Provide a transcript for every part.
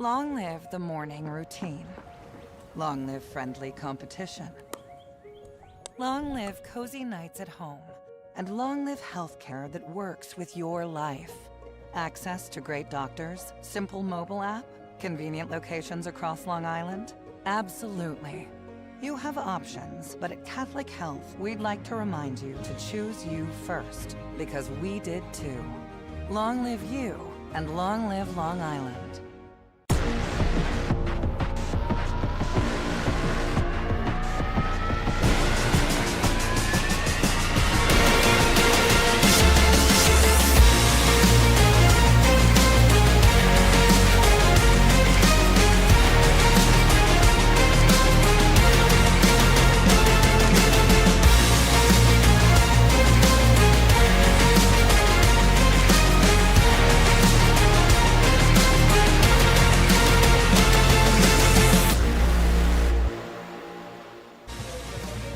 Long live the morning routine. Long live friendly competition. Long live cozy nights at home. And long live healthcare that works with your life. Access to great doctors, simple mobile app, convenient locations across Long Island? Absolutely. You have options, but at Catholic Health, we'd like to remind you to choose you first, because we did too. Long live you, and long live Long Island.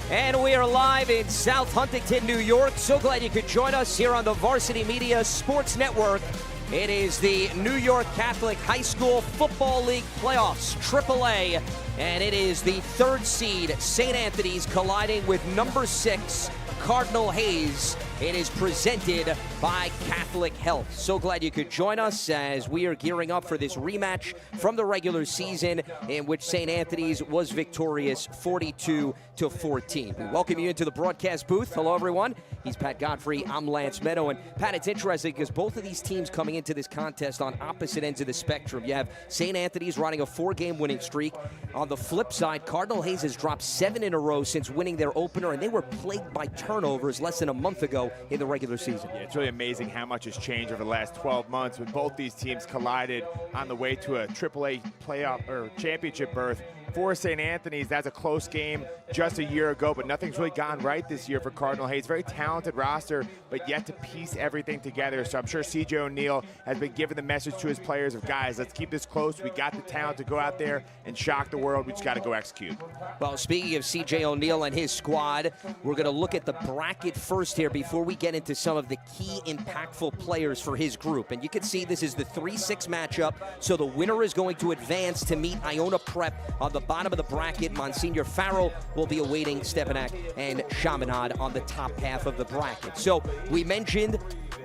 And we are live in South Huntington, New York. So glad you could join us here on the Varsity Media Sports Network. It is the New York Catholic High School Football League Playoffs, AAA, and it is the third seed, St. Anthony's, colliding with number 6, Cardinal Hayes. It is presented by Catholic Health. So glad you could join us as we are gearing up for this rematch from the regular season in which St. Anthony's was victorious 42-14. We welcome you into the broadcast booth. Hello, everyone. He's Pat Godfrey. I'm Lance Meadow. And Pat, it's interesting because both of these teams coming into this contest on opposite ends of the spectrum. You have St. Anthony's riding a 4-game winning streak. On the flip side, Cardinal Hayes has dropped 7 in a row since winning their opener, and they were plagued by turnovers less than a month ago in the regular season. Yeah, it's really amazing how much has changed over the last 12 months when both these teams collided on the way to a AAA playoff or championship berth. For St. Anthony's, that's a close game just a year ago, but nothing's really gone right this year for Cardinal Hayes. Very talented roster, but yet to piece everything together. So I'm sure C.J. O'Neill has been giving the message to his players of, guys, let's keep this close. We got the talent to go out there and shock the world. We just got to go execute. Well, speaking of C.J. O'Neill and his squad, we're going to look at the bracket first here before we get into some of the key impactful players for his group. And you can see this is the 3-6 matchup, so the winner is going to advance to meet Iona Prep on the bottom of the bracket. Monsignor Farrell will be awaiting Stepanak and Chaminade on the top half of the bracket. So we mentioned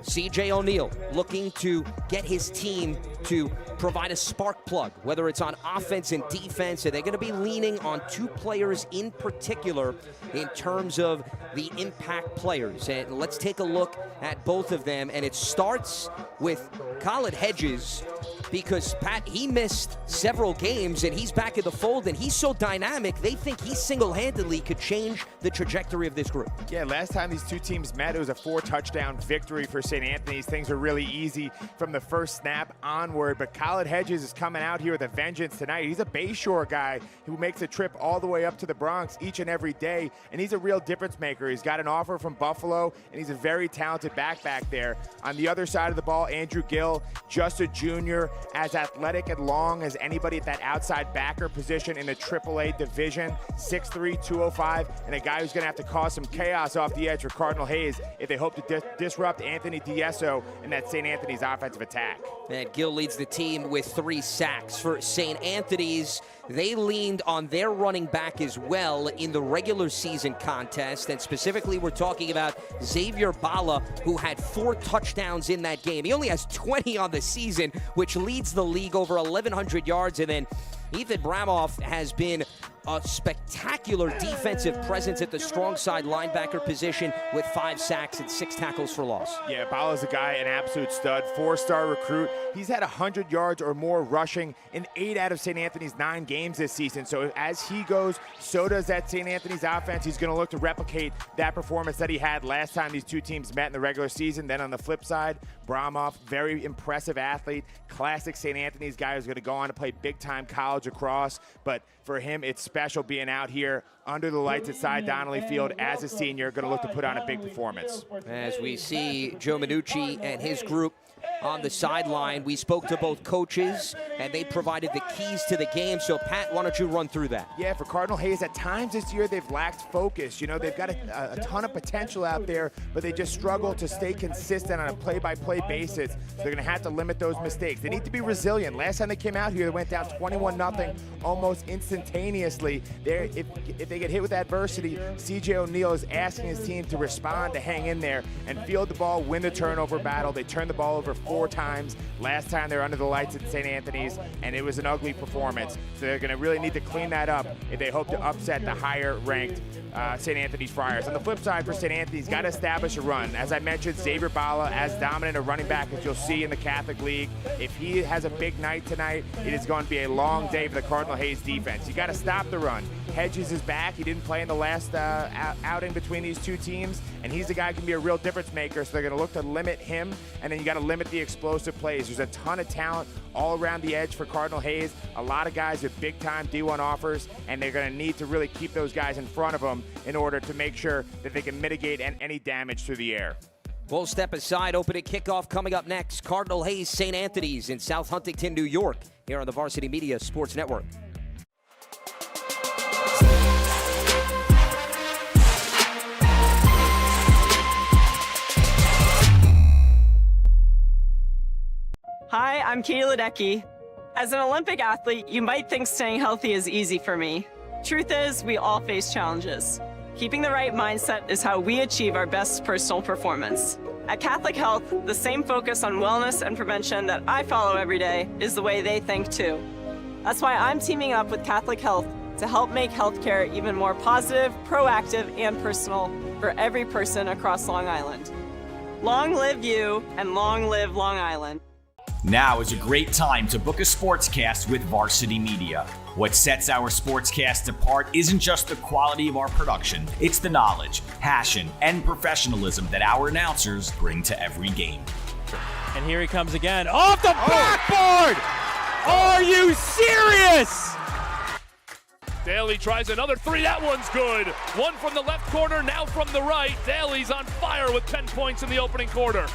C.J. O'Neill looking to get his team to provide a spark plug, whether it's on offense and defense. And they're going to be leaning on 2 players in particular in terms of the impact players. And let's take a look at both of them. And it starts with Cardinal Hayes, because, Pat, he missed several games, and he's back in the fold, and he's so dynamic, they think he single-handedly could change the trajectory of this group. Yeah, last time these two teams met, it was a 4-touchdown victory for St. Anthony's. Things are really easy from the first snap onward, but Cardinal Hayes is coming out here with a vengeance tonight. He's a Bayshore guy who makes a trip all the way up to the Bronx each and every day, and he's a real difference maker. He's got an offer from Buffalo, and he's a very talented back there. On the other side of the ball, Andrew Gill, just a junior, as athletic and long as anybody at that outside backer position in the AAA division, 6'3", 205, and a guy who's going to have to cause some chaos off the edge for Cardinal Hayes if they hope to disrupt Anthony Diesso and that St. Anthony's offensive attack. And Gill leads the team with 3 sacks. For St. Anthony's, they leaned on their running back as well in the regular season contest, and specifically we're talking about Xavier Bala, who had 4 touchdowns in that game. He only has 20 on the season, which leads the league over 1,100 yards, and then Ethan Bramoff has been a spectacular defensive presence at the strong side linebacker position with 5 sacks and 6 tackles for loss. Yeah, Bala's a guy, an absolute stud, 4-star recruit. He's had 100 yards or more rushing in 8 out of St. Anthony's 9 games this season. So as he goes, so does that St. Anthony's offense. He's going to look to replicate that performance that he had last time these two teams met in the regular season. Then on the flip side, Bramoff, very impressive athlete, classic St. Anthony's guy who's going to go on to play big-time college lacrosse. But for him, it's special being out here under the lights at Cy Donnelly Field as a senior, going to look to put on a big performance. As we see Joe Minucci and his group on the sideline, we spoke to both coaches, and they provided the keys to the game. So, Pat, why don't you run through that? Yeah, for Cardinal Hayes, at times this year they've lacked focus. You know, they've got a ton of potential out there, but they just struggle to stay consistent on a play-by-play basis. So they're going to have to limit those mistakes. They need to be resilient. Last time they came out here, they went down 21-0 almost instantaneously. If they get hit with adversity, C.J. O'Neal is asking his team to respond, to hang in there, and field the ball, win the turnover battle. They turned the ball over 4 times. Last time they were under the lights at St. Anthony's, and it was an ugly performance. So they're going to really need to clean that up if they hope to upset the higher-ranked St. Anthony's Friars. On the flip side for St. Anthony's, got to establish a run. As I mentioned, Xavier Bala, as dominant a running back as you'll see in the Catholic League. If he has a big night tonight, it is going to be a long day for the Cardinal Hayes defense. You got to stop the run. Hedges is back. He didn't play in the last outing between these two teams, and he's the guy who can be a real difference maker, so they're going to look to limit him, and then you got to limit the explosive plays. There's a ton of talent all around the edge for Cardinal Hayes, a lot of guys with big-time D1 offers, and they're going to need to really keep those guys in front of them in order to make sure that they can mitigate any damage through the air. We'll step aside. Opening kickoff coming up next. Cardinal Hayes, St. Anthony's in South Huntington, New York, here on the Varsity Media Sports Network. Hi, I'm Katie Ledecky. As an Olympic athlete, you might think staying healthy is easy for me. Truth is, we all face challenges. Keeping the right mindset is how we achieve our best personal performance. At Catholic Health, the same focus on wellness and prevention that I follow every day is the way they think too. That's why I'm teaming up with Catholic Health to help make healthcare even more positive, proactive, and personal for every person across Long Island. Long live you, and long live Long Island. Now is a great time to book a sportscast with Varsity Media. What sets our sportscast apart isn't just the quality of our production, it's the knowledge, passion, and professionalism that our announcers bring to every game. And here he comes again, off the backboard! Are you serious? Daly tries another three. That one's good. One from the left corner, now from the right. Daly's on fire with 10 points in the opening quarter.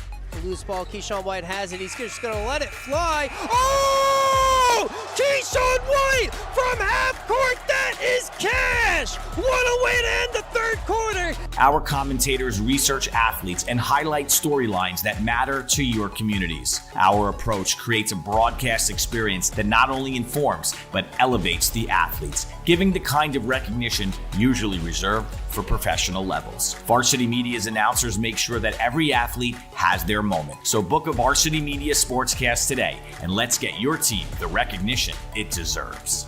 Loose ball, Keyshawn White has it. He's just going to let it fly. Oh! Keyshawn White from half court. That is cash. What a way to end the third quarter. Our commentators research athletes and highlight storylines that matter to your communities. Our approach creates a broadcast experience that not only informs, but elevates the athletes, giving the kind of recognition usually reserved for professional levels. Varsity Media's announcers make sure that every athlete has their moment. So book a Varsity Media Sportscast today, and let's get your team the recognition it deserves.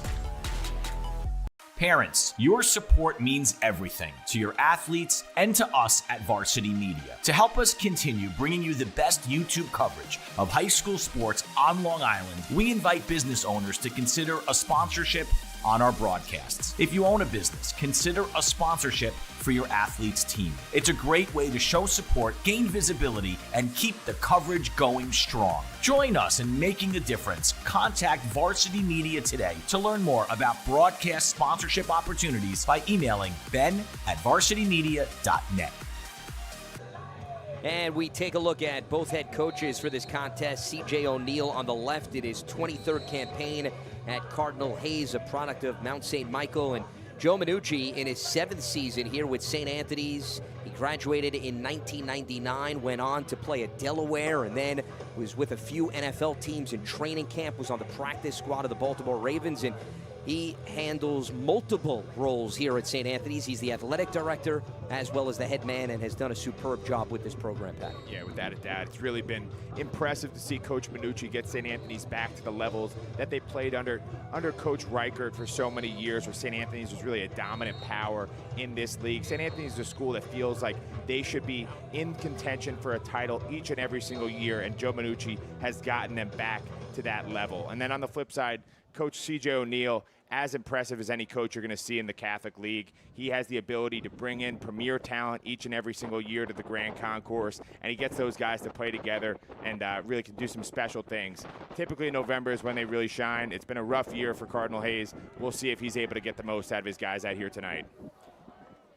Parents, your support means everything to your athletes and to us at Varsity Media. To help us continue bringing you the best YouTube coverage of high school sports on Long Island, we invite business owners to consider a sponsorship on our broadcasts. If you own a business, consider a sponsorship for your athlete's team. It's a great way to show support, gain visibility, and keep the coverage going strong. Join us in making a difference. Contact Varsity Media today to learn more about broadcast sponsorship opportunities by emailing ben@varsitymedia.net. And we take a look at both head coaches for this contest. C.J. O'Neal on the left in his 23rd campaign at Cardinal Hayes, a product of Mount St. Michael, and Joe Minucci in his 7th season here with St. Anthony's. He graduated in 1999, went on to play at Delaware, and then was with a few NFL teams in training camp, was on the practice squad of the Baltimore Ravens, and he handles multiple roles here at St. Anthony's. He's the athletic director as well as the head man, and has done a superb job with this program, Pat. Yeah, without a doubt. It's really been impressive to see Coach Minucci get St. Anthony's back to the levels that they played under Coach Reichert for so many years, where St. Anthony's was really a dominant power in this league. St. Anthony's is a school that feels like they should be in contention for a title each and every single year, and Joe Minucci has gotten them back to that level. And then on the flip side, Coach C.J. O'Neal, as impressive as any coach you're going to see in the Catholic League. He has the ability to bring in premier talent each and every single year to the Grand Concourse, and he gets those guys to play together and really can do some special things. Typically November is when they really shine. It's been a rough year for Cardinal Hayes. We'll see if he's able to get the most out of his guys out here tonight.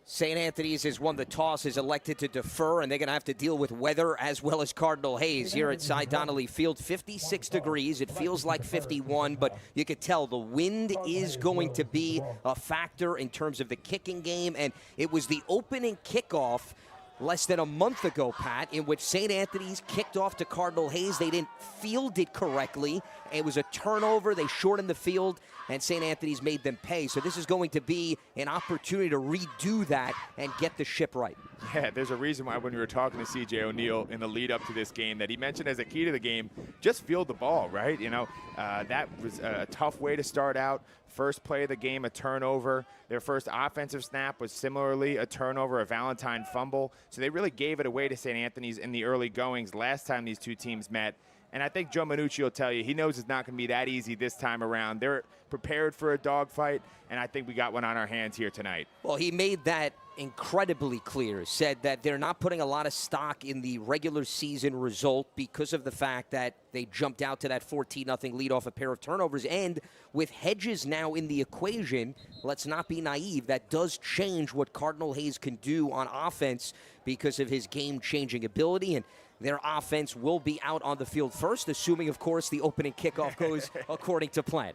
St. Anthony's has won the toss, is elected to defer, and they're going to have to deal with weather as well as Cardinal Hayes here at Cy Donnelly Field. 56 degrees. It feels like 51, but you could tell the wind is going to be a factor in terms of the kicking game, and it was the opening kickoff less than a month ago, Pat, in which St. Anthony's kicked off to Cardinal Hayes. They didn't field it correctly. It was a turnover. They shortened the field, and St. Anthony's made them pay. So this is going to be an opportunity to redo that and get the ship right. Yeah, there's a reason why when we were talking to C.J. O'Neal in the lead up to this game that he mentioned as a key to the game, just field the ball, right? You know, that was a tough way to start out. First play of the game, a turnover. Their first offensive snap was similarly a turnover, a Valentine fumble. So they really gave it away to St. Anthony's in the early goings last time these two teams met. And I think Joe Minucci will tell you, he knows it's not going to be that easy this time around. They're prepared for a dogfight, and I think we got one on our hands here tonight. Well, he made that incredibly clear, said that they're not putting a lot of stock in the regular season result because of the fact that they jumped out to that 14-0 lead off a pair of turnovers. And with Hedges now in the equation, let's not be naive, that does change what Cardinal Hayes can do on offense because of his game-changing ability. And their offense will be out on the field first, assuming, of course, the opening kickoff goes according to plan.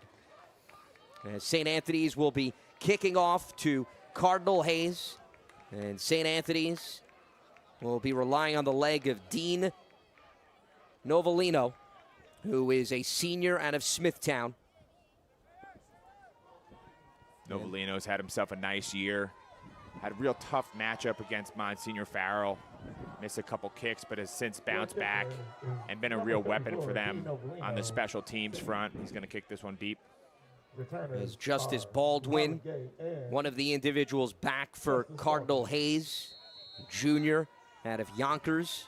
St. Anthony's will be kicking off to Cardinal Hayes, and St. Anthony's will be relying on the leg of Dean Novellino, who is a senior out of Smithtown. Novellino's had himself a nice year. Had a real tough matchup against Monsignor Farrell. Missed a couple kicks, but has since bounced back and been a real weapon for them on the special teams front. He's going to kick this one deep. As Justice Baldwin, one of the individuals back for Cardinal Hayes, Jr. out of Yonkers.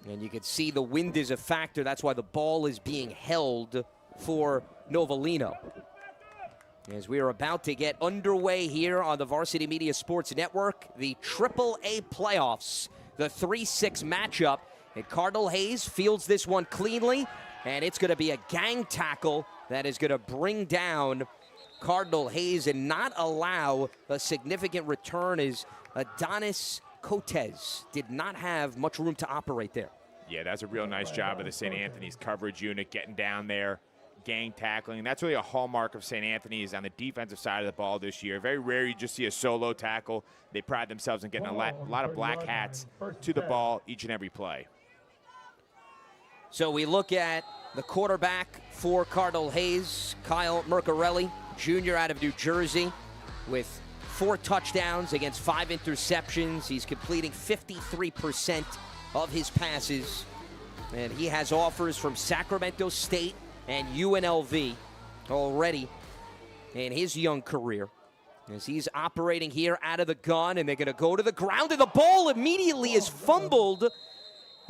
And you can see the wind is a factor. That's why the ball is being held for Novellino. As we are about to get underway here on the Varsity Media Sports Network, the AAA playoffs, the 3-6 matchup. And Cardinal Hayes fields this one cleanly, and it's going to be a gang tackle that is going to bring down Cardinal Hayes and not allow a significant return, as Adonis Cotes did not have much room to operate there. Yeah, that's a real nice job of the St. Anthony's coverage unit getting down there, gang tackling. That's really a hallmark of St. Anthony's on the defensive side of the ball this year. Very rare you just see a solo tackle. They pride themselves in getting a lot of black hats to the ball each and every play. So we look at the quarterback for Cardinal Hayes, Kyle Mercarelli, Jr. out of New Jersey, with 4 touchdowns against 5 interceptions. He's completing 53% of his passes, and he has offers from Sacramento State and UNLV already in his young career, as he's operating here out of the gun, and they're going to go to the ground, and the ball immediately is fumbled.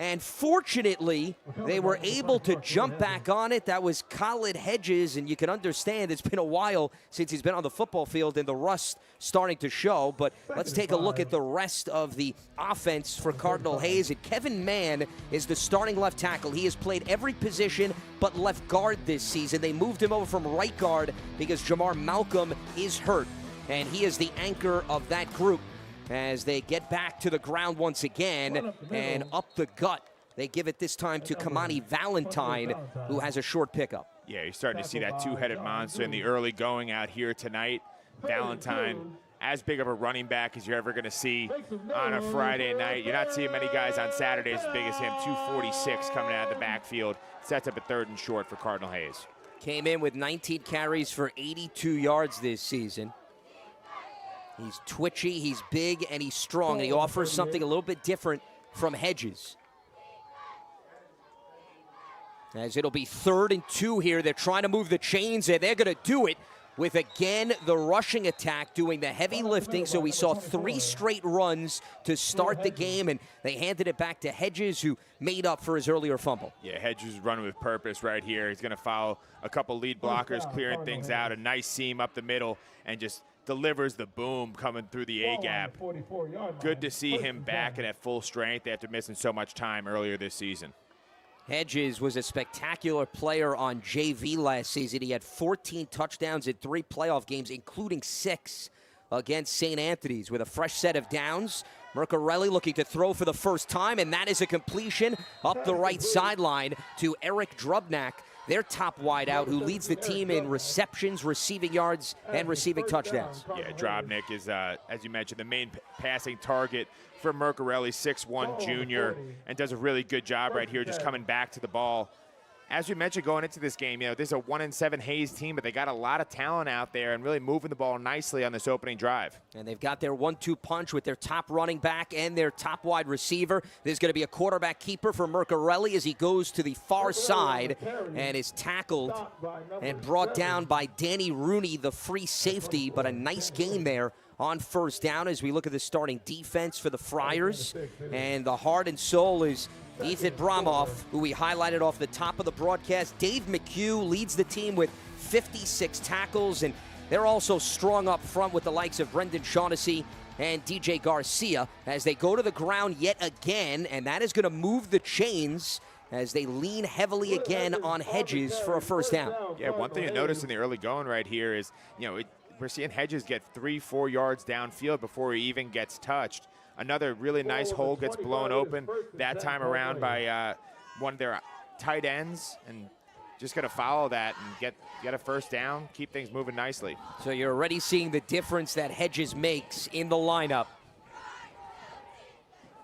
And fortunately, they were able to jump back on it. That was Khalid Hedges, and you can understand it's been a while since he's been on the football field and the rust starting to show. But let's take a look at the rest of the offense for Cardinal Hayes. And Kevin Mann is the starting left tackle. He has played every position but left guard this season. They moved him over from right guard because Jamar Malcolm is hurt, and he is the anchor of that group. As they get back to the ground once again, and up the gut. They give it this time to Kamani Valentine, who has a short pickup. Yeah, you're starting to see that two-headed monster in the early going out here tonight. Valentine, as big of a running back as you're ever going to see on a Friday night. You're not seeing many guys on Saturdays as big as him. 246 coming out of the backfield. Sets up a 3rd and short for Cardinal Hayes. Came in with 19 carries for 82 yards this season. He's twitchy, he's big, and he's strong, and he offers something a little bit different from Hedges. As it'll be 3rd and 2 here. They're trying to move the chains, and they're going to do it with, again, the rushing attack doing the heavy lifting. So we saw 3 straight runs to start the game, and they handed it back to Hedges, who made up for his earlier fumble. Yeah, Hedges is running with purpose right here. He's going to follow a couple lead blockers, clearing things out, a nice seam up the middle, and just delivers the boom coming through the A-gap. Good to see him back and at full strength after missing so much time earlier this season. Hedges was a spectacular player on JV last season. He had 14 touchdowns in 3 playoff games, including 6 against St. Anthony's with a fresh set of downs. Mercarelli looking to throw for the first time, and that is a completion up the right sideline to Eric Drubnak, their top wideout, who leads the team in receptions, receiving yards, and receiving touchdowns. Yeah, Drobnik is, as you mentioned, the main passing target for Mercarelli, 6'1" junior, and does a really good job right here just coming back to the ball. As we mentioned going into this game, this is a 1-7 Hayes team, but they got a lot of talent out there and really moving the ball nicely on this opening drive. And they've got their 1-2 punch with their top running back and their top wide receiver. There's going to be a quarterback keeper for Mercarelli as he goes to the far side and is tackled and brought down by Danny Rooney, the free safety, but a nice gain there on first down as we look at the starting defense for the Friars. And the heart and soul is Ethan Bromoff, who we highlighted off the top of the broadcast. Dave McHugh leads the team with 56 tackles, and they're also strong up front with the likes of Brendan Shaughnessy and DJ Garcia as they go to the ground yet again, and that is going to move the chains as they lean heavily again on Hedges for a first down. Yeah, one thing you notice in the early going right here is, we're seeing Hedges get 3-4 yards downfield before he even gets touched. Another really nice hole gets blown open, that time around by one of their tight ends, and just going to follow that and get a first down, keep things moving nicely. So you're already seeing the difference that Hedges makes in the lineup.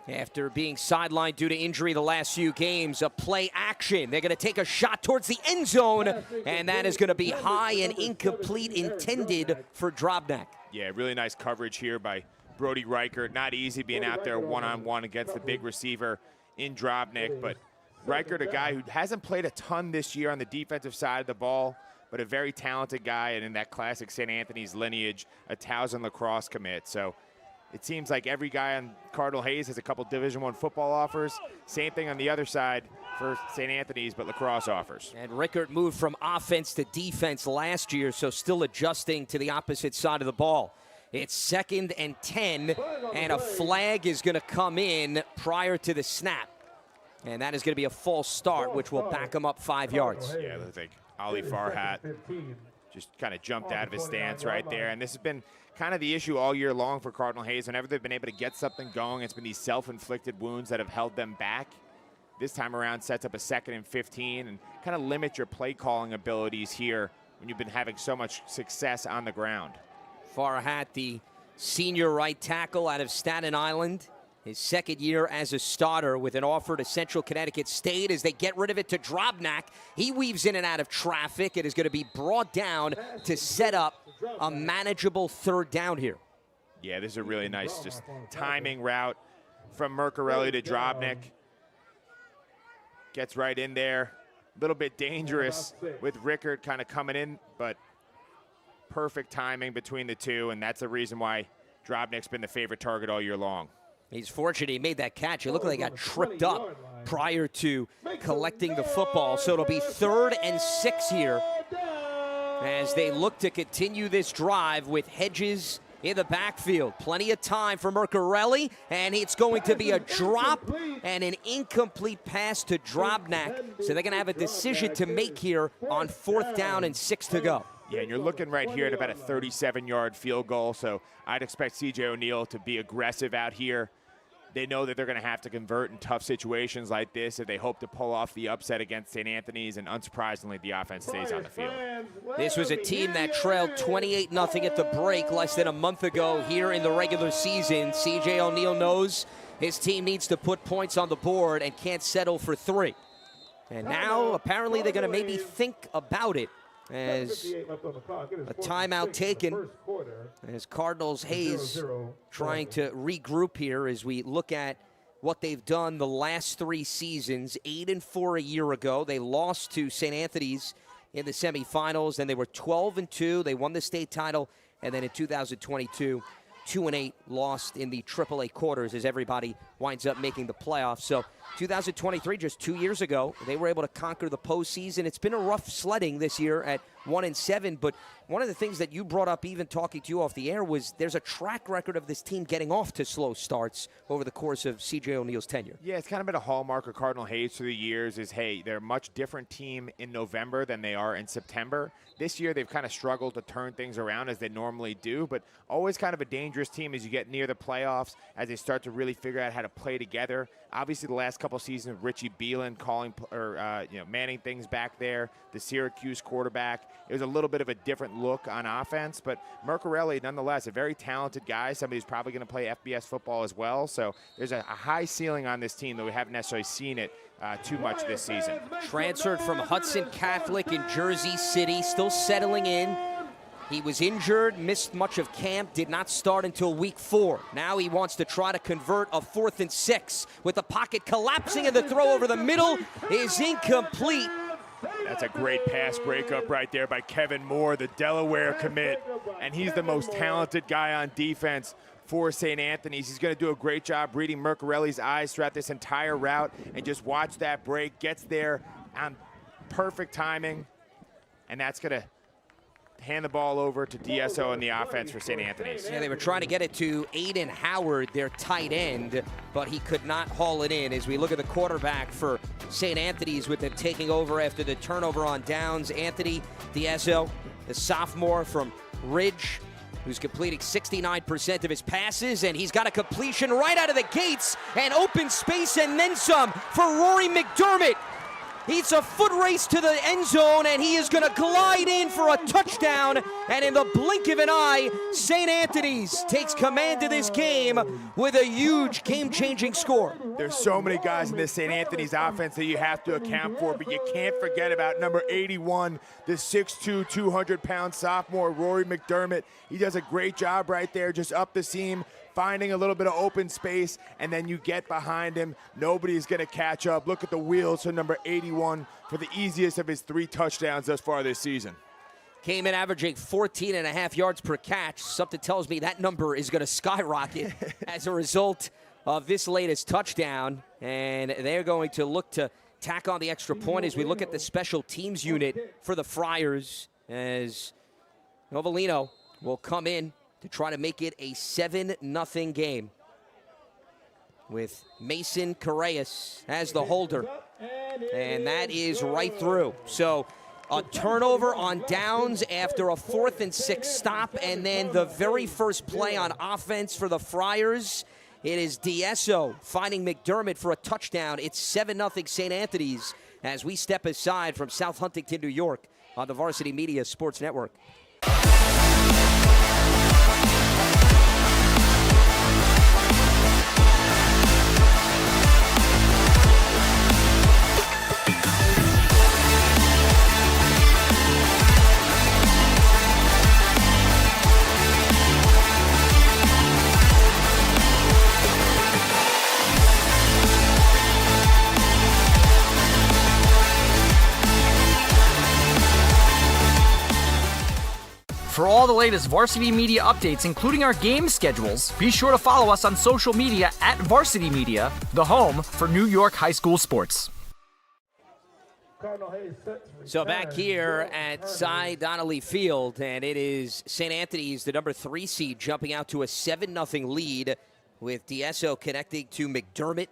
After being sidelined due to injury the last few games, a play action. They're going to take a shot towards the end zone, and that is going to be high and incomplete, intended for Drobnak. Yeah, really nice coverage here by Brody Reichert. Not easy being out there one-on-one against the big receiver in Drobnik, but Reichert, a guy who hasn't played a ton this year on the defensive side of the ball, but a very talented guy, and in that classic St. Anthony's lineage, a Towson lacrosse commit. So it seems like every guy on Cardinal Hayes has a couple Division I football offers. Same thing on the other side for St. Anthony's, but lacrosse offers. And Reichert moved from offense to defense last year, so still adjusting to the opposite side of the ball. It's 2nd and 10, and a flag is going to come in prior to the snap. And that is going to be a false start, which will back him up 5 yards. Yeah, I think Ali Farhat just kind of jumped out of his stance right there. And this has been kind of the issue all year long for Cardinal Hayes. Whenever they've been able to get something going, it's been these self-inflicted wounds that have held them back. This time around sets up a 2nd and 15 and kind of limit your play calling abilities here when you've been having so much success on the ground. Farhat, the senior right tackle out of Staten Island, his 2nd year as a starter with an offer to Central Connecticut State as they get rid of it to Drobnak. He weaves in and out of traffic. It is going to be brought down to set up a manageable 3rd down here. Yeah, this is a really nice just timing route from Mercarelli to Drobnik. Gets right in there. A little bit dangerous with Reichert kind of coming in, but perfect timing between the two, and that's the reason why Drobnik's been the favorite target all year long. He's fortunate he made that catch. It looked like he got tripped up prior to collecting the football. So it'll be 3rd and 6 here as they look to continue this drive with Hedges in the backfield. Plenty of time for Mercarelli, and it's going to be a drop and an incomplete pass to Drobnak. So they're going to have a decision to make here on 4th down and 6 to go. Yeah, and you're looking right here at about a 37-yard field goal, so I'd expect C.J. O'Neal to be aggressive out here. They know that they're going to have to convert in tough situations like this if they hope to pull off the upset against St. Anthony's, and unsurprisingly, the offense stays on the field. This was a team that trailed 28-0 at the break less than a month ago here in the regular season. C.J. O'Neal knows his team needs to put points on the board and can't settle for 3. And now, apparently, they're going to maybe think about it as a timeout taken as Cardinals Hayes trying to regroup here as we look at what they've done the last 3 seasons. 8-4 a year ago. They lost to St. Anthony's in the semifinals, and they were 12-2. They won the state title, and then in 2022, 2-8, lost in the AAA quarters as everybody winds up making the playoffs. So 2023, just 2 years ago, they were able to conquer the postseason. It's been a rough sledding this year at 1-7. But one of the things that you brought up, even talking to you off the air, was there's a track record of this team getting off to slow starts over the course of C.J. O'Neal's tenure. Yeah, it's kind of been a hallmark of Cardinal Hayes through the years is, hey, they're a much different team in November than they are in September. This year, they've kind of struggled to turn things around as they normally do, but always kind of a dangerous team as you get near the playoffs, as they start to really figure out how to play together. Obviously, the last couple seasons, Richie Beelan manning things back there, the Syracuse quarterback. It was a little bit of a different look on offense, but Mercarelli, nonetheless, a very talented guy, somebody who's probably going to play FBS football as well. So there's a high ceiling on this team, though we haven't necessarily seen it too much this season. Transferred from Hudson Catholic in Jersey City, still settling in. He was injured, missed much of camp, did not start until week 4. Now he wants to try to convert a 4th and 6 with the pocket collapsing, and the throw over the middle is incomplete. That's a great pass breakup right there by Kevin Moore, the Delaware commit, and he's the most talented guy on defense for St. Anthony's. He's going to do a great job reading Mercarelli's eyes throughout this entire route, and just watch that break, gets there on perfect timing, and that's going to hand the ball over to DSO in the offense for St. Anthony's. Yeah, they were trying to get it to Aiden Howard, their tight end, but he could not haul it in. As we look at the quarterback for St. Anthony's with them taking over after the turnover on downs, Anthony DSO, the sophomore from Ridge, who's completing 69% of his passes, and he's got a completion right out of the gates, and open space and then some for Rory McDermott. It's a foot race to the end zone, and he is going to glide in for a touchdown. And in the blink of an eye, St. Anthony's takes command of this game with a huge game-changing score. There's so many guys in this St. Anthony's offense that you have to account for, but you can't forget about number 81, the 6'2", 200-pound sophomore, Rory McDermott. He does a great job right there, just up the seam, finding a little bit of open space, and then you get behind him. Nobody's going to catch up. Look at the wheels for number 81 for the easiest of his 3 touchdowns thus far this season. Came in averaging 14.5 yards per catch. Something tells me that number is going to skyrocket as a result of this latest touchdown. And they're going to look to tack on the extra point as we look at the special teams unit for the Friars, as Novellino will come in to try to make it a 7-0 game with Mason Correas as the holder. And that is right through. So a turnover on downs after a 4th and 6 stop, and then the very first play on offense for the Friars. It is DSO finding McDermott for a touchdown. It's 7-0 St. Anthony's as we step aside from South Huntington, New York on the Varsity Media Sports Network. For all the latest Varsity Media updates, including our game schedules, be sure to follow us on social media at Varsity Media, the home for New York high school sports. So back here at Cy Donnelly Field, and it is St. Anthony's, the number 3 seed, jumping out to a 7-0 lead with DSO connecting to McDermott.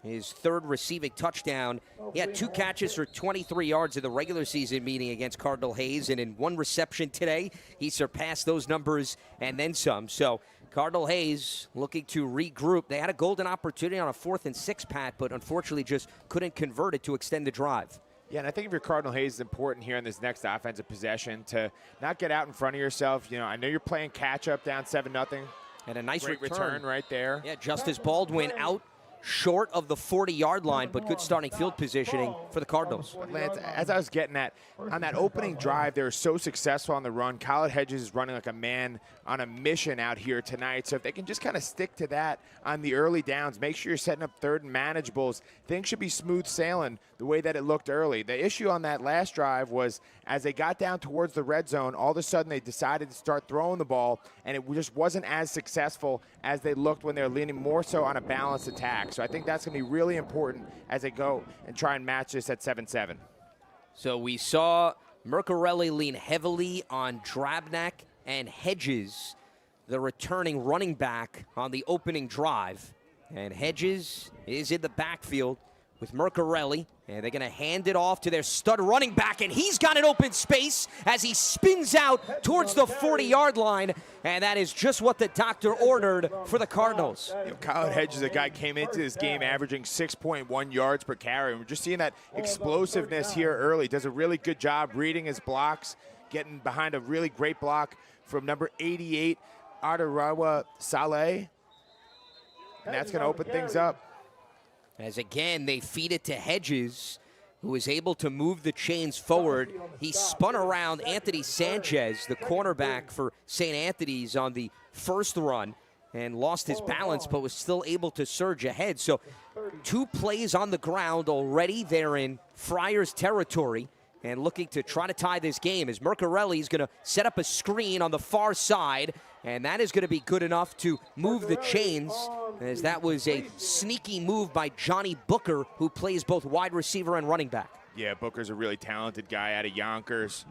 His 3rd receiving touchdown. He had 2 catches for 23 yards in the regular season meeting against Cardinal Hayes, and in 1 reception today, he surpassed those numbers and then some. So Cardinal Hayes looking to regroup. They had a golden opportunity on a 4th and 6, Pat, but unfortunately just couldn't convert it to extend the drive. Yeah, and I think if you're Cardinal Hayes, it's important here in this next offensive possession to not get out in front of yourself. You know, I know you're playing catch-up down 7-0. And a nice return right there. Yeah, Justice Baldwin out short of the 40-yard line, but good starting field positioning for the Cardinals. Lance, as I was getting at, on that opening drive, they were so successful on the run. Khaled Hedges is running like a man on a mission out here tonight. So if they can just kind of stick to that on the early downs, make sure you're setting up 3rd and manageables, things should be smooth sailing the way that it looked early. The issue on that last drive was as they got down towards the red zone, all of a sudden they decided to start throwing the ball, and it just wasn't as successful as they looked when they were leaning more so on a balanced attack. So I think that's going to be really important as they go and try and match this at 7-7. So we saw Mercarelli lean heavily on Drabnak and Hedges, the returning running back on the opening drive. And Hedges is in the backfield with Mercarelli, and they're going to hand it off to their stud running back, and he's got an open space as he spins out towards the 40-yard line, and that is just what the doctor ordered for the Cardinals. Kyle Hedges, a guy came into this game averaging 6.1 yards per carry, and we're just seeing that explosiveness here early. Does a really good job reading his blocks, getting behind a really great block from number 88, Adarawa Saleh, and that's going to open things up. As again, they feed it to Hedges, who was able to move the chains forward. He spun around Anthony Sanchez, the cornerback for St. Anthony's, on the first run and lost his balance, but was still able to surge ahead. So 2 plays on the ground already. They're in Friars territory and looking to try to tie this game as Mercarelli is going to set up a screen on the far side, and that is going to be good enough to move the chains, as that was a sneaky move by Johnny Booker, who plays both wide receiver and running back. Yeah, Booker's a really talented guy out of Yonkers.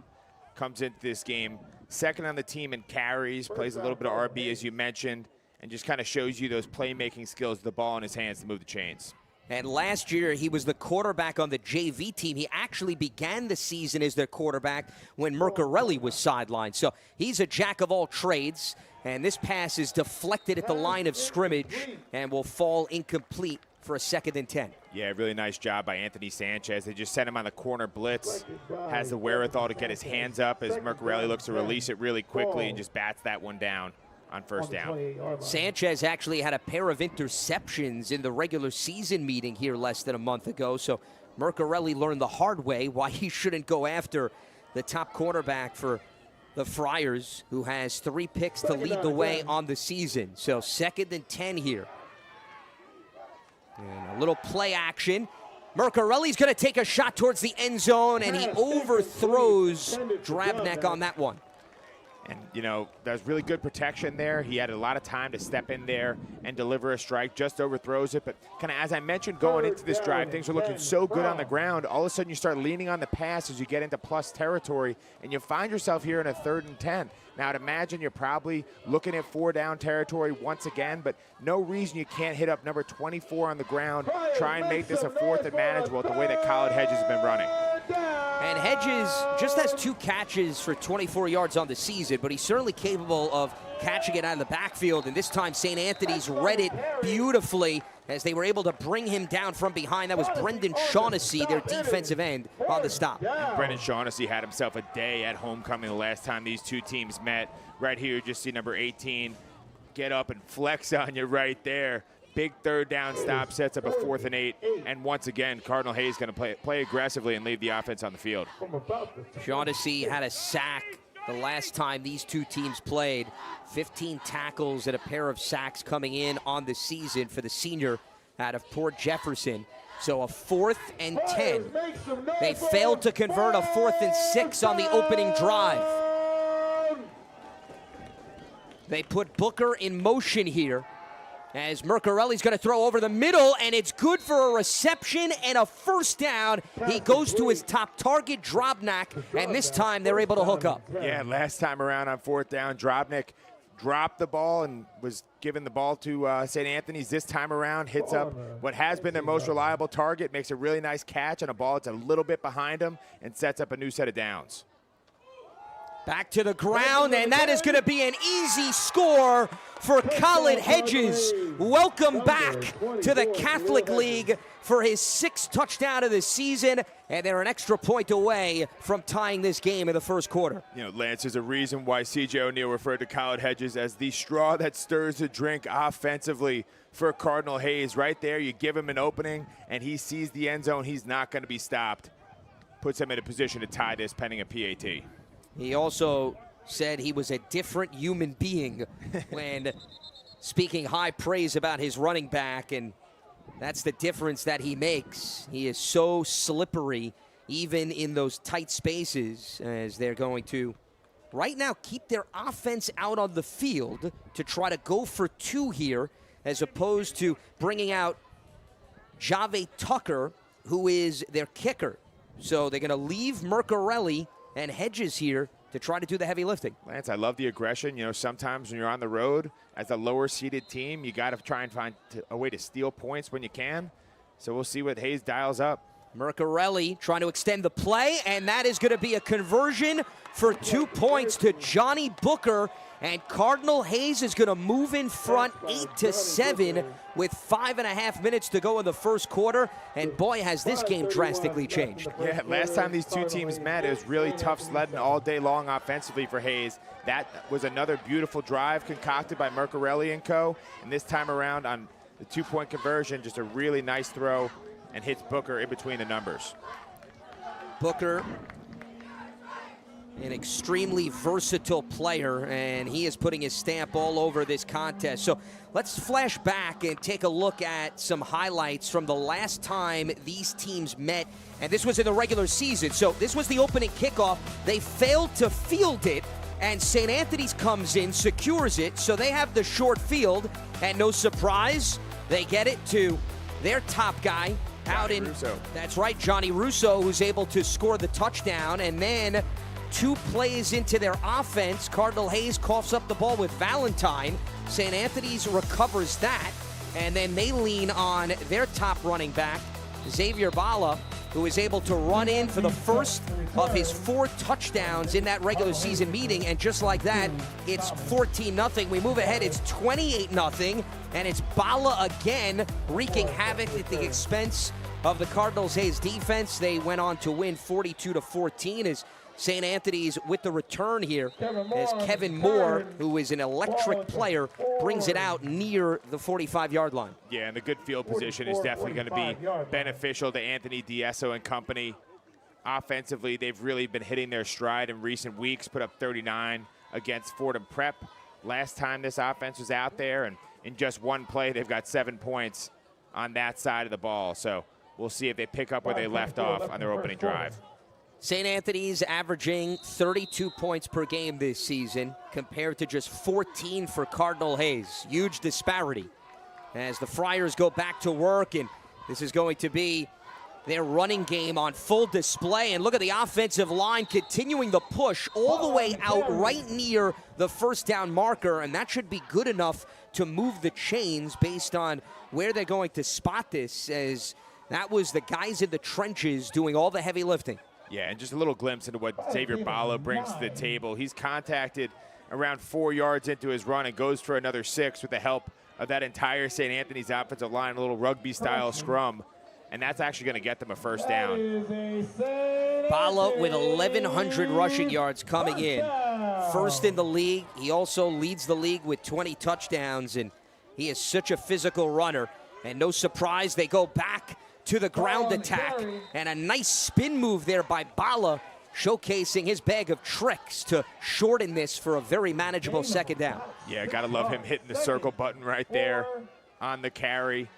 Comes into this game second on the team in carries, plays a little bit of RB, as you mentioned, and just kind of shows you those playmaking skills, the ball in his hands to move the chains. And last year, he was the quarterback on the JV team. He actually began the season as their quarterback when Mercarelli was sidelined. So he's a jack of all trades, and this pass is deflected at the line of scrimmage and will fall incomplete for a 2nd and 10. Yeah, really nice job by Anthony Sanchez. They just sent him on the corner blitz. Has the wherewithal to get his hands up as Mercarelli looks to release it really quickly and just bats that one down on first down. Sanchez actually had a pair of interceptions in the regular season meeting here less than a month ago, so Mercarelli learned the hard way why he shouldn't go after the top cornerback for the Friars, who has 3 picks to lead the way on the season. So 2nd and 10 here. And a little play action. Mercarelli's going to take a shot towards the end zone, and he overthrows Drabnak on that one. And, you know, there's really good protection there. He had a lot of time to step in there and deliver a strike, just overthrows it. But kind of as I mentioned going into this drive, things are looking so good on the ground. All of a sudden you start leaning on the pass as you get into plus territory, and you find yourself here in a 3rd and 10. Now, I'd imagine you're probably looking at 4-down territory once again, but no reason you can't hit up number 24 on the ground, try and make this a 4th and manageable the way that Kyle Hedges has been running. And Hedges just has 2 catches for 24 yards on the season, but he's certainly capable of catching it out of the backfield. And this time, St. Anthony's read it beautifully as they were able to bring him down from behind. That was Brendan Shaughnessy, their defensive end, on the stop. And Brendan Shaughnessy had himself a day at homecoming the last time these 2 teams met. Right here, you just see number 18 get up and flex on you right there. Big 3rd down stop, sets up a 4th and 8. And once again, Cardinal Hayes going to play aggressively and leave the offense on the field. Shaughnessy had a sack the last time these 2 teams played. 15 tackles and a pair of sacks coming in on the season for the senior out of Port Jefferson. So a 4th and 10. They failed to convert a 4th and 6 on the opening drive. They put Booker in motion here, as Mercarelli's going to throw over the middle, and it's good for a reception and a 1st down. He goes to his top target, Drabnak, and this time they're able to hook up. Yeah, last time around on 4th down, Drabnak dropped the ball and was given the ball to St. Anthony's. This time around, hits up what has been their most reliable target, makes a really nice catch on a ball that's a little bit behind him, and sets up a new set of downs. Back to the ground, and that is going to be an easy score for Khalid Hedges. Welcome back to the Catholic League for his 6th touchdown of the season, and they're an extra point away from tying this game in the 1st quarter. You know, Lance, there's a reason why C.J. O'Neal referred to Khalid Hedges as the straw that stirs the drink offensively for Cardinal Hayes. Right there, you give him an opening, and he sees the end zone. He's not going to be stopped. Puts him in a position to tie this pending a PAT. He also said he was a different human being when speaking high praise about his running back, and that's the difference that he makes. He is so slippery, even in those tight spaces, as they're going to, right now, keep their offense out on the field to try to go for 2 here, as opposed to bringing out Jave Tucker, who is their kicker. So they're going to leave Mercarelli and Hedges here to try to do the heavy lifting. Lance, I love the aggression. You know, sometimes when you're on the road as a lower-seeded team, you got to try and find a way to steal points when you can. So we'll see what Hayes dials up. Mercarelli trying to extend the play, and that is going to be a conversion for 2 points to Johnny Booker. And Cardinal Hayes is going to move in front 8-7 with 5.5 minutes to go in the first quarter. And boy, has this game drastically changed. Yeah, last time these two teams met, it was really tough sledding all day long offensively for Hayes. That was another beautiful drive concocted by Mercarelli and co. And this time around on the 2-point conversion, just a really nice throw and hits Booker in between the numbers. Booker, an extremely versatile player, and he is putting his stamp all over this contest. So let's flash back and take a look at some highlights from the last time these teams met, and this was in the regular season. So this was the opening kickoff. They failed to field it, and St. Anthony's comes in, secures it, so they have the short field, and no surprise, they get it to their top guy out in Russo. That's right, Johnny Russo, who's able to score the touchdown. And then 2 plays into their offense, Cardinal Hayes coughs up the ball with Valentine. St. Anthony's recovers that, and then they lean on their top running back, Xavier Bala, who is able to run in for the first of his 4 touchdowns in that regular season meeting. And just like that, it's 14-0. We move ahead, it's 28-0, and it's Bala again wreaking havoc at the expense of the Cardinals Hayes defense. They went on to win 42-14 as St. Anthony's with the return here, as Kevin Moore, who is an electric player, brings it out near the 45-yard line. Yeah, and the good field position is definitely going to be beneficial to Anthony Diesso and company. Offensively, they've really been hitting their stride in recent weeks, put up 39 against Fordham Prep. Last time this offense was out there, and in just one play, they've got 7 points on that side of the ball. So we'll see if they pick up where they left off on their opening drive. St. Anthony's averaging 32 points per game this season compared to just 14 for Cardinal Hayes. Huge disparity as the Friars go back to work, and this is going to be their running game on full display. And look at the offensive line continuing the push all the way out right near the first down marker, and that should be good enough to move the chains based on where they're going to spot this, as that was the guys in the trenches doing all the heavy lifting. Yeah, and just a little glimpse into what Xavier Bala brings to the table. He's contacted around 4 yards into his run and goes for another 6 with the help of that entire St. Anthony's offensive line, a little rugby-style scrum, and that's actually going to get them a first down. Bala with 1,100 rushing yards coming in. First in the league. He also leads the league with 20 touchdowns, and he is such a physical runner. And no surprise, they go back to the ground attack, and a nice spin move there by Bala, showcasing his bag of tricks to shorten this for a very manageable second down. Yeah, gotta love him hitting the circle button right there on the carry.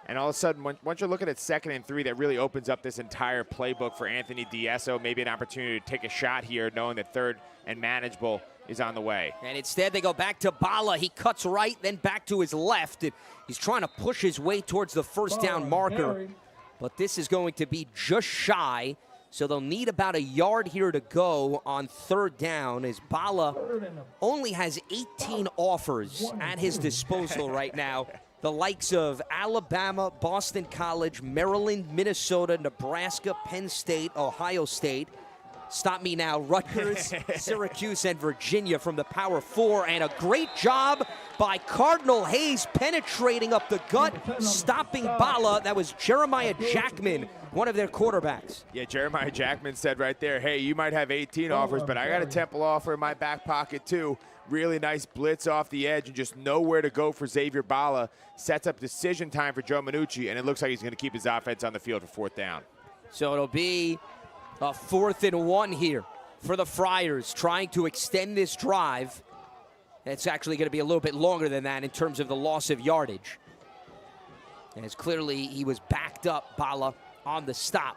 And all of a sudden, once you're looking at 2nd and 3, that really opens up this entire playbook for Anthony Diesso. Maybe an opportunity to take a shot here, knowing that 3rd and manageable is on the way. And instead, they go back to Bala. He cuts right, then back to his left. And he's trying to push his way towards the first down marker. But this is going to be just shy. So they'll need about a yard here to go on 3rd down, as Bala only has 18 offers at his disposal right now. The likes of Alabama, Boston College, Maryland, Minnesota, Nebraska, Penn State, Ohio State. Stop me now, Rutgers, Syracuse, and Virginia from the Power 4. And a great job by Cardinal Hayes penetrating up the gut, stopping Bala. That was Jeremiah Jackman, one of their quarterbacks. Yeah, Jeremiah Jackman said right there, hey, you might have 18 offers, but I got a Temple offer in my back pocket too. Really nice blitz off the edge and just nowhere to go for Xavier Bala. Sets up decision time for Joe Minucci, and it looks like he's going to keep his offense on the field for 4th down. So it'll be a 4th and 1 here for the Friars, trying to extend this drive. It's actually going to be a little bit longer than that in terms of the loss of yardage, as clearly he was backed up, Bala, on the stop.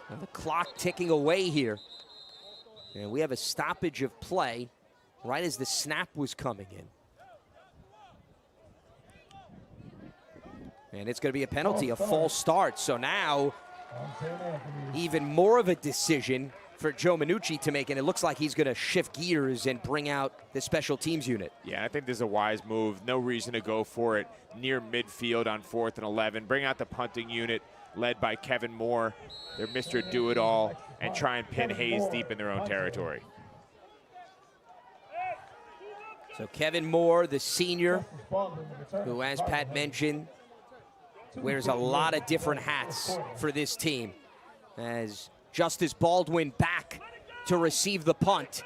And the clock ticking away here. And we have a stoppage of play right as the snap was coming in. And it's going to be a penalty, a false start. So now even more of a decision for Joe Minucci to make, and it looks like he's going to shift gears and bring out the special teams unit. Yeah, I think this is a wise move. No reason to go for it near midfield on 4th and 11. Bring out the punting unit led by Kevin Moore, their Mr. Do-It-All, and try and pin Hayes deep in their own territory. So Kevin Moore, the senior, who, as Pat mentioned, wears a lot of different hats for this team, as Justice Baldwin back to receive the punt.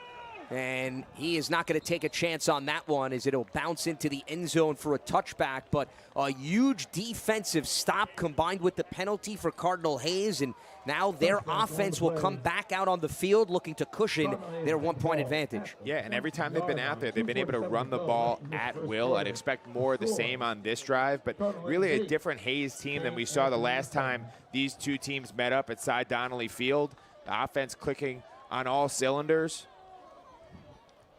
And he is not going to take a chance on that one, as it'll bounce into the end zone for a touchback. But a huge defensive stop combined with the penalty for Cardinal Hayes. And now their offense will come back out on the field looking to cushion their 1-point advantage. Yeah, and every time they've been out there, they've been able to run the ball at will. I'd expect more of the same on this drive, but really a different Hayes team than we saw the last time these two teams met up at Cy Donnelly Field. The offense clicking on all cylinders.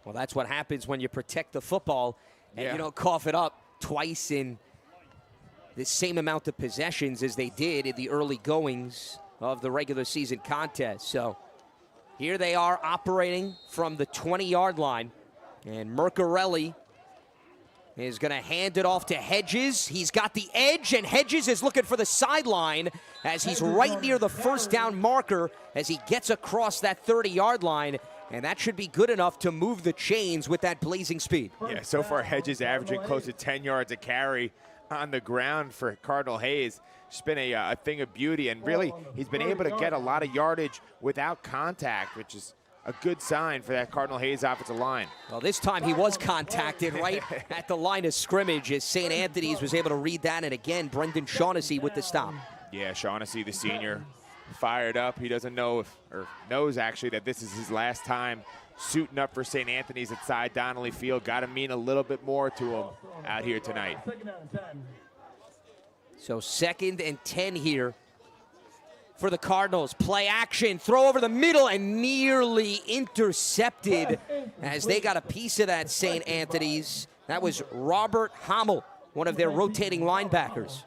Well, that's what happens when you protect the football and you don't cough it up twice in the same amount of possessions as they did in the early goings of the regular season contest. So here they are operating from the 20-yard line, and Mercarelli is going to hand it off to Hedges. He's got the edge, and Hedges is looking for the sideline as he's right near the first down marker as he gets across that 30-yard line. And that should be good enough to move the chains with that blazing speed. Yeah, so far Hedges averaging close to 10 yards a carry on the ground for Cardinal Hayes. It's been a thing of beauty, and really he's been able to get a lot of yardage without contact, which is a good sign for that Cardinal Hayes offensive line. Well, this time he was contacted right at the line of scrimmage as St. Anthony's was able to read that, and again, Brendan Shaughnessy with the stop. Yeah, Shaughnessy, the senior, fired up. He doesn't know or knows actually that this is his last time suiting up for St. Anthony's at Cy Donnelly Field. Got to mean a little bit more to him out here tonight. So 2nd and 10 here for the Cardinals. Play action, throw over the middle, and nearly intercepted as they got a piece of that St. Anthony's. That was Robert Hommel, one of their rotating linebackers.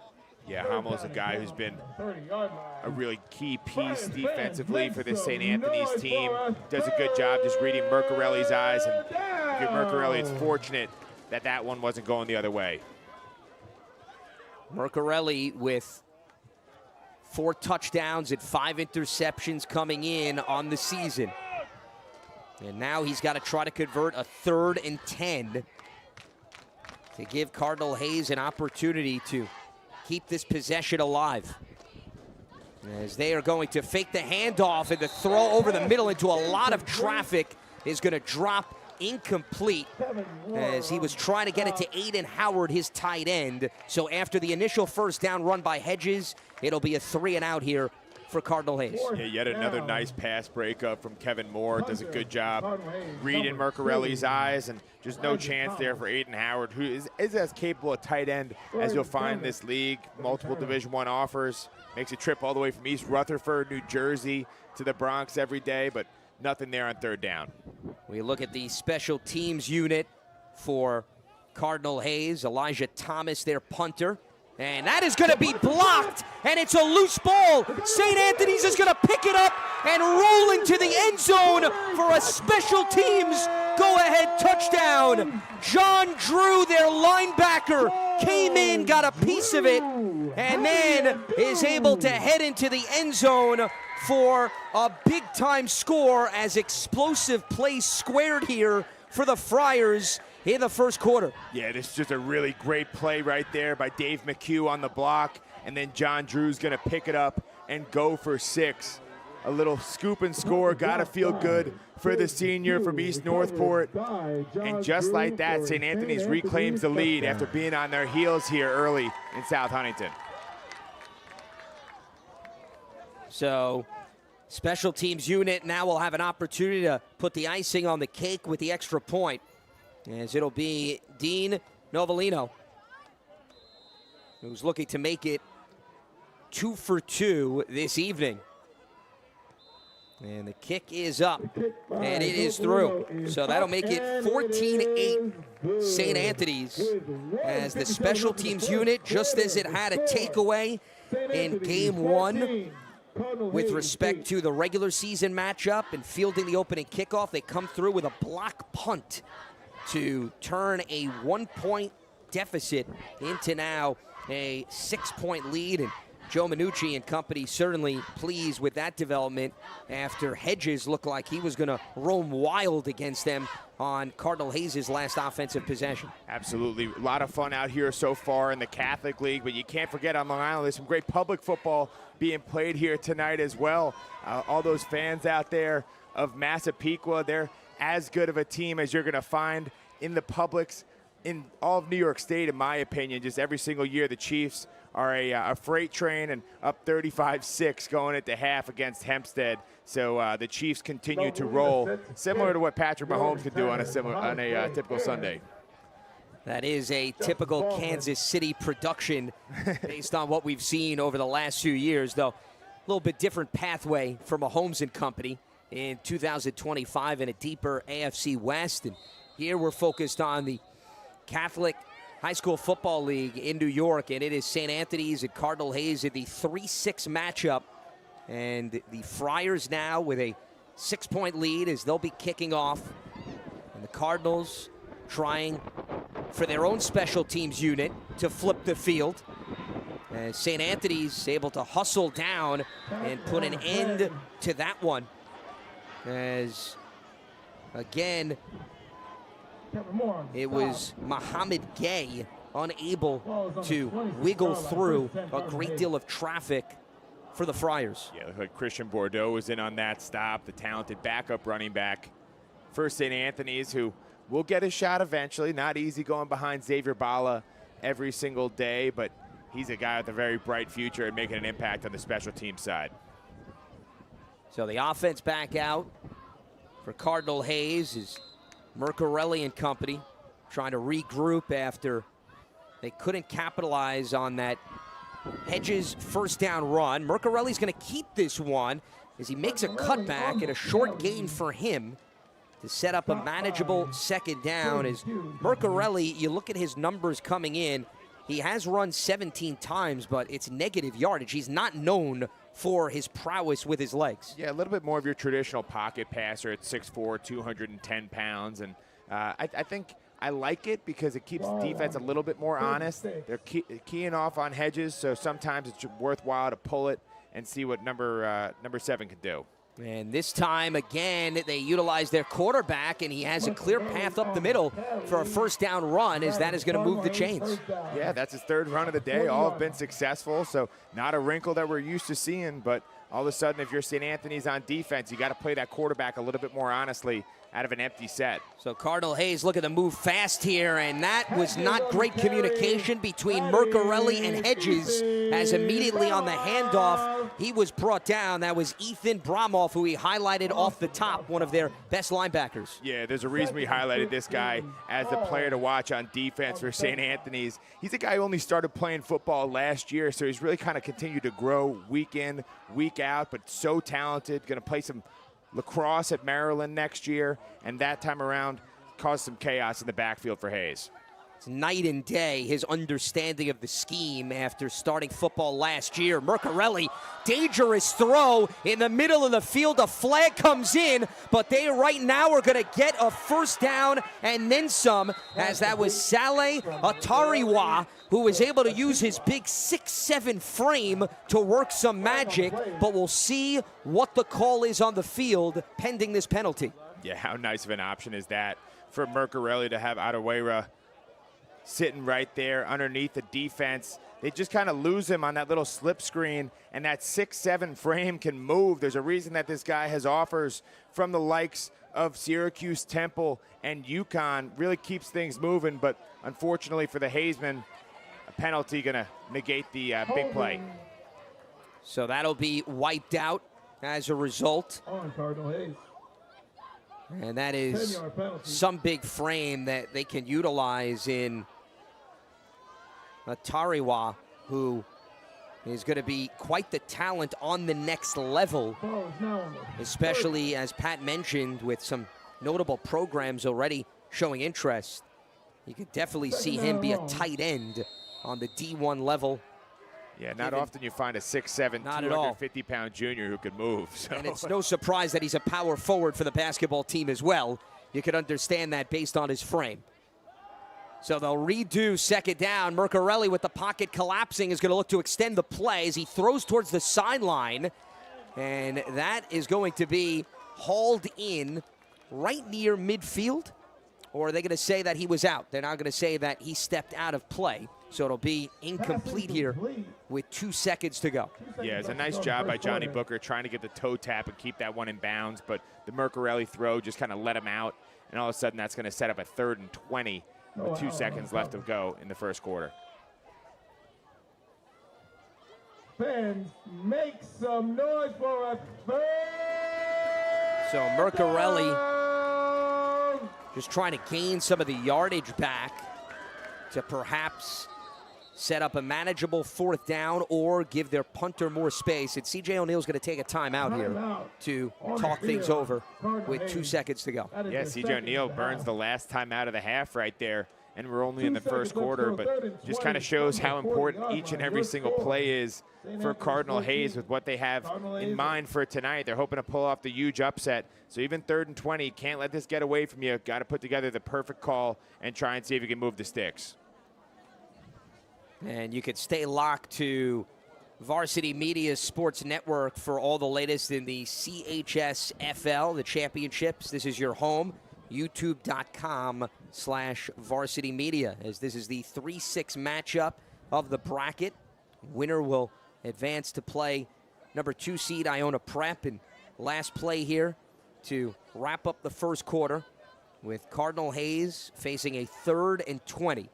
Yeah, Hommel's a guy who's been a really key piece defensively for this St. Anthony's team. Does a good job just reading Mercarelli's eyes, and if you're Mercarelli, it's fortunate that that one wasn't going the other way. Mercarelli with 4 touchdowns and 5 interceptions coming in on the season. And now he's got to try to convert a 3rd and 10 to give Cardinal Hayes an opportunity to keep this possession alive, as they are going to fake the handoff, and the throw over the middle into a lot of traffic is going to drop incomplete as he was trying to get it to Aiden Howard, his tight end. So after the initial first down run by Hedges, it'll be a 3 and out here for Cardinal Hayes. Yeah, yet another nice pass breakup from Kevin Moore. Does a good job reading Mercarelli's eyes, and just no chance there for Aiden Howard, who is as capable a tight end as you'll find in this league. Multiple Division I offers. Makes a trip all the way from East Rutherford, New Jersey to the Bronx every day, but nothing there on 3rd down. We look at the special teams unit for Cardinal Hayes. Elijah Thomas, their punter. And that is going to be blocked, and it's a loose ball. St. Anthony's is going to pick it up and roll into the end zone for a special teams go-ahead touchdown. John Drew, their linebacker, came in, got a piece of it, and then is able to head into the end zone for a big-time score as explosive plays squared here for the Friars in the first quarter. Yeah, this is just a really great play right there by Dave McHugh on the block, and then John Drew's going to pick it up and go for 6. A little scoop and score, got to feel good for the senior from East Northport. And just like that, St. Anthony's reclaims the lead after being on their heels here early in South Huntington. So special teams unit now will have an opportunity to put the icing on the cake with the extra point, as it'll be Dean Novellino, who's looking to make it 2 for 2 this evening. And the kick is up, and it is through. So that'll make it 14-8 St. Anthony's, as the special teams unit, just as it had a takeaway in game 1, with respect to the regular season matchup and fielding the opening kickoff. They come through with a block punt to turn a 1-point deficit into now a 6-point lead. And Joe Minucci and company certainly pleased with that development after Hedges looked like he was going to roam wild against them on Cardinal Hayes' last offensive possession. Absolutely. A lot of fun out here so far in the Catholic League, but you can't forget on Long Island, there's some great public football being played here tonight as well. All those fans out there of Massapequa, they're as good of a team as you're going to find in the publics in all of New York State, in my opinion. Just every single year, the Chiefs are a freight train and up 35-6 going into half against Hempstead. So the Chiefs continue to roll, similar to what Patrick Mahomes could do on a typical Sunday. That is a typical Kansas City production based on what we've seen over the last few years, though a little bit different pathway for Mahomes and company in 2025 in a deeper AFC West. And here we're focused on the Catholic High School Football League in New York, and it is St. Anthony's and Cardinal Hayes in the 3-6 matchup. And the Friars now with a 6-point lead as they'll be kicking off. And the Cardinals trying for their own special teams unit to flip the field. As St. Anthony's able to hustle down and put an end to that one. As, again, it was Muhammad Gay unable to wiggle through a great deal of traffic for the Friars. Yeah, looked like Christian Bordeaux was in on that stop, the talented backup running back for St. Anthony's, who will get a shot eventually. Not easy going behind Xavier Bala every single day, but he's a guy with a very bright future and making an impact on the special team side. So the offense back out for Cardinal Hayes is Mercarelli and company trying to regroup after they couldn't capitalize on that Hedges first down run. Mercarelli's going to keep this one as he makes a cutback and a short gain for him to set up a manageable second down. As Mercarelli, you look at his numbers coming in, he has run 17 times, but it's negative yardage. He's not known for his prowess with his legs. Yeah, a little bit more of your traditional pocket passer at 6'4", 210 pounds. And I think I like it because it keeps the defense a little bit more honest. They're keying off on Hedges, so sometimes it's worthwhile to pull it and see what number 7 can do. And this time, again, they utilize their quarterback, and he has a clear path up the middle for a first down run, as that is going to move the chains. Yeah, that's his third run of the day. All have been successful, so not a wrinkle that we're used to seeing, but all of a sudden, if you're St. Anthony's on defense, you got to play that quarterback a little bit more honestly out of an empty set. So Cardinal Hayes looking to move fast here, and that was not great communication between Mercarelli and Hedges, as immediately on the handoff, he was brought down. That was Ethan Bromoff, who he highlighted off the top, one of their best linebackers. Yeah, there's a reason we highlighted this guy as the player to watch on defense for St. Anthony's. He's a guy who only started playing football last year, so he's really kind of continued to grow week in, week out, but so talented, going to play some lacrosse at Maryland next year, and that time around caused some chaos in the backfield for Hayes. It's night and day, his understanding of the scheme after starting football last year. Mercarelli, dangerous throw in the middle of the field. A flag comes in, but they right now are going to get a first down and then some, as that was Saleh Atariwa, who was able to use his big 6'7" frame to work some magic, but we'll see what the call is on the field pending this penalty. Yeah, how nice of an option is that for Mercarelli to have Atariwa sitting right there underneath the defense. They just kind of lose him on that little slip screen, and that 6'7" frame can move. There's a reason that this guy has offers from the likes of Syracuse, Temple, and UConn. Really keeps things moving, but unfortunately for the Hayesmen, a penalty going to negate the big play. So that'll be wiped out as a result. And that is some big frame that they can utilize in Atariwa, who is going to be quite the talent on the next level, especially, as Pat mentioned, with some notable programs already showing interest. You could definitely see him be a tight end on the D1 level Yeah, not often you find a 6'7", 250-pound junior who could move. So. And it's no surprise that he's a power forward for the basketball team as well. You could understand that based on his frame. So they'll redo second down. Mercarelli with the pocket collapsing is going to look to extend the play as he throws towards the sideline. And that is going to be hauled in right near midfield. Or are they going to say that he was out? They're now going to say that he stepped out of play. So it'll be incomplete here with 2 seconds to go. Yeah, it's a nice job by Johnny Booker trying to get the toe tap and keep that one in bounds, but the Mercarelli throw just kind of let him out, and all of a sudden that's going to set up a 3rd and 20 with 2 seconds left to go in the first quarter. Fans, make some noise for a third. So Mercarelli just trying to gain some of the yardage back to perhaps set up a manageable 4th down or give their punter more space. And C.J. O'Neal's going to take a timeout here to talk things over with 2 seconds to go. Yeah, C.J. O'Neal burns the last time out of the half right there, and we're only in the first quarter, but just kind of shows how important each and every single play is for Cardinal Hayes with what they have in mind for tonight. They're hoping to pull off the huge upset. So even 3rd and 20, can't let this get away from you. Got to put together the perfect call and try and see if you can move the sticks. And you can stay locked to Varsity Media Sports Network for all the latest in the CHSFL, the championships. This is your home, youtube.com/Varsity Media, as this is the 3-6 matchup of the bracket. Winner will advance to play number 2 seed Iona Prep. And last play here to wrap up the first quarter with Cardinal Hayes facing a 3rd and 20.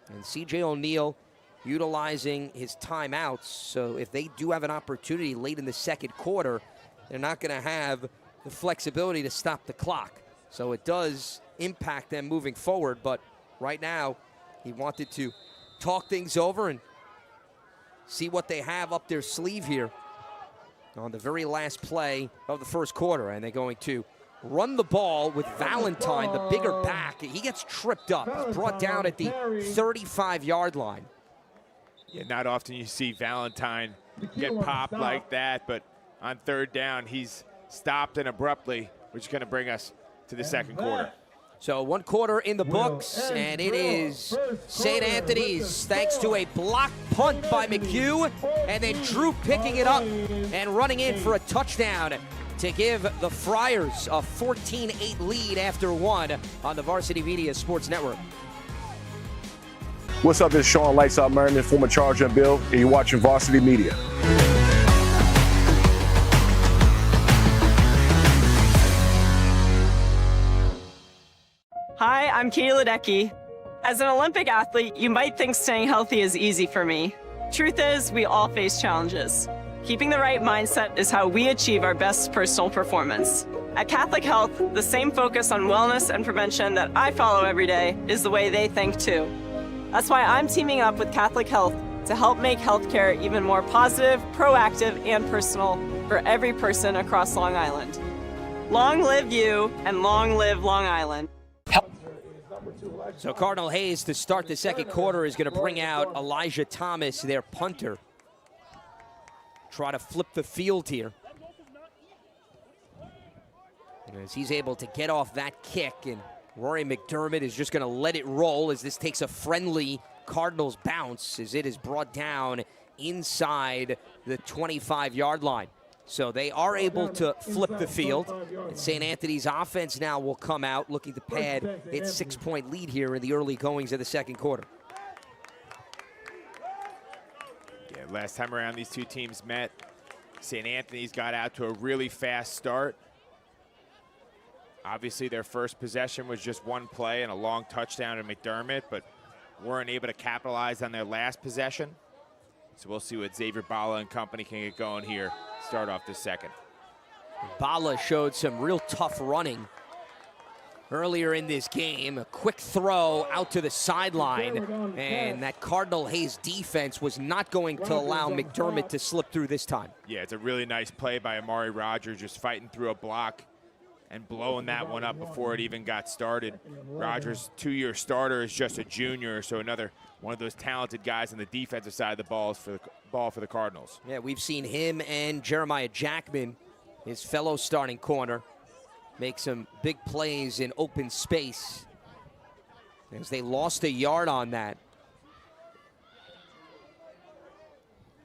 And C.J. O'Neal utilizing his timeouts, so if they do have an opportunity late in the second quarter, they're not going to have the flexibility to stop the clock. So it does impact them moving forward, but right now he wanted to talk things over and see what they have up their sleeve here on the very last play of the first quarter. And they're going to run the ball with Valentine, the bigger back. He gets tripped up. He's brought down at the 35-yard line. Yeah, not often you see Valentine get popped like that, but on 3rd down, he's stopped and abruptly, which is going to bring us to the second quarter. So 1 quarter in the books, and it is St. Anthony's thanks to a block punt by McHugh, and then Drew picking it up and running in for a touchdown to give the Friars a 14-8 lead after 1 on the Varsity Media Sports Network. What's up, it's Sean Lights Out Merriman, former Charger and Bill, and you're watching Varsity Media. Hi, I'm Katie Ledecky. As an Olympic athlete, you might think staying healthy is easy for me. Truth is, we all face challenges. Keeping the right mindset is how we achieve our best personal performance. At Catholic Health, the same focus on wellness and prevention that I follow every day is the way they think too. That's why I'm teaming up with Catholic Health to help make healthcare even more positive, proactive, and personal for every person across Long Island. Long live you, and long live Long Island. So Cardinal Hayes to start the second quarter is going to bring out Elijah Thomas, their punter. Try to flip the field here. And as he's able to get off that kick, and Rory McDermott is just going to let it roll as this takes a friendly Cardinals bounce as it is brought down inside the 25-yard line. So they are able to flip the field. And St. Anthony's offense now will come out looking to pad its 6-point lead here in the early goings of the second quarter. Yeah, last time around these two teams met, St. Anthony's got out to a really fast start. Obviously, their first possession was just 1 play and a long touchdown to McDermott, but weren't able to capitalize on their last possession. So we'll see what Xavier Bala and company can get going here. Start off this second. Bala showed some real tough running earlier in this game. A quick throw out to the sideline, and that Cardinal Hayes defense was not going to allow McDermott to slip through this time. Yeah, it's a really nice play by Amari Rogers, just fighting through a block. and blowing that one up before it even got started. Rogers, 2-year starter, is just a junior, so another one of those talented guys on the defensive side of the ball for the Cardinals. Yeah, we've seen him and Jeremiah Jackman, his fellow starting corner, make some big plays in open space as they lost a yard on that.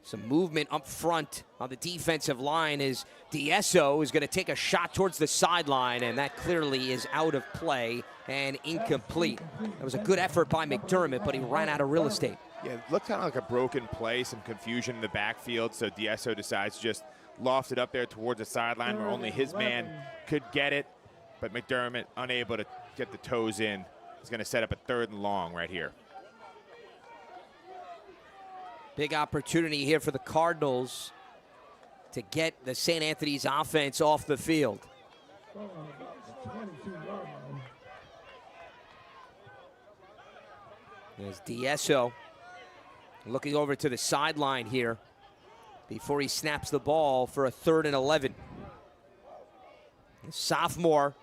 Some movement up front on the defensive line as D'Esso is going to take a shot towards the sideline, and that clearly is out of play and incomplete. That was a good effort by McDermott, but he ran out of real estate. Yeah, it looked kind of like a broken play, some confusion in the backfield, so D'Esso decides to just loft it up there towards the sideline where only his man could get it, but McDermott unable to get the toes in. He's going to set up a 3rd and long right here. Big opportunity here for the Cardinals to get the St. Anthony's offense off the field. There's D'Esso looking over to the sideline here before he snaps the ball for a 3rd and 11. The sophomore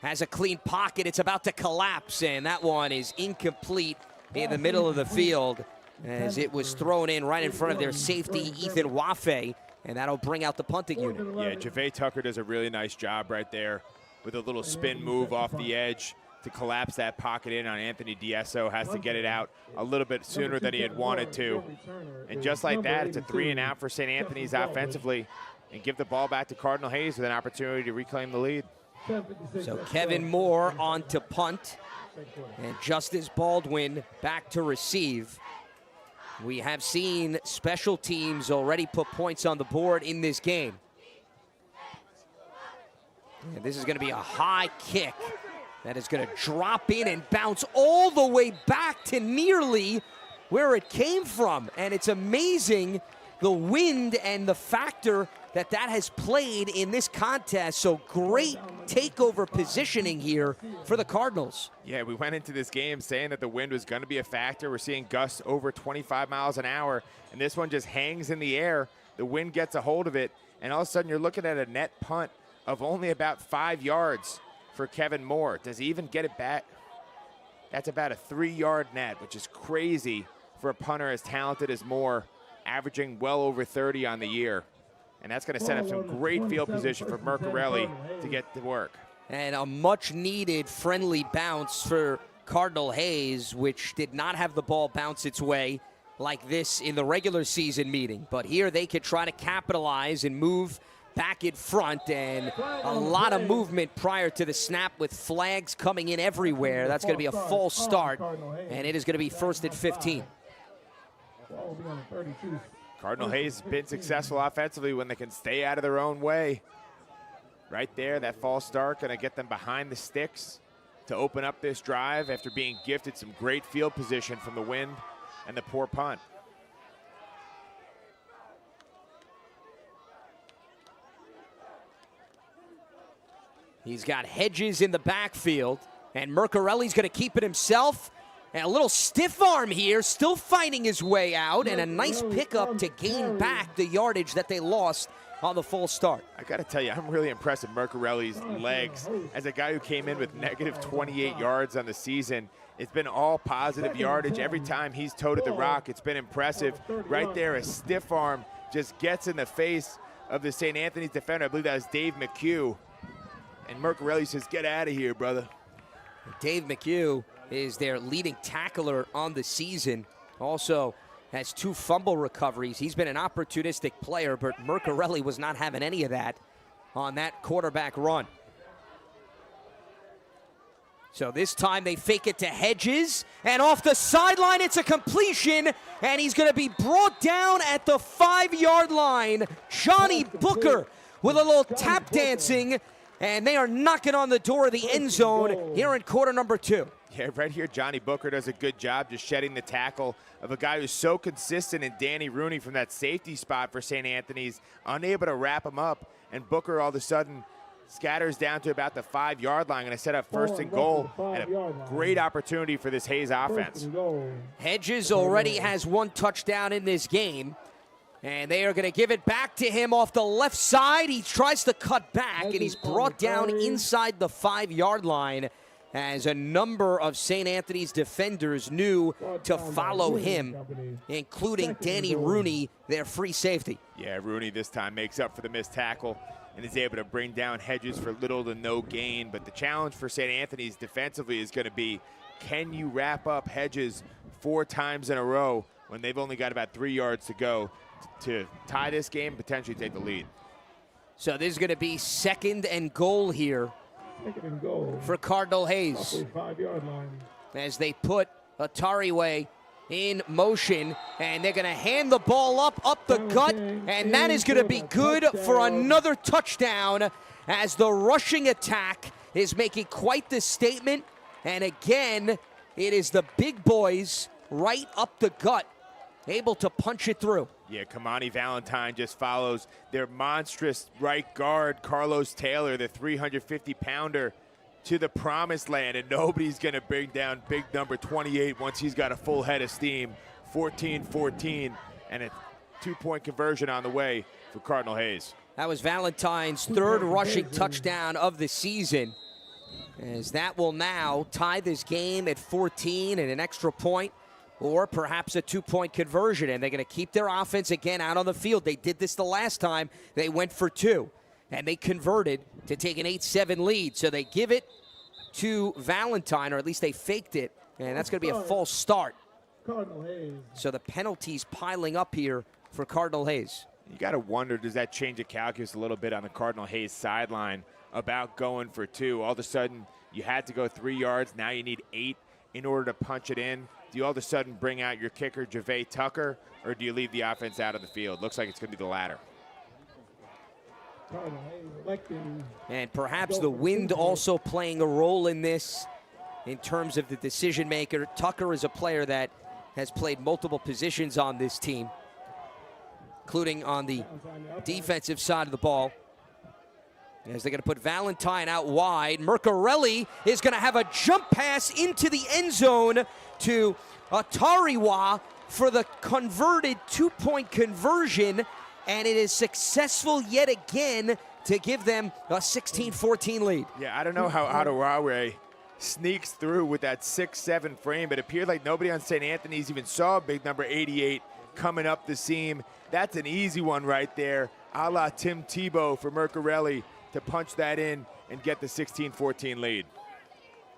has a clean pocket. It's about to collapse, and that one is incomplete in the middle of the field, as it was thrown in right in front of their safety, Ethan Waffe, and that'll bring out the punting unit. Yeah, Javay Tucker does a really nice job right there with a little spin move off the edge to collapse that pocket in on Anthony D'Esso. Has to get it out a little bit sooner than he had wanted to. And just like that, it's a 3 and out for St. Anthony's offensively, and give the ball back to Cardinal Hayes with an opportunity to reclaim the lead. So Kevin Moore on to punt, and Justice Baldwin back to receive. We have seen special teams already put points on the board in this game. And this is going to be a high kick that is going to drop in and bounce all the way back to nearly where it came from. And it's amazing the wind and the factor that has played in this contest. So great takeover positioning here for the Cardinals. Yeah, we went into this game saying that the wind was going to be a factor. We're seeing gusts over 25 miles an hour, and this one just hangs in the air. The wind gets a hold of it, and all of a sudden you're looking at a net punt of only about 5 yards for Kevin Moore. Does he even get it back? That's about a 3-yard net, which is crazy for a punter as talented as Moore, averaging well over 30 on the year. And that's going to set up some great field position for Mercarelli to get to work. And a much-needed friendly bounce for Cardinal Hayes, which did not have the ball bounce its way like this in the regular season meeting. But here they could try to capitalize and move back in front, and a lot of movement prior to the snap with flags coming in everywhere. That's going to be a false start, and it is going to be 1st and 15. Cardinal Hayes has been successful offensively when they can stay out of their own way. Right there, that false start going to get them behind the sticks to open up this drive after being gifted some great field position from the wind and the poor punt. He's got Hedges in the backfield, and Mercarelli's going to keep it himself. And a little stiff arm here, still finding his way out, and a nice pickup to gain back the yardage that they lost on the full start. I got to tell you, I'm really impressed with Mercarelli's legs. As a guy who came in with negative 28 yards on the season, it's been all positive yardage. Every time he's toted the rock, it's been impressive. Right there, a stiff arm just gets in the face of the St. Anthony's defender. I believe that was Dave McHugh. And Mercarelli says, get out of here, brother. Dave McHugh is their leading tackler on the season. Also has 2 fumble recoveries. He's been an opportunistic player, but Mercarelli was not having any of that on that quarterback run. So this time they fake it to Hedges, and off the sideline it's a completion, and he's going to be brought down at the 5-yard line. Johnny Booker with a little tap dancing, and they are knocking on the door of the end zone here in quarter number 2. Yeah, right here, Johnny Booker does a good job just shedding the tackle of a guy who's so consistent in Danny Rooney from that safety spot for St. Anthony's, unable to wrap him up, and Booker all of a sudden scatters down to about the 5-yard line, going to set up 1st and goal, and a great opportunity for this Hayes offense. Hedges already has 1 touchdown in this game. And they are going to give it back to him off the left side. He tries to cut back, and he's brought down inside the 5-yard line as a number of St. Anthony's defenders knew to follow him, including Danny Rooney, their free safety. Yeah, Rooney this time makes up for the missed tackle and is able to bring down Hedges for little to no gain. But the challenge for St. Anthony's defensively is going to be, can you wrap up Hedges 4 times in a row when they've only got about 3 yards to go to tie this game, potentially take the lead. So this is going to be 2nd and goal here for Cardinal Hayes. 5-yard line. As they put Atariwe in motion, and they're going to hand the ball up the gut, and that is going to be good for another touchdown as the rushing attack is making quite the statement. And again, it is the big boys right up the gut, able to punch it through. Yeah, Kamani Valentine just follows their monstrous right guard, Carlos Taylor, the 350-pounder, to the promised land, and nobody's going to bring down big number 28 once he's got a full head of steam. 14-14, and a 2-point conversion on the way for Cardinal Hayes. That was Valentine's 3rd rushing touchdown of the season, as that will now tie this game at 14 and an extra point, or perhaps a 2-point conversion, and they're going to keep their offense again out on the field. They did this the last time. They went for 2, and they converted to take an 8-7 lead. So they give it to Valentine, or at least they faked it, and that's going to be a false start. Cardinal Hayes. So the penalties piling up here for Cardinal Hayes. You got to wonder, does that change the calculus a little bit on the Cardinal Hayes sideline about going for 2? All of a sudden, you had to go 3 yards. Now you need 8 in order to punch it in. Do you all of a sudden bring out your kicker, Javay Tucker, or do you leave the offense out of the field? Looks like it's going to be the latter. And perhaps the wind also playing a role in this in terms of the decision maker. Tucker is a player that has played multiple positions on this team, including on the defensive side of the ball. As they're going to put Valentine out wide. Mercarelli is going to have a jump pass into the end zone to Atariwa for the converted 2-point conversion, and it is successful yet again to give them a 16-14 lead. Yeah, I don't know how Atariwa sneaks through with that 6'7" frame, but it appeared like nobody on St. Anthony's even saw big number 88 coming up the seam. That's an easy one right there, a la Tim Tebow for Mercarelli to punch that in and get the 16-14 lead.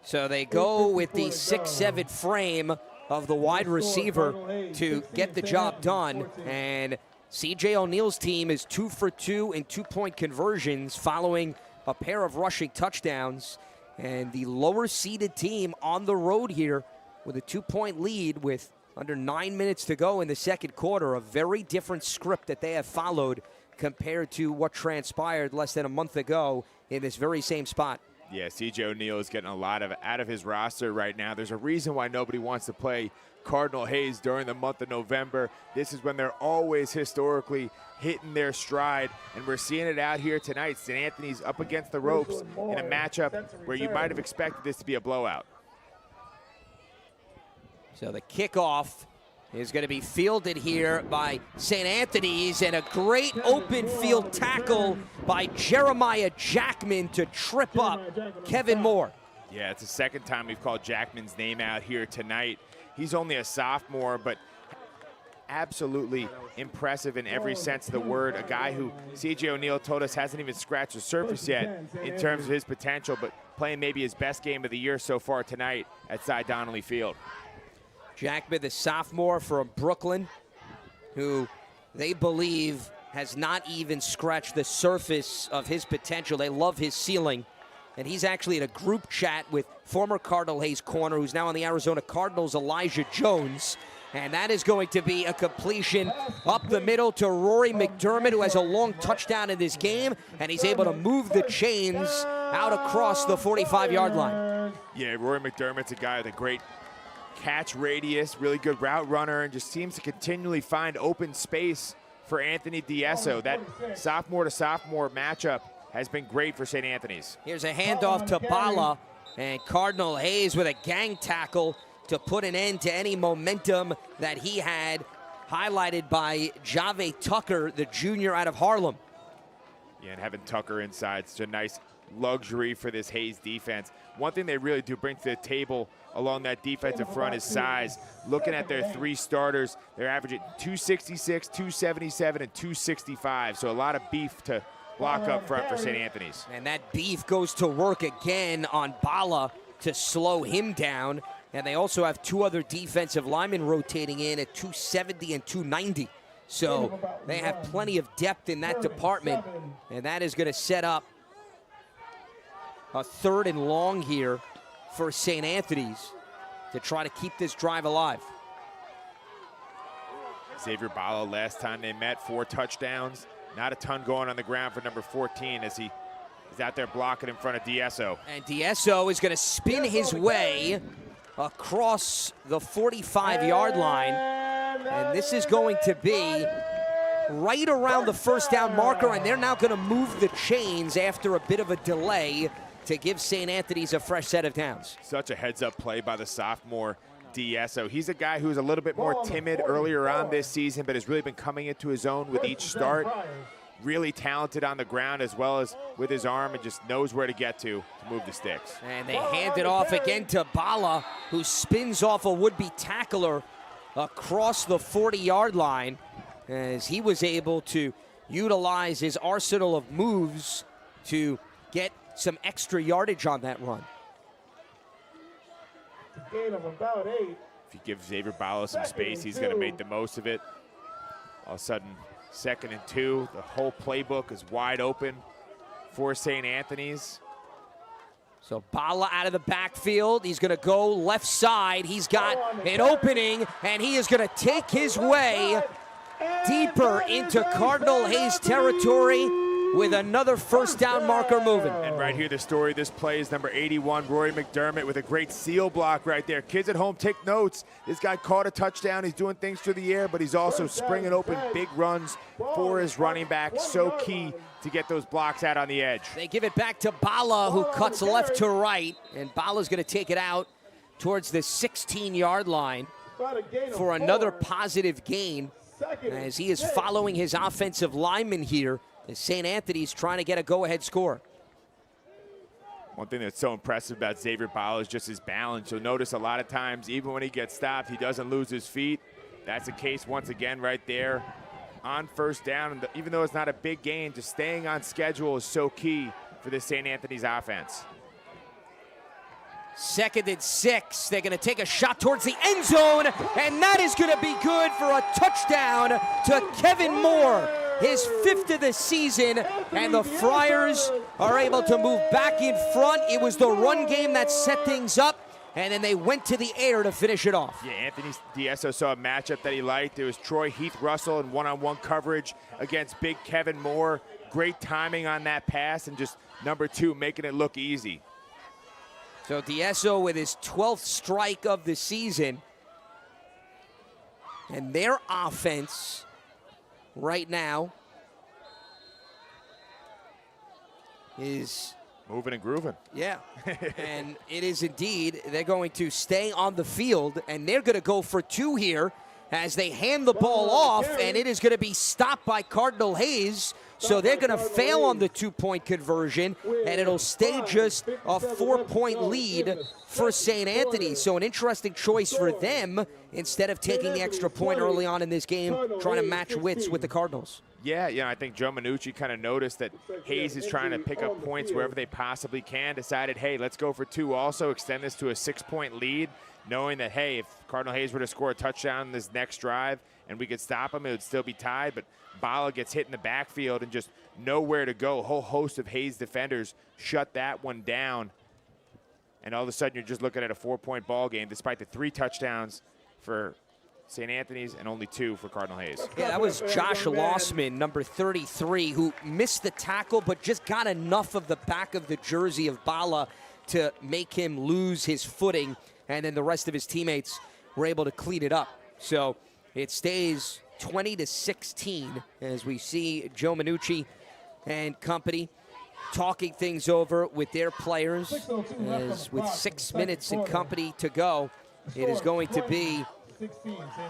So they go with the 6'7" frame of the wide receiver to get the job done. And C.J. O'Neal's team is 2 for 2 in 2-point conversions following a pair of rushing touchdowns. And the lower-seeded team on the road here with a 2-point lead with under 9 minutes to go in the second quarter. A very different script that they have followed compared to what transpired less than a month ago in this very same spot. Yeah, C.J. O'Neal is getting a lot out of his roster right now. There's a reason why nobody wants to play Cardinal Hayes during the month of November. This is when they're always historically hitting their stride, and we're seeing it out here tonight. St. Anthony's up against the ropes in a matchup where you might have expected this to be a blowout. So the kickoff is going to be fielded here by St. Anthony's, and a great open field tackle by Jeremiah Jackman to trip up Kevin Moore. Yeah, it's the second time we've called Jackman's name out here tonight. He's only a sophomore, but absolutely impressive in every sense of the word. A guy who C.J. O'Neal told us hasn't even scratched the surface yet in terms of his potential, but playing maybe his best game of the year so far tonight at Cy Donnelly Field. Jackman, the sophomore from Brooklyn, who they believe has not even scratched the surface of his potential. They love his ceiling. And he's actually in a group chat with former Cardinal Hayes corner, who's now on the Arizona Cardinals, Elijah Jones. And that is going to be a completion up the middle to Rory McDermott, who has a long touchdown in this game, and he's able to move the chains out across the 45-yard line. Yeah, Rory McDermott's a guy with a great catch radius, really good route runner, and just seems to continually find open space for Anthony Diesso. That sophomore to sophomore matchup has been great for St. Anthony's. Here's a handoff to Bala, and Cardinal Hayes with a gang tackle to put an end to any momentum that he had highlighted by Jave Tucker, the junior out of Harlem. Yeah, and having Tucker inside, it's a nice luxury for this Hayes defense. One thing they really do bring to the table along that defensive front is size. Looking at their three starters, they're averaging 266, 277, and 265. So a lot of beef to block up front for St. Anthony's. And that beef goes to work again on Bala to slow him down. And they also have two other defensive linemen rotating in at 270 and 290. So they have plenty of depth in that department. And that is going to set up a 3rd and long here for St. Anthony's to try to keep this drive alive. Xavier Bala, last time they met, 4 touchdowns. Not a ton going on the ground for number 14 as he is out there blocking in front of DSO. And DSO is going to spin his way across the 45-yard line. And this is going to be right around the first down marker, and they're now going to move the chains after a bit of a delay to give St. Anthony's a fresh set of downs. Such a heads-up play by the sophomore DSO. He's a guy who's a little bit more timid earlier on this season, but has really been coming into his own with each start. Really talented on the ground as well as with his arm, and just knows where to get to move the sticks. And they hand it off again to Bala, who spins off a would-be tackler across the 40-yard line as he was able to utilize his arsenal of moves to get some extra yardage on that run. Gain of about 8. If you give Xavier Bala some space, he's going to make the most of it. All of a sudden, 2nd and 2. The whole playbook is wide open for St. Anthony's. So Bala out of the backfield. He's going to go left side. He's got an opening, and he is going to take his way deeper into Cardinal Hayes territory with another first down marker moving. And right here, the story of this play is number 81, Rory McDermott, with a great seal block right there. Kids at home, take notes. This guy caught a touchdown. He's doing things through the air, but he's also springing open big runs for his running back. So key to get those blocks out on the edge. They give it back to Bala, who cuts left to right, and Bala's going to take it out towards the 16-yard line for another positive gain as he is following his offensive lineman here. St. Anthony's trying to get a go-ahead score. One thing that's so impressive about Xavier Bala is just his balance. You'll notice a lot of times, even when he gets stopped, he doesn't lose his feet. That's the case once again right there on first down. And even though it's not a big gain, just staying on schedule is so key for this St. Anthony's offense. 2nd and 6. They're going to take a shot towards the end zone, and that is going to be good for a touchdown to Kevin Moore. His 5th of the season, and the Friars are able to move back in front. It was the run game that set things up, and then they went to the air to finish it off. Yeah, Anthony DSO saw a matchup that he liked. It was Troy Heath Russell in one-on-one coverage against big Kevin Moore. Great timing on that pass, and just number 2 making it look easy. So DSO with his 12th strike of the season, and their offense right now is moving and grooving. Yeah, and it is indeed. They're going to stay on the field, and they're going to go for 2 here as they hand the ball off, and it is going to be stopped by Cardinal Hayes. So they're going to fail on the 2-point conversion, and it'll stay just a 4-point lead for St. Anthony. So an interesting choice for them instead of taking the extra point early on in this game, trying to match wits with the Cardinals. Yeah, I think Joe Minucci kind of noticed that Hayes is trying to pick up points wherever they possibly can, decided, hey, let's go for 2 also, extend this to a 6-point lead, knowing that, hey, if Cardinal Hayes were to score a touchdown in this next drive and we could stop him, it would still be tied, but Bala gets hit in the backfield and just nowhere to go. A whole host of Hayes defenders shut that one down. And all of a sudden, you're just looking at a 4-point ball game, despite the 3 touchdowns for St. Anthony's and only 2 for Cardinal Hayes. Yeah, that was Josh Lossman, number 33, who missed the tackle but just got enough of the back of the jersey of Bala to make him lose his footing, and then the rest of his teammates were able to clean it up. So it stays 20-16 as we see Joe Minucci and company talking things over with their players. As with 6 minutes and company to go, it is going to be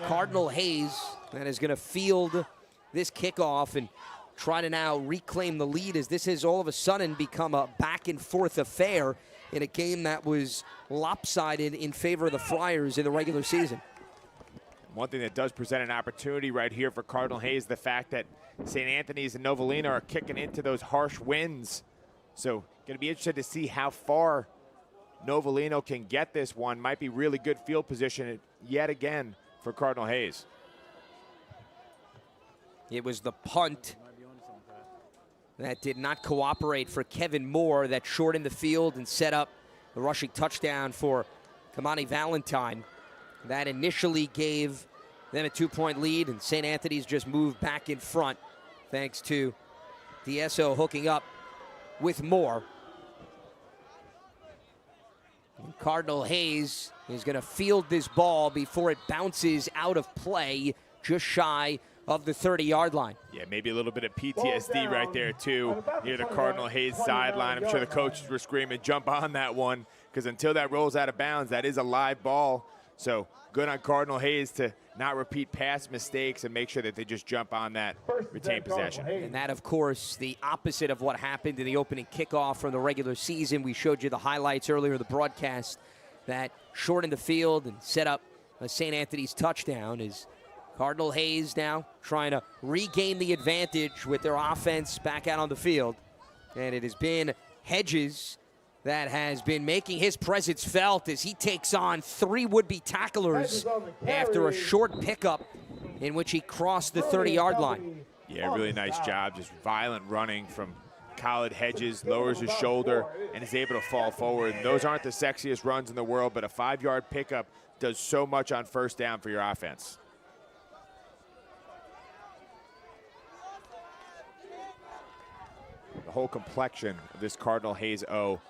Cardinal Hayes that is going to field this kickoff and try to now reclaim the lead, as this has all of a sudden become a back-and-forth affair in a game that was lopsided in favor of the Friars in the regular season. One thing that does present an opportunity right here for Cardinal Hayes, the fact that St. Anthony's and Novellino are kicking into those harsh winds. So going to be interested to see how far Novellino can get this one. Might be really good field position yet again for Cardinal Hayes. It was the punt that did not cooperate for Kevin Moore that shortened the field and set up the rushing touchdown for Kamani Valentine. That initially gave them a 2-point lead, and St. Anthony's just moved back in front thanks to DSO hooking up with Moore. And Cardinal Hayes is going to field this ball before it bounces out of play just shy of the 30-yard line. Yeah, maybe a little bit of PTSD right there, too, near the Cardinal Hayes sideline. I'm sure the coaches were screaming, jump on that one, because until that rolls out of bounds, that is a live ball. So good on Cardinal Hayes to not repeat past mistakes and make sure that they just jump on that retained possession. And that, of course, the opposite of what happened in the opening kickoff from the regular season. We showed you the highlights earlier in the broadcast that shortened the field and set up a St. Anthony's touchdown. Is Cardinal Hayes now trying to regain the advantage with their offense back out on the field. And it has been Hedges that has been making his presence felt as he takes on 3 would-be tacklers after a short pickup in which he crossed the 30-yard line. Yeah, really nice job. Just violent running from Khaled Hedges, lowers his shoulder and is able to fall forward. And those aren't the sexiest runs in the world, but a 5-yard pickup does so much on first down for your offense. The whole complexion of this Cardinal Hayes O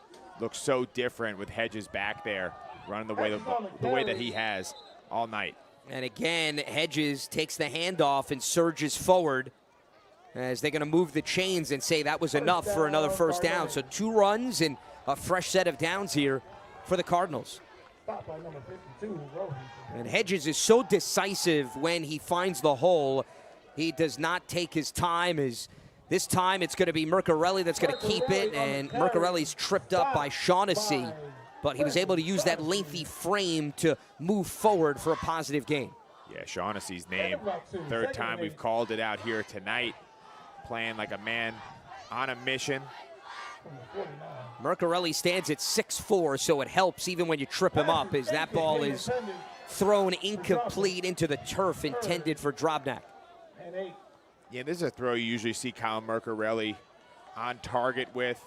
looks so different with Hedges back there, running the way that he has all night. And again, Hedges takes the handoff and surges forward as they're going to move the chains and say that was enough for another first down. So 2 runs and a fresh set of downs here for the Cardinals. And Hedges is so decisive when he finds the hole. He does not take his time. This time it's going to be Mercarelli that's going to keep it, and Mercarelli's tripped up by Shaughnessy, but he was able to use that lengthy frame to move forward for a positive gain. Yeah, Shaughnessy's name, 3rd time we've called it out here tonight, playing like a man on a mission. Mercarelli stands at 6'4", so it helps even when you trip him up, as that ball is thrown incomplete into the turf intended for Drobnak. Yeah, this is a throw you usually see Kyle Mercarelli on target with.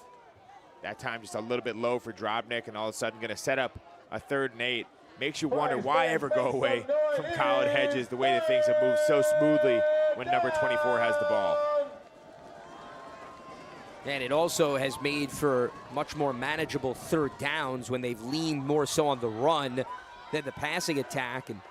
That time just a little bit low for Drobnik, and all of a sudden going to set up a 3rd and 8. Makes you wonder why ever go away from Khaled Hedges, the way that things have moved so smoothly when number 24 has the ball. And it also has made for much more manageable 3rd downs when they've leaned more so on the run than the passing attack. And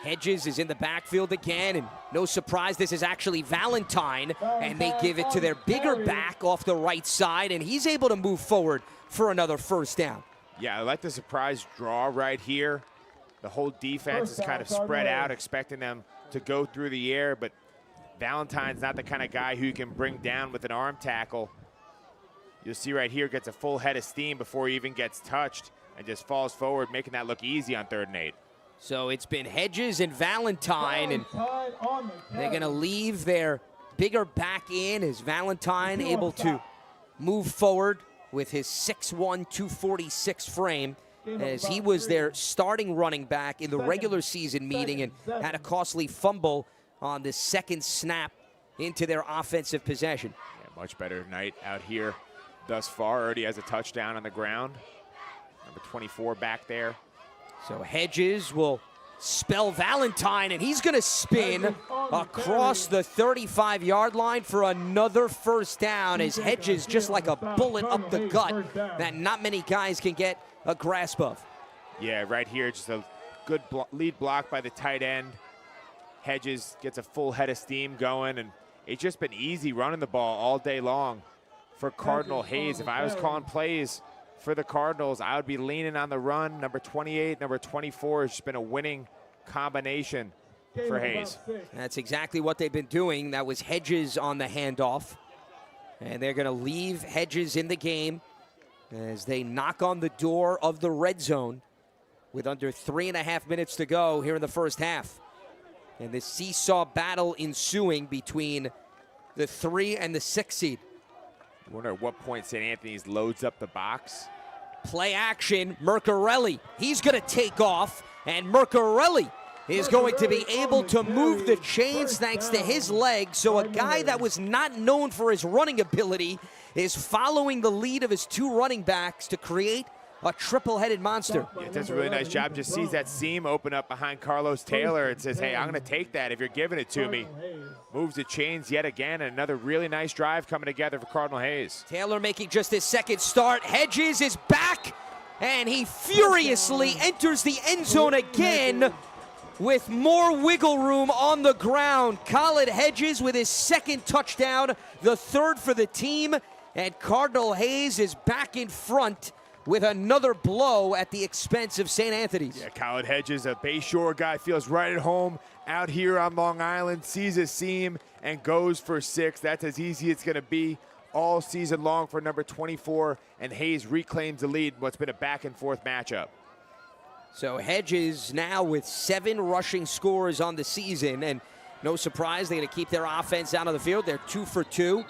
Hedges is in the backfield again, and no surprise, this is actually Valentine, and they give it to their bigger back off the right side, and he's able to move forward for another first down. Yeah, I like the surprise draw right here. The whole defense is kind of spread out, expecting them to go through the air, but Valentine's not the kind of guy who you can bring down with an arm tackle. You'll see right here, gets a full head of steam before he even gets touched and just falls forward, making that look easy on 3rd and 8. So it's been Hedges and Valentine, and they're going to leave their bigger back in. As Valentine able to move forward with his 6'1", 246 frame, as he was their starting running back in the regular season meeting and had a costly fumble on the 2nd snap into their offensive possession. Yeah, much better night out here thus far. Already has a touchdown on the ground. Number 24 back there. So Hedges will spell Valentine, and he's going to spin across the 35-yard line for another first down, as Hedges just like a bullet up the gut that not many guys can get a grasp of. Yeah, right here, just a good lead block by the tight end. Hedges gets a full head of steam going, and it's just been easy running the ball all day long for Cardinal Hayes. If I was calling plays for the Cardinals, I would be leaning on the run. Number 28, number 24 has just been a winning combination for Hayes. That's exactly what they've been doing. That was Hedges on the handoff. And they're going to leave Hedges in the game as they knock on the door of the red zone with under 3.5 minutes to go here in the first half. And this seesaw battle ensuing between the 3 and the 6 seed. I wonder at what point St. Anthony's loads up the box. Play action, Mercarelli. He's going to take off, and Mercarelli is going to be able to move the chains thanks to his legs. So a guy that was not known for his running ability is following the lead of his 2 running backs to create a triple-headed monster. Yeah, it does a really nice job. Just sees that seam open up behind Carlos Taylor and says, hey, I'm going to take that if you're giving it to me. Moves the chains yet again, and another really nice drive coming together for Cardinal Hayes. Taylor making just his second start. Hedges is back, and he furiously enters the end zone again with more wiggle room on the ground. Khaled Hedges with his second touchdown, the 3rd for the team, and Cardinal Hayes is back in front with another blow at the expense of St. Anthony's. Yeah, Khaled Hedges, a Bayshore guy, feels right at home out here on Long Island, sees a seam and goes for 6. That's as easy as it's going to be all season long for number 24, and Hayes reclaims the lead in what's been a back-and-forth matchup. So Hedges now with 7 rushing scores on the season, and no surprise, they're going to keep their offense out of the field. They're 2 for 2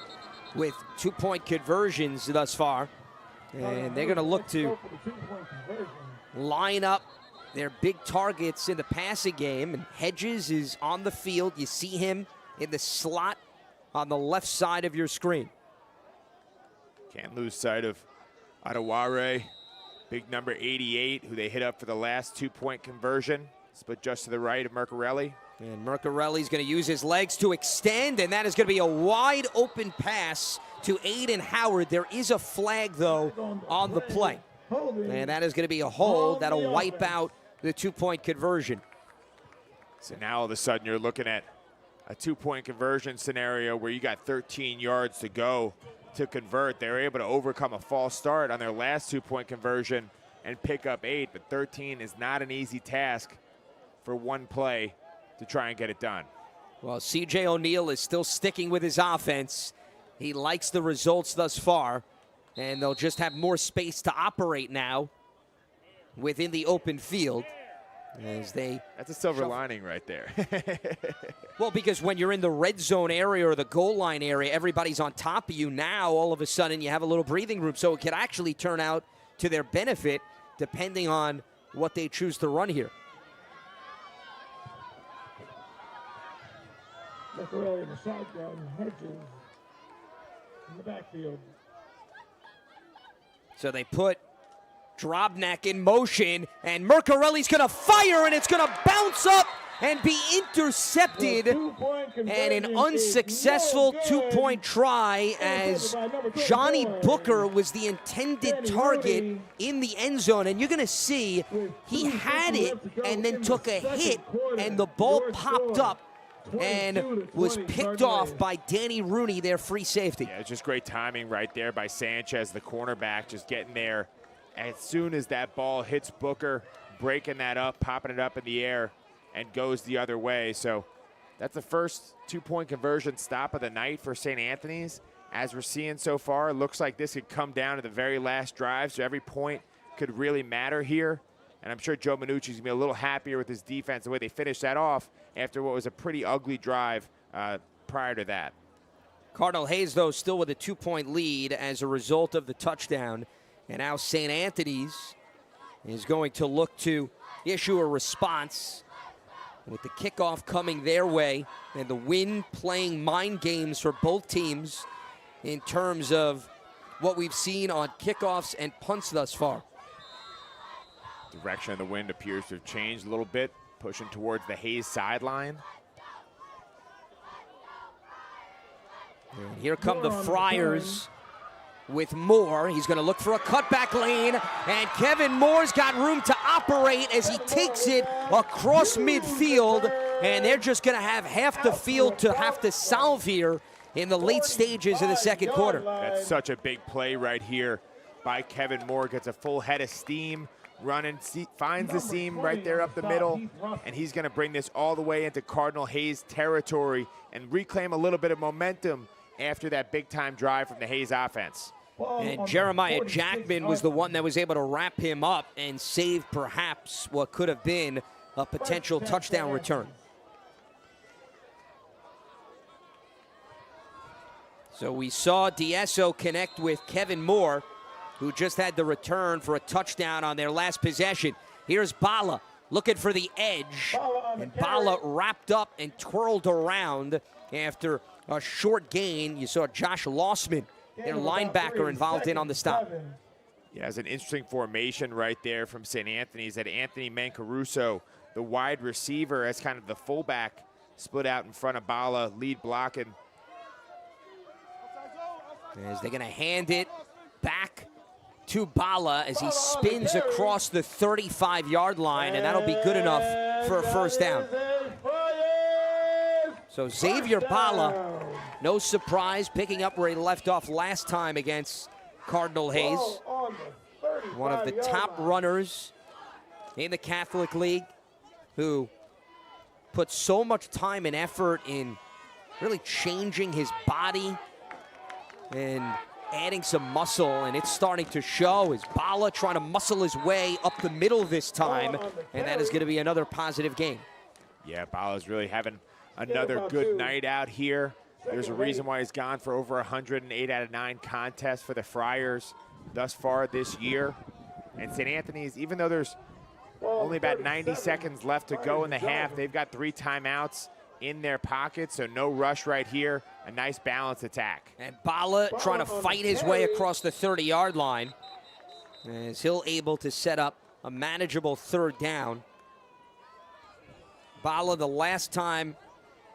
with 2-point conversions thus far. And they're going to look to line up their big targets in the passing game. And Hedges is on the field. You see him in the slot on the left side of your screen. Can't lose sight of Adeware, big number 88, who they hit up for the last 2-point conversion. Split just to the right of Mercarelli. And Mercarelli's going to use his legs to extend, and that is going to be a wide open pass to Aiden Howard. There is a flag, though, on the play. And that is going to be a hold that'll wipe out the 2-point conversion. So now all of a sudden you're looking at a 2-point conversion scenario where you got 13 yards to go to convert. They were able to overcome a false start on their last 2-point conversion and pick up 8, but 13 is not an easy task for one play to try and get it done. Well, C.J. O'Neal is still sticking with his offense. He likes the results thus far, and they'll just have more space to operate now within the open field as they... That's a silver lining right there. Well, because when you're in the red zone area or the goal line area, everybody's on top of you. Now, all of a sudden, you have a little breathing room, so it could actually turn out to their benefit depending on what they choose to run here. Mercarelli in the shotgun, Hedges in the backfield. So they put Drobnak in motion, and Mercarelli's going to fire, and it's going to bounce up and be intercepted. And an unsuccessful 2-point try as Johnny Booker was the intended target in the end zone. And you're going to see he had it and then took a hit, and the ball popped up and was picked off by Danny Rooney, their free safety. Yeah, it's just great timing right there by Sanchez, the cornerback, just getting there. As soon as that ball hits Booker, breaking that up, popping it up in the air, and goes the other way. So that's the first 2-point conversion stop of the night for St. Anthony's. As we're seeing so far, it looks like this could come down to the very last drive, so every point could really matter here. And I'm sure Joe Minucci's going to be a little happier with his defense, the way they finished that off after what was a pretty ugly drive prior to that. Cardinal Hayes, though, still with a 2-point lead as a result of the touchdown. And now St. Anthony's is going to look to issue a response with the kickoff coming their way and the wind playing mind games for both teams in terms of what we've seen on kickoffs and punts thus far. Direction of the wind appears to have changed a little bit, pushing towards the Hayes sideline. And here come the Friars with Moore. He's going to look for a cutback lane, and Kevin Moore's got room to operate as he takes it across midfield, and they're just going to have half the field to have to solve here in the late stages of the second quarter. That's such a big play right here by Kevin Moore. Gets a full head of steam, running, finds the seam right there up the middle, and he's going to bring this all the way into Cardinal Hayes territory and reclaim a little bit of momentum after that big-time drive from the Hayes offense. And Jeremiah Jackman was the one that was able to wrap him up and save perhaps what could have been a potential touchdown return. So we saw DeEsso connect with Kevin Moore, who just had the return for a touchdown on their last possession. Here's Bala looking for the edge, and Bala wrapped up and twirled around after a short gain. You saw Josh Lossman, their linebacker, involved in on the stop. Yeah, it's an interesting formation right there from St. Anthony's. That Anthony Mancaruso, the wide receiver, as kind of the fullback, split out in front of Bala, lead blocking. As they're going to hand it back to Bala as he spins across the 35-yard line, and that'll be good enough for a first down. So Xavier Bala, no surprise, picking up where he left off last time against Cardinal Hayes. One of the top runners in the Catholic League, who put so much time and effort in really changing his body and adding some muscle, and it's starting to show as Bala trying to muscle his way up the middle this time, and that is going to be another positive game. Yeah, Bala's really having another good night out here. There's a reason why he's gone for over 108 out of 9 contests for the Friars thus far this year. And St. Anthony's, even though there's only about 90 seconds left to go in the half, they've got 3 timeouts in their pocket, so no rush right here. A nice balanced attack. And Bala trying to fight his way across the 30-yard line as he'll able to set up a manageable third down. Bala, the last time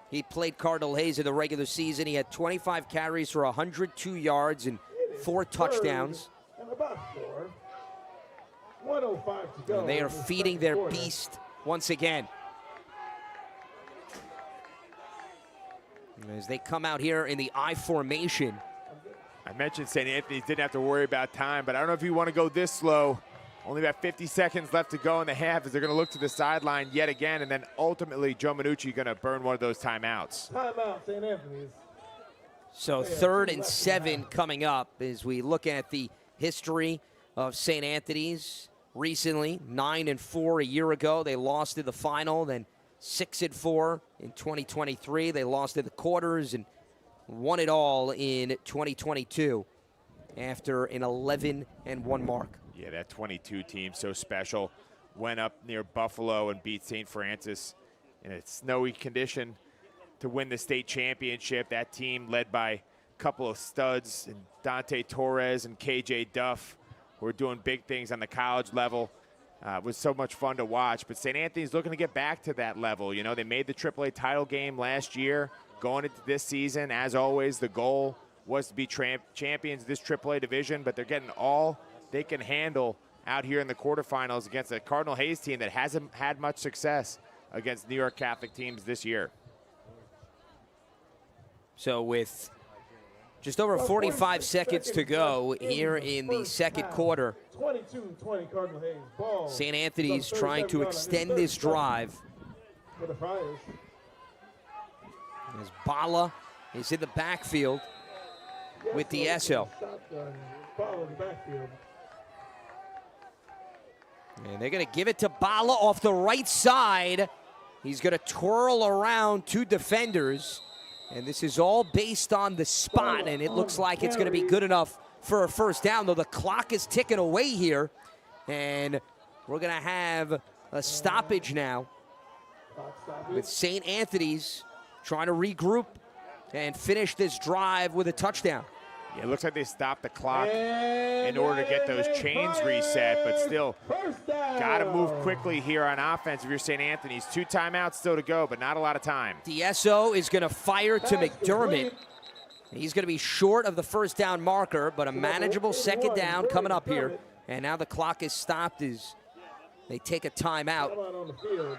he played Cardinal Hayes in the regular season, he had 25 carries for 102 yards and 4 touchdowns. And they are feeding their beast once again. As they come out here in the I formation. I mentioned St. Anthony's didn't have to worry about time, but I don't know if you want to go this slow. Only about 50 seconds left to go in the half as they're going to look to the sideline yet again, and then ultimately Joe Minucci going to burn one of those timeouts. Timeout, St. Anthony's. So 3rd and 7 coming up as we look at the history of St. Anthony's. Recently, 9-4 a year ago. They lost in the final, then 6-4 in 2023. They lost in the quarters and won it all in 2022 after an 11-1 mark. Yeah, that 22 team, so special. Went up near Buffalo and beat St. Francis in a snowy condition to win the state championship. That team led by a couple of studs, and Dante Torres and KJ Duff, who are doing big things on the college level. It was so much fun to watch, but St. Anthony's looking to get back to that level. You know, they made the AAA title game last year. Going into this season, as always, the goal was to be champions of this AAA division, but they're getting all they can handle out here in the quarterfinals against a Cardinal Hayes team that hasn't had much success against New York Catholic teams this year. So with just over 45 seconds to go here in the second quarter, 22-20 Cardinal Hayes. Ball. St. Anthony's trying to extend this drive. For the Friars. As Bala is in the backfield with DeEsso. Ball in the backfield. And they're going to give it to Bala off the right side. He's going to twirl around 2 defenders. And this is all based on the spot, and it looks like it's going to be good enough for a first down, though the clock is ticking away here. And we're going to have a stoppage now with St. Anthony's trying to regroup and finish this drive with a touchdown. Yeah, it looks like they stopped the clock in order to get those chains reset, but still got to move quickly here on offense if you're St. Anthony's. 2 timeouts still to go, but not a lot of time. DeEsso is going to fire to McDermott. He's going to be short of the first down marker, but a manageable second down coming up here. And now the clock is stopped as they take a timeout.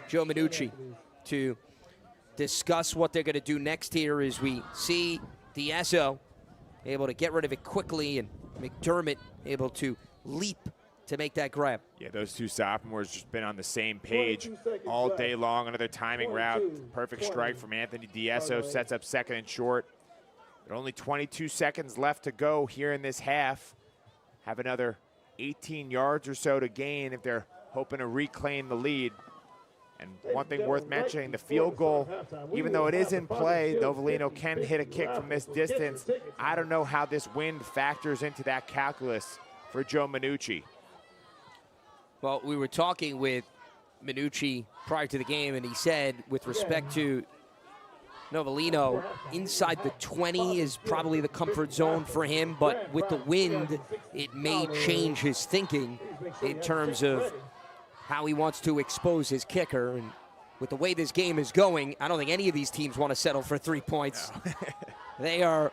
Joe Minucci to discuss what they're going to do next here as we see DeEsso able to get rid of it quickly, and McDermott able to leap to make that grab. Yeah, those two sophomores just been on the same page all day long. Another timing route. Perfect strike from Anthony D'Esso. Sets up second and short. There are only 22 seconds left to go here in this half. Have another 18 yards or so to gain if they're hoping to reclaim the lead. And one thing worth mentioning, the field goal, even though it is in play, Novellino can hit a kick from this distance. I don't know how this wind factors into that calculus for Joe Minucci. Well, we were talking with Minucci prior to the game, and he said with respect to Novellino, inside the 20 is probably the comfort zone for him, but with the wind, it may change his thinking in terms of how he wants to expose his kicker. And with the way this game is going, I don't think any of these teams want to settle for 3 points. No. They are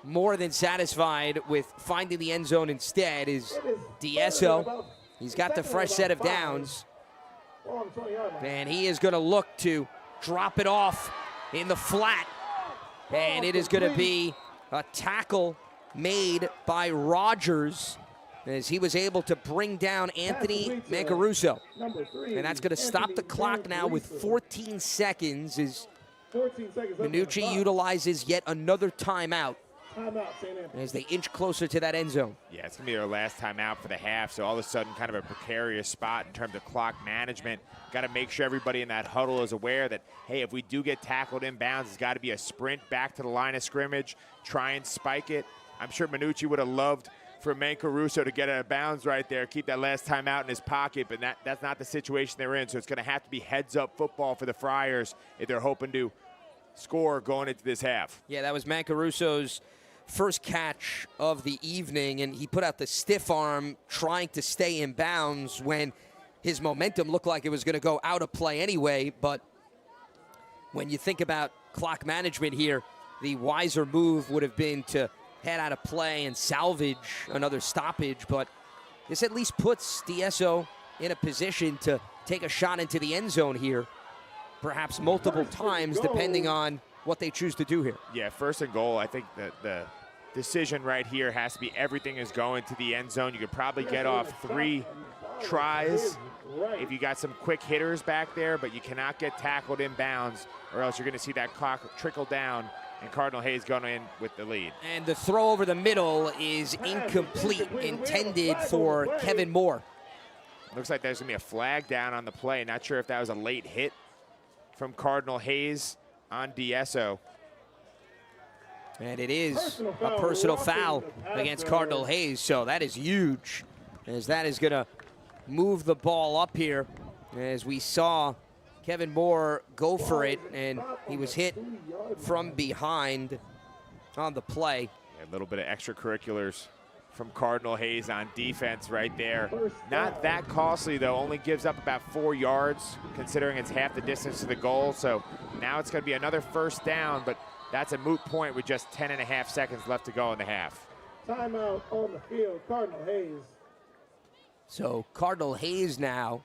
more than satisfied with finding the end zone instead. Is D'Esso. He's got the fresh set of downs, and he is going to look to drop it off in the flat, and it is going to be a tackle made by Rogers as he was able to bring down Anthony Mancaruso. And that's going to stop the clock now with 14 seconds as Minucci utilizes yet another timeout as they inch closer to that end zone. Yeah, it's going to be their last timeout for the half, so all of a sudden kind of a precarious spot in terms of clock management. Got to make sure everybody in that huddle is aware that, hey, if we do get tackled inbounds, it's got to be a sprint back to the line of scrimmage, try and spike it. I'm sure Minucci would have loved for Mancaruso to get out of bounds right there, keep that last time out in his pocket, but that's not the situation they're in, so it's going to have to be heads-up football for the Friars if they're hoping to score going into this half. Yeah, that was Mancaruso's first catch of the evening, and he put out the stiff arm trying to stay in bounds when his momentum looked like it was going to go out of play anyway. But when you think about clock management here, the wiser move would have been to head out of play and salvage another stoppage, but this at least puts D'Esso in a position to take a shot into the end zone here, perhaps multiple times depending on what they choose to do here. Yeah, first and goal, I think that the decision right here has to be everything is going to the end zone. You could probably get off 3 tries if you got some quick hitters back there, but you cannot get tackled inbounds or else you're going to see that clock trickle down and Cardinal Hayes going in with the lead. And the throw over the middle is incomplete, intended for Kevin Moore. Looks like there's going to be a flag down on the play. Not sure if that was a late hit from Cardinal Hayes on D'Esso. And it is a personal foul against Cardinal Hayes, so that is huge, as that is going to move the ball up here, as we saw Kevin Moore go for it, and he was hit from behind on the play. Yeah, a little bit of extracurriculars from Cardinal Hayes on defense right there. Not that costly, though. Only gives up about 4 yards, considering it's half the distance to the goal. So now it's going to be another first down, but that's a moot point with just 10.5 seconds left to go in the half. Timeout on the field, Cardinal Hayes. So Cardinal Hayes now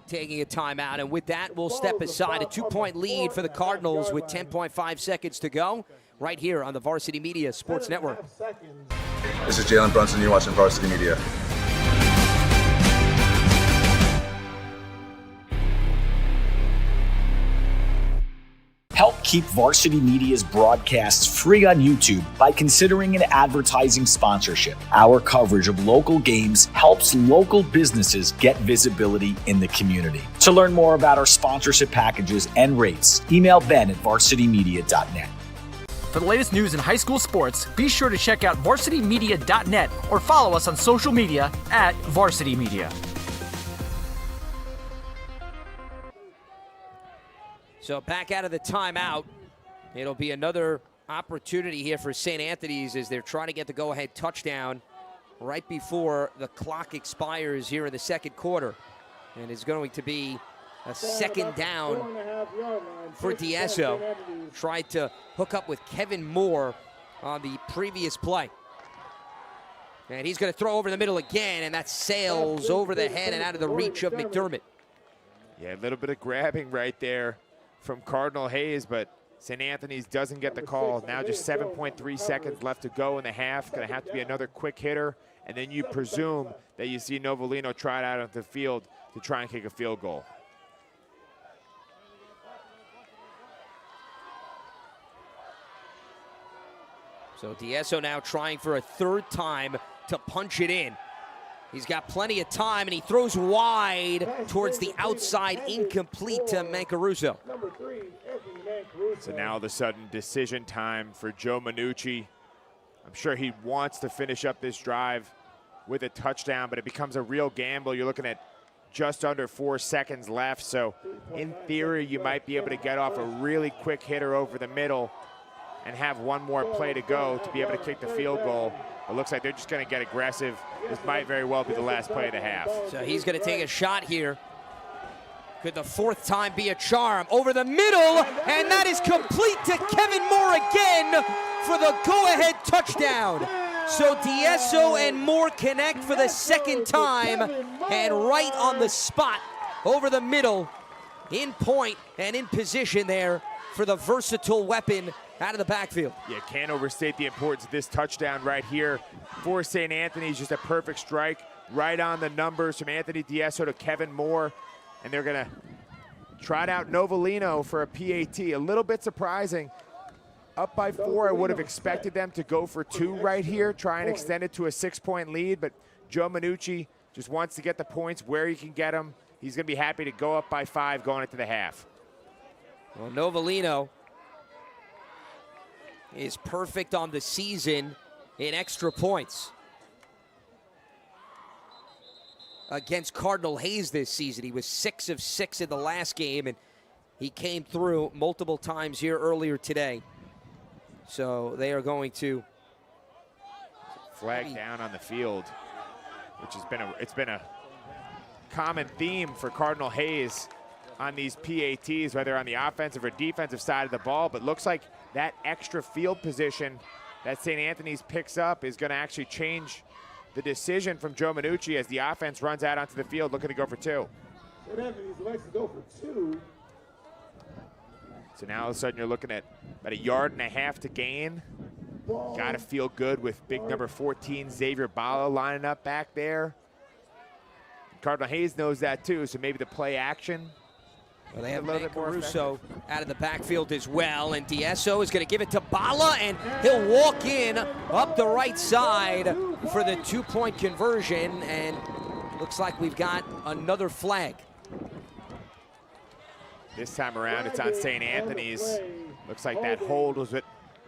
taking a timeout, and with that, we'll step aside. A 2-point lead for the Cardinals with 10.5 seconds to go, right here on the Varsity Media Sports Network. This is Jalen Brunson. You're watching Varsity Media. Help keep Varsity Media's broadcasts free on YouTube by considering an advertising sponsorship. Our coverage of local games helps local businesses get visibility in the community. To learn more about our sponsorship packages and rates, email ben@varsitymedia.net. For the latest news in high school sports, be sure to check out varsitymedia.net or follow us on social media @varsitymedia. So back out of the timeout, it'll be another opportunity here for St. Anthony's as they're trying to get the go-ahead touchdown right before the clock expires here in the second quarter. And it's going to be a second down for D'Esso. Tried to hook up with Kevin Moore on the previous play. And he's going to throw over the middle again, and that sails over the head and out of the reach of McDermott. Yeah, a little bit of grabbing right there from Cardinal Hayes, but St. Anthony's doesn't get the call. Now just 7.3 seconds left to go in the half. Going to have to be another quick hitter and then you presume that you see Novellino trot out onto the field to try and kick a field goal. So D'Esso now trying for a third time to punch it in. He's got plenty of time, and he throws wide towards the outside, incomplete to Mancaruso. So now all of a sudden, decision time for Joe Minucci. I'm sure he wants to finish up this drive with a touchdown, but it becomes a real gamble. You're looking at just under 4 seconds left, so in theory, you might be able to get off a really quick hitter over the middle and have one more play to go to be able to kick the field goal. It looks like they're just going to get aggressive. This might very well be the last play of the half. So he's going to take a shot here. Could the fourth time be a charm? Over the middle, and that is complete to Kevin Moore again for the go-ahead touchdown. So D'Esso and Moore connect for the second time, and right on the spot, over the middle, in point and in position there for the versatile weapon out of the backfield. Yeah, can't overstate the importance of this touchdown right here for St. Anthony's. Just a perfect strike right on the numbers from Anthony D'Esso to Kevin Moore. And they're going to trot out Novellino for a PAT. A little bit surprising. Up by 4, I would have expected them to go for 2 right here, try and extend it to a 6-point lead. But Joe Minucci just wants to get the points where he can get them. He's going to be happy to go up by 5 going into the half. Well, Novellino is perfect on the season in extra points. Against Cardinal Hayes this season, he was 6 of 6 in the last game, and he came through multiple times here earlier today. So they are going to flag down on the field, which has been a common theme for Cardinal Hayes on these PATs, whether on the offensive or defensive side of the ball. But looks like that extra field position that St. Anthony's picks up is going to actually change the decision from Joe Minucci as the offense runs out onto the field looking to go for 2. St. Anthony's elects to go for 2. So now all of a sudden you're looking at about 1.5 yards to gain. Got to feel good with big number 14, Xavier Bala, lining up back there. Cardinal Hayes knows that too, so maybe the play action. Well, they have Mancaruso out of the backfield as well, and D'Esso is going to give it to Bala, and he'll walk in up the right side for the 2-point conversion, and looks like we've got another flag. This time around, it's on St. Anthony's. Looks like that hold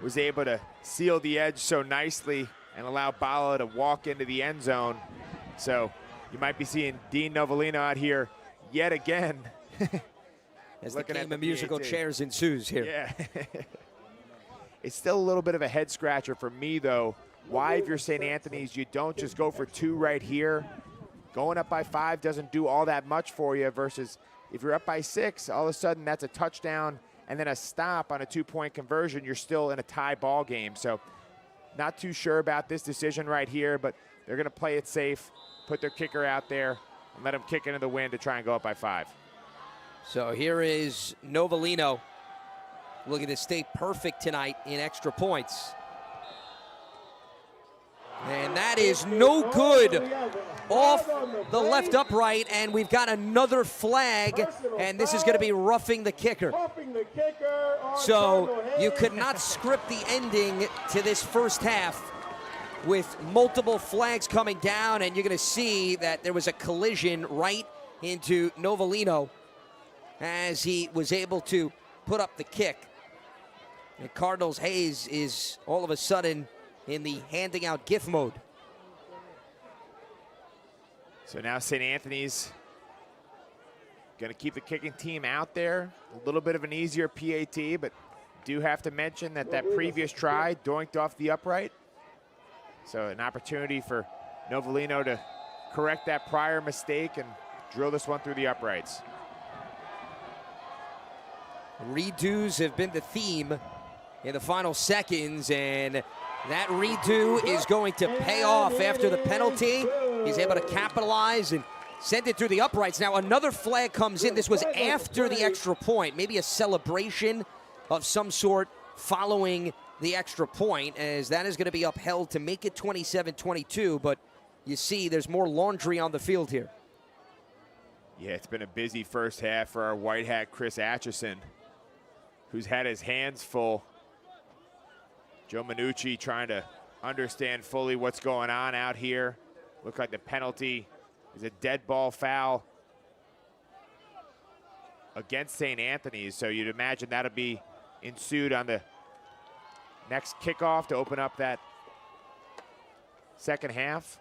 was able to seal the edge so nicely and allow Bala to walk into the end zone. So you might be seeing Dean Novellino out here yet again. As the game of musical chairs ensues here. Yeah. It's still a little bit of a head scratcher for me, though. Why, if you're St. Anthony's, you don't just go for 2 right here? Going up by 5 doesn't do all that much for you, versus if you're up by 6, all of a sudden that's a touchdown and then a stop on a 2-point conversion. You're still in a tie ball game. So not too sure about this decision right here, but they're going to play it safe, put their kicker out there, and let him kick into the wind to try and go up by 5. So here is Novellino looking to stay perfect tonight in extra points. And that is no good off the left upright, and we've got another flag, and this is going to be roughing the kicker. So you could not script the ending to this first half with multiple flags coming down, and you're going to see that there was a collision right into Novellino as he was able to put up the kick. And Cardinal Hayes is all of a sudden in the handing out gift mode. So now St. Anthony's going to keep the kicking team out there. A little bit of an easier PAT, but do have to mention that previous try doinked off the upright. So an opportunity for Novellino to correct that prior mistake and drill this one through the uprights. Redos have been the theme in the final seconds, and that redo is going to pay off after the penalty. He's able to capitalize and send it through the uprights. Now another flag comes in. This was after the extra point, maybe a celebration of some sort following the extra point, as that is going to be upheld to make it 27-22, but you see there's more laundry on the field here. Yeah, it's been a busy first half for our white hat Chris Atchison, who's had his hands full. Joe Minucci trying to understand fully what's going on out here. Looked like the penalty is a dead ball foul against St. Anthony's, so you'd imagine that'll be ensued on the next kickoff to open up that second half.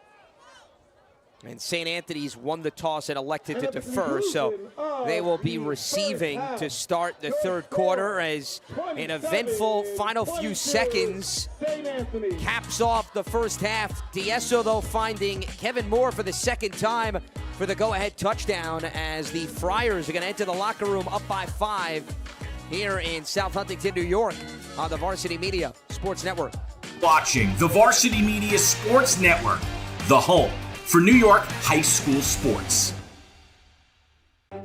And St. Anthony's won the toss and elected to defer, so they will be receiving to start the third quarter as an eventful final few seconds caps off the first half. D'Esso, though, finding Kevin Moore for the second time for the go-ahead touchdown as the Friars are going to enter the locker room up by 5 here in South Huntington, New York on the Varsity Media Sports Network. Watching the Varsity Media Sports Network, the home for New York high school sports.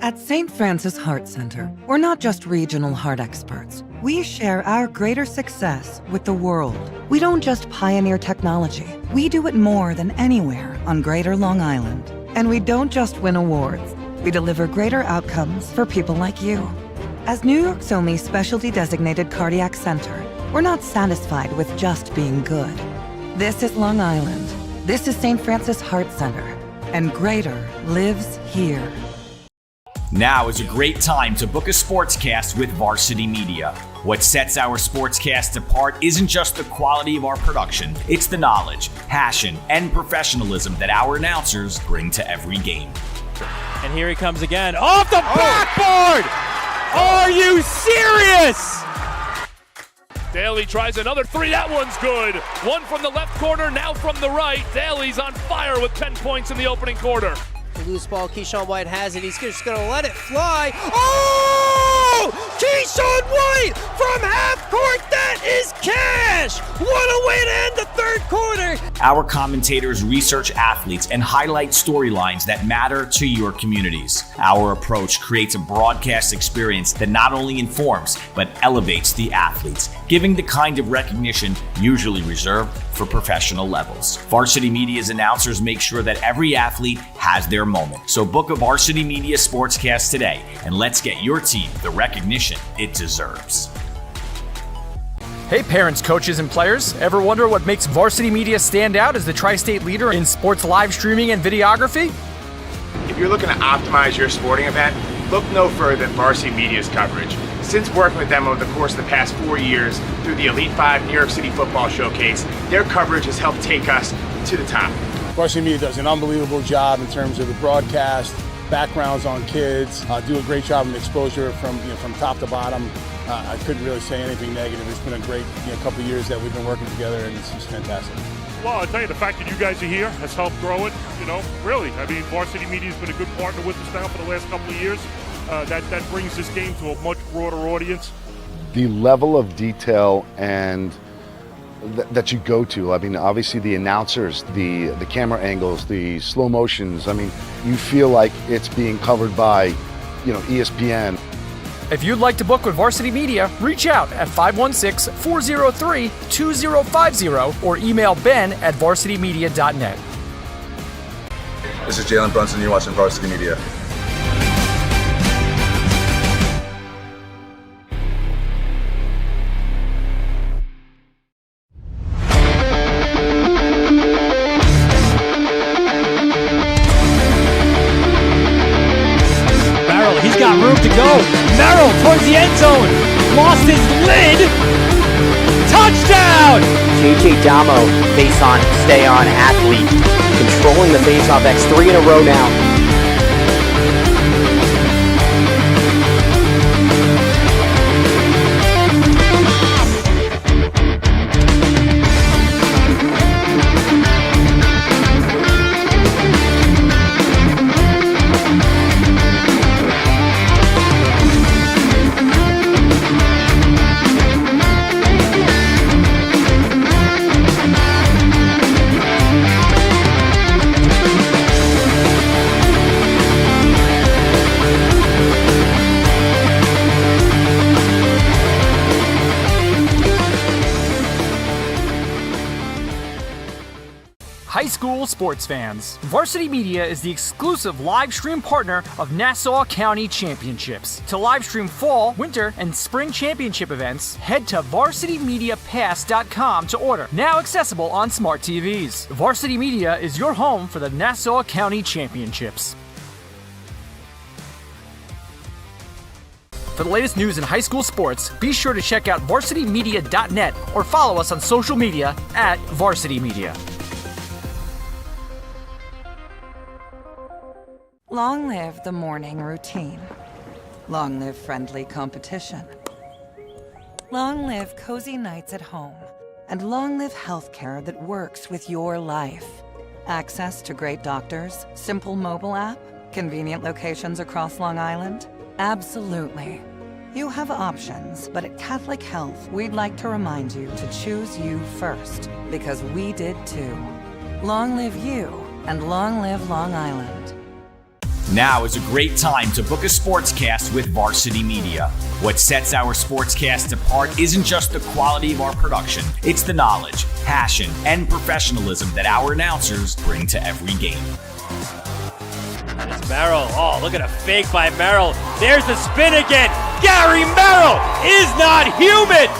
At St. Francis Heart Center, we're not just regional heart experts. We share our greater success with the world. We don't just pioneer technology. We do it more than anywhere on Greater Long Island. And we don't just win awards. We deliver greater outcomes for people like you. As New York's only specialty designated cardiac center, we're not satisfied with just being good. This is Long Island. This is St. Francis Heart Center, and greater lives here. Now is a great time to book a sportscast with Varsity Media. What sets our sportscast apart isn't just the quality of our production, it's the knowledge, passion, and professionalism that our announcers bring to every game. And here he comes again. Off the backboard! Are you serious? Daly tries another three. That one's good. One from the left corner, now from the right. Daly's on fire with 10 points in the opening quarter. Loose ball, Keyshawn White has it. He's just going to let it fly. Oh! Keyshawn White from half court. That is cash. What a way to end the third quarter. Our commentators research athletes and highlight storylines that matter to your communities. Our approach creates a broadcast experience that not only informs, but elevates the athletes, giving the kind of recognition usually reserved for professional levels. Varsity Media's announcers make sure that every athlete has their moment. So book a Varsity Media Sportscast today, and let's get your team the recognition it deserves. Hey parents, coaches, and players. Ever wonder what makes Varsity Media stand out as the tri-state leader in sports live streaming and videography? If you're looking to optimize your sporting event, look no further than Varsity Media's coverage. Since working with them over the course of the past 4 years through the Elite 5 New York City Football Showcase, their coverage has helped take us to the top. Varsity Media does an unbelievable job in terms of the broadcast, backgrounds on kids, do a great job of exposure from top to bottom. I couldn't really say anything negative. It's been a great couple of years that we've been working together, and it's just fantastic. Well, I'll tell you, the fact that you guys are here has helped grow it, really. I mean, Varsity Media's been a good partner with us now for the last couple of years. That brings this game to a much broader audience. The level of detail and that you go to, I mean, obviously the announcers, the camera angles, the slow motions, I mean, you feel like it's being covered by, ESPN. If you'd like to book with Varsity Media, reach out at 516-403-2050 or email ben@varsitymedia.net. This is Jalen Brunson. You're watching Varsity Media. He's got room to go. Merrill towards the end zone. Lost his lid. Touchdown! JJ Damo, face on, stay on athlete. Controlling the face-off. That's 3 in a row now. high school sports fans. Varsity Media is the exclusive live stream partner of Nassau County Championships. To live stream fall, winter, and spring championship events, head to varsitymediapass.com to order. Now accessible on smart TVs. Varsity Media is your home for the Nassau County Championships. For the latest news in high school sports, be sure to check out varsitymedia.net or follow us on social media at Varsity Media. Long live the morning routine. Long live friendly competition. Long live cozy nights at home. And long live healthcare that works with your life. Access to great doctors, simple mobile app, convenient locations across Long Island. Absolutely. You have options, but at Catholic Health, we'd like to remind you to choose you first, because we did too. Long live you, and long live Long Island. Now is a great time to book a SPORTSCAST with Varsity Media. What sets our SPORTSCAST apart isn't just the quality of our production, it's the knowledge, passion, and professionalism that our announcers bring to every game. It's Merrill. Oh, look at a fake by Merrill. There's the spin again. Gary Merrill is not human.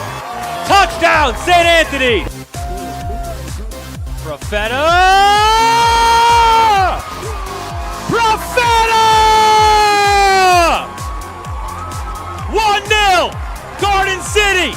Touchdown, St. Anthony. Profeta! 1-0, Garden City.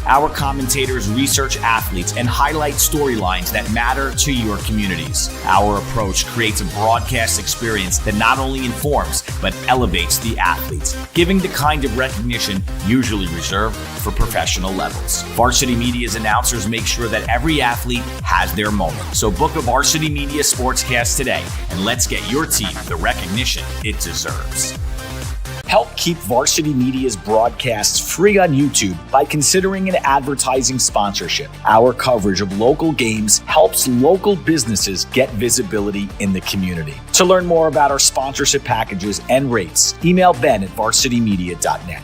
Our commentators research athletes and highlight storylines that matter to your communities. Our approach creates a broadcast experience that not only informs, but elevates the athletes, giving the kind of recognition usually reserved for professional levels. Varsity Media's announcers make sure that every athlete has their moment. So book a Varsity Media SPORTSCAST today, and let's get your team the recognition it deserves. Help keep Varsity Media's broadcasts free on YouTube by considering an advertising sponsorship. Our coverage of local games helps local businesses get visibility in the community. To learn more about our sponsorship packages and rates, email Ben at varsitymedia.net.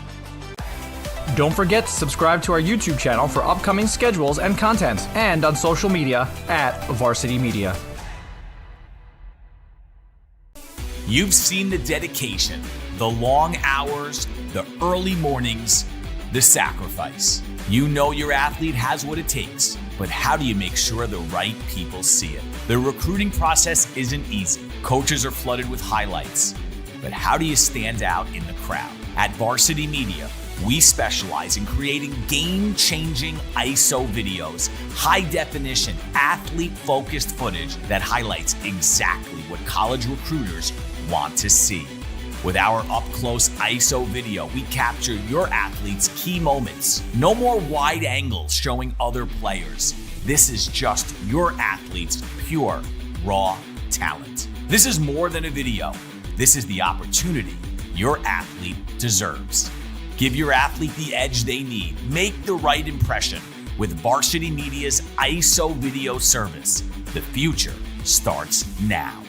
Don't forget to subscribe to our YouTube channel for upcoming schedules and content, and on social media at Varsity Media. You've seen the dedication, the long hours, the early mornings, the sacrifice. You know your athlete has what it takes, but how do you make sure the right people see it? The recruiting process isn't easy. Coaches are flooded with highlights, but how do you stand out in the crowd? At Varsity Media, we specialize in creating game-changing ISO videos, high-definition, athlete-focused footage that highlights exactly what college recruiters want to see. With our up-close ISO video, we capture your athlete's key moments. No more wide angles showing other players. This is just your athlete's pure, raw talent. This is more than a video. This is the opportunity your athlete deserves. Give your athlete the edge they need. Make the right impression with Varsity Media's ISO video service. The future starts now.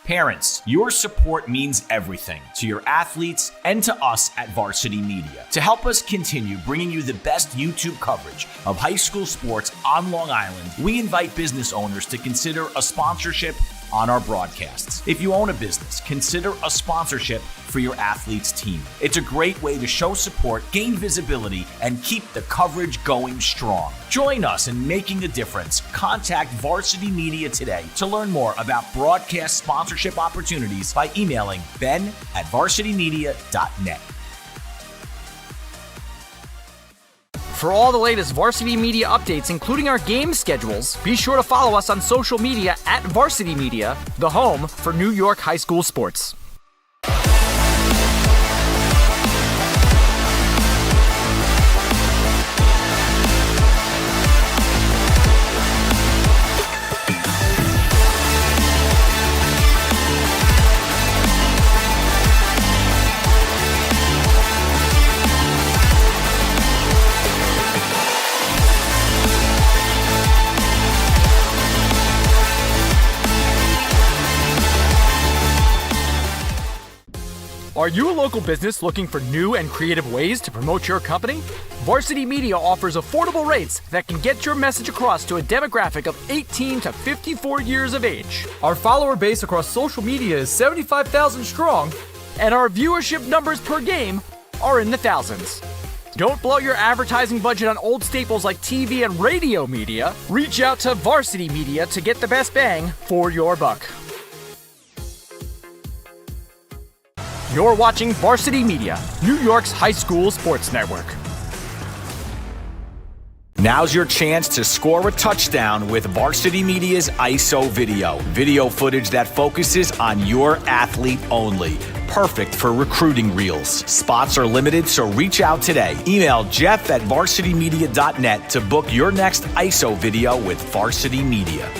Parents, your support means everything to your athletes and to us at Varsity Media. To help us continue bringing you the best YouTube coverage of high school sports on Long Island, we invite business owners to consider a sponsorship on our broadcasts. If you own a business, consider a sponsorship for your athlete's team. It's a great way to show support, gain visibility, and keep the coverage going strong. Join us in making a difference. Contact Varsity Media today to learn more about broadcast sponsorship opportunities by emailing ben@varsitymedia.net. For all the latest Varsity Media updates, including our game schedules, be sure to follow us on social media at Varsity Media, the home for New York high school sports. Are you a local business looking for new and creative ways to promote your company? Varsity Media offers affordable rates that can get your message across to a demographic of 18 to 54 years of age. Our follower base across social media is 75,000 strong, and our viewership numbers per game are in the thousands. Don't blow your advertising budget on old staples like TV and radio media. Reach out to Varsity Media to get the best bang for your buck. You're watching Varsity Media, New York's high school sports network. Now's your chance to score a touchdown with Varsity Media's ISO video. Video footage that focuses on your athlete only. Perfect for recruiting reels. Spots are limited, so reach out today. Email jeff@varsitymedia.net to book your next ISO video with Varsity Media.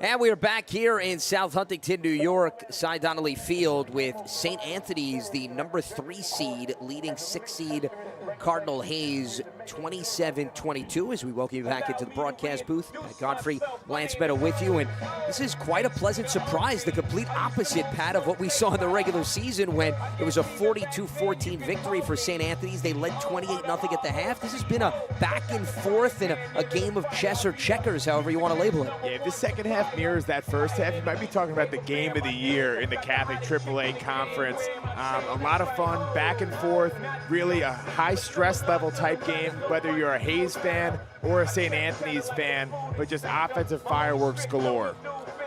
And we are back here in South Huntington, New York, Cy Donnelly Field with St. Anthony's, the number 3 seed, leading 6 seed Cardinal Hayes 27-22 as we welcome you back into the broadcast booth. Godfrey Lance Meadow with you, and this is quite a pleasant surprise, the complete opposite, Pat, of what we saw in the regular season when it was a 42-14 victory for St. Anthony's. They led 28-0 at the half. This has been a back and forth and a game of chess or checkers, however you want to label it. Yeah, if the second half mirrors that first half, you might be talking about the game of the year in the Catholic AAA Conference. A lot of fun, back and forth, really a high stress level type game, whether you're a Hayes fan or a St. Anthony's fan, but just offensive fireworks galore.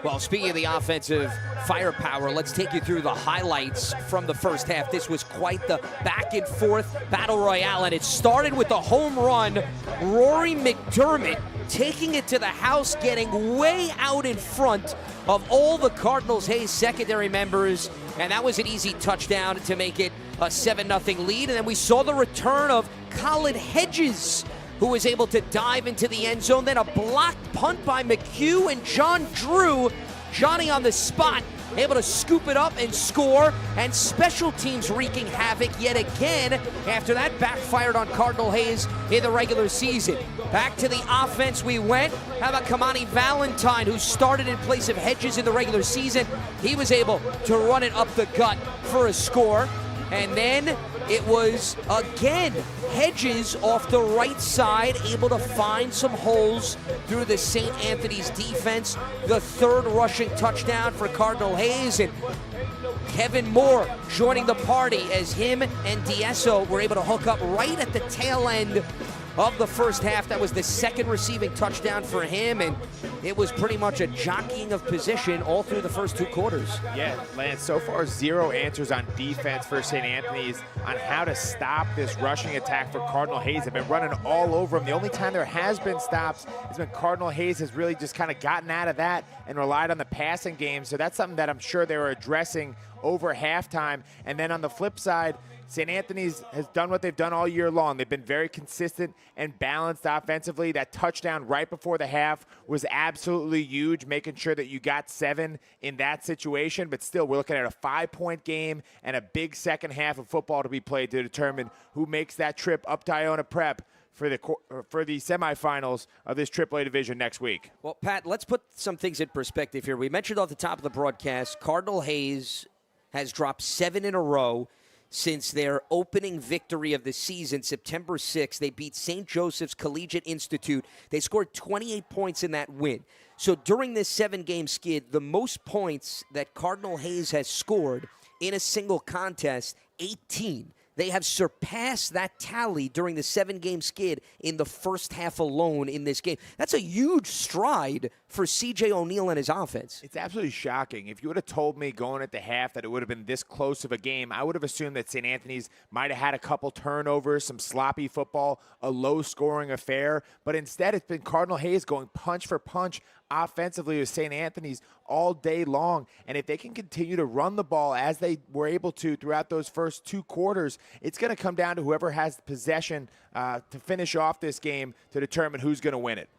Well, speaking of the offensive firepower, let's take you through the highlights from the first half. This was quite the back and forth battle royale, and it started with a home run. Rory McDermott taking it to the house, getting way out in front of all the Cardinal Hayes secondary members, and that was an easy touchdown to make it a 7-0 lead. And then we saw the return of Cardinal Hayes, who was able to dive into the end zone. Then a blocked punt by McHugh, and John Drew, Johnny on the spot, able to scoop it up and score. And special teams wreaking havoc yet again after that backfired on Cardinal Hayes in the regular season. Back to the offense we went. How about Kamani Valentine, who started in place of Hedges in the regular season? He was able to run it up the gut for a score. And then it was, again, Hedges off the right side, able to find some holes through the St. Anthony's defense. The third rushing touchdown for Cardinal Hayes, and Kevin Moore joining the party as him and Diesso were able to hook up right at the tail end of the first half. That was the second receiving touchdown for him, and it was pretty much a jockeying of position all through the first two quarters. Yeah, Lance, so far zero answers on defense for St. Anthony's on how to stop this rushing attack for Cardinal Hayes. They've been running all over him. The only time there has been stops is when Cardinal Hayes has really just kind of gotten out of that and relied on the passing game. So that's something that I'm sure they were addressing over halftime. And then on the flip side, St. Anthony's has done what they've done all year long. They've been very consistent and balanced offensively. That touchdown right before the half was absolutely huge, making sure that you got 7 in that situation. But still, we're looking at a 5-point game and a big second half of football to be played to determine who makes that trip up to Iona Prep for the semifinals of this AAA division next week. Well, Pat, let's put some things in perspective here. We mentioned off the top of the broadcast, Cardinal Hayes has dropped 7 in a row since their opening victory of the season, September 6th. They beat St. Joseph's Collegiate Institute. They scored 28 points in that win. So during this 7-game skid, the most points that Cardinal Hayes has scored in a single contest, 18. They have surpassed that tally during the 7-game skid in the first half alone in this game. That's a huge stride for C.J. O'Neal and his offense. It's absolutely shocking. If you would have told me going at the half that it would have been this close of a game, I would have assumed that St. Anthony's might have had a couple turnovers, some sloppy football, a low-scoring affair. But instead, it's been Cardinal Hayes going punch for punch offensively with St. Anthony's all day long. And if they can continue to run the ball as they were able to throughout those first 2 quarters, it's going to come down to whoever has possession to finish off this game to determine who's going to win it.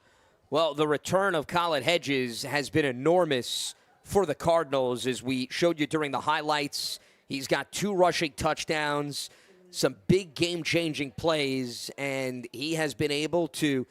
Well, the return of Cardinal Hayes has been enormous for the Cardinals, as we showed you during the highlights. He's got 2 rushing touchdowns, some big game-changing plays, and he has been able to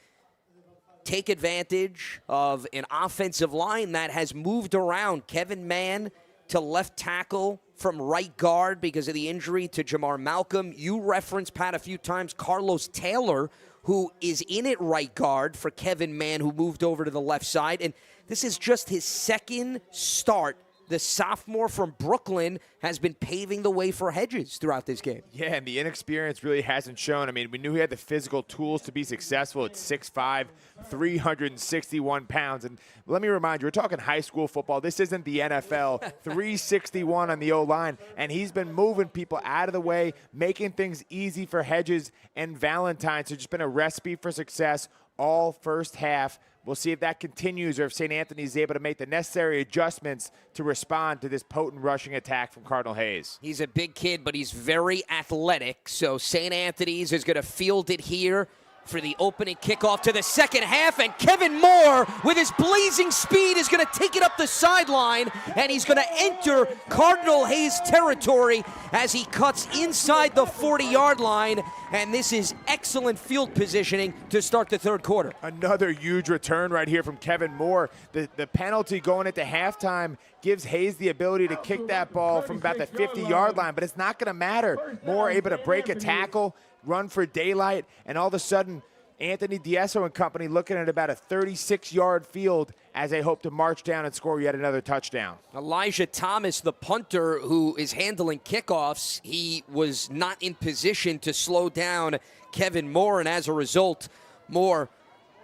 take advantage of an offensive line that has moved around. Kevin Mann to left tackle from right guard because of the injury to Jamar Malcolm. You referenced, Pat, a few times Carlos Taylor, who is in at right guard for Kevin Mann, who moved over to the left side. And this is just his second start. The sophomore from Brooklyn has been paving the way for Hedges throughout this game. Yeah, and the inexperience really hasn't shown. I mean, we knew he had the physical tools to be successful at 6'5", 361 pounds. And let me remind you, we're talking high school football. This isn't the NFL. 361 on the O-line, and he's been moving people out of the way, making things easy for Hedges and Valentine. So it's just been a recipe for success all first half. We'll see if that continues or if St. Anthony's is able to make the necessary adjustments to respond to this potent rushing attack from Cardinal Hayes. He's a big kid, but he's very athletic. So St. Anthony's is going to field it here for the opening kickoff to the second half. And Kevin Moore, with his blazing speed, is going to take it up the sideline. And he's going to enter Cardinal Hayes territory as he cuts inside the 40-yard line. and this is excellent field positioning to start the third quarter. Another huge return right here from Kevin Moore. The penalty going into halftime gives Hayes the ability to kick that ball from about the 50-yard line, but it's not going to matter. Moore able to break a tackle, run for daylight, and all of a sudden, Anthony Diesso and company looking at about a 36-yard field as they hope to march down and score yet another touchdown. Elijah Thomas, the punter who is handling kickoffs, he was not in position to slow down Kevin Moore, and as a result, Moore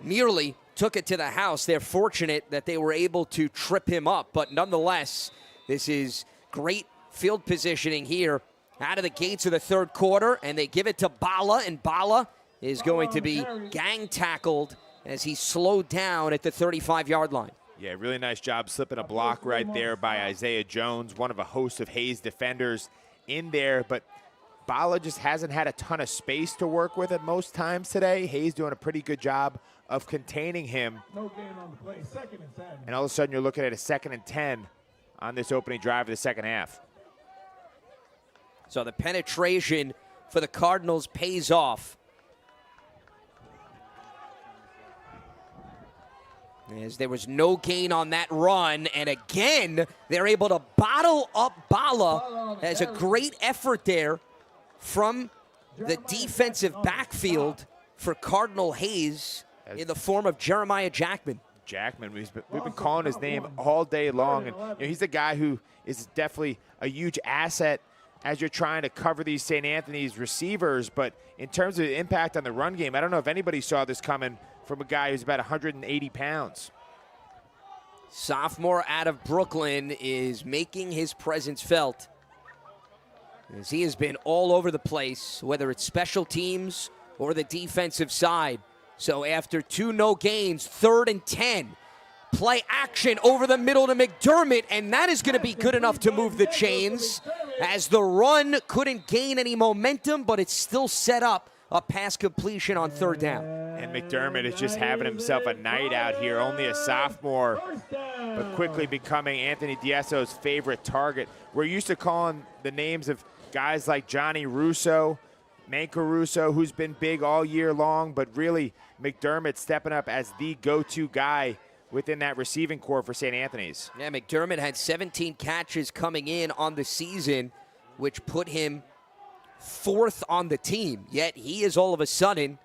nearly took it to the house. They're fortunate that they were able to trip him up, but nonetheless, this is great field positioning here out of the gates of the third quarter, and they give it to Bala, and Bala is going to be gang tackled as he slowed down at the 35-yard line. Yeah, really nice job slipping a block right there by Isaiah Jones, one of a host of Hayes defenders in there, but Bala just hasn't had a ton of space to work with at most times today. Hayes doing a pretty good job of containing him. No gain on the play, 2nd and 10. And all of a sudden you're looking at a 2nd and 10 on this opening drive of the second half. So the penetration for the Cardinals pays off. As there was no gain on that run, and again, they're able to bottle up Bala as a great effort there from the defensive backfield for Cardinal Hayes in the form of Jeremiah Jackman. Jackman, we've been calling his name all day long, and he's the guy who is definitely a huge asset as you're trying to cover these St. Anthony's receivers, but in terms of the impact on the run game, I don't know if anybody saw this coming from a guy who's about 180 pounds. Sophomore out of Brooklyn is making his presence felt, as he has been all over the place, whether it's special teams or the defensive side. So after 2 no gains, 3rd and 10, play action over the middle to McDermott, and that is going to be good enough to move the chains, as the run couldn't gain any momentum, but it's still set up a pass completion on 3rd down. And McDermott is just having himself a night out here, only a sophomore, but quickly becoming Anthony Diesso's favorite target. We're used to calling the names of guys like Johnny Russo, Mancaruso, who's been big all year long, but really McDermott stepping up as the go-to guy within that receiving core for St. Anthony's. Yeah, McDermott had 17 catches coming in on the season, which put him 4th on the team, yet he is all of a sudden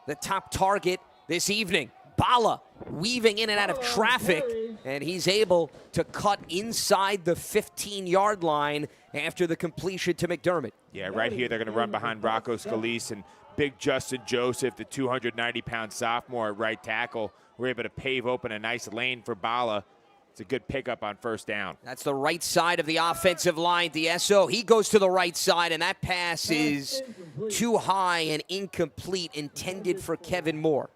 the top target this evening. Bala weaving in and out of traffic, and he's able to cut inside the 15-yard line after the completion to McDermott. Yeah, right here they're going to run behind Rocco Scalise, and big Justin Joseph, the 290-pound sophomore at right tackle, were able to pave open a nice lane for Bala. It's a good pickup on 1st down. That's the right side of the offensive line. Diesso, he goes to the right side, and that pass is too high and incomplete, intended for Kevin Moore.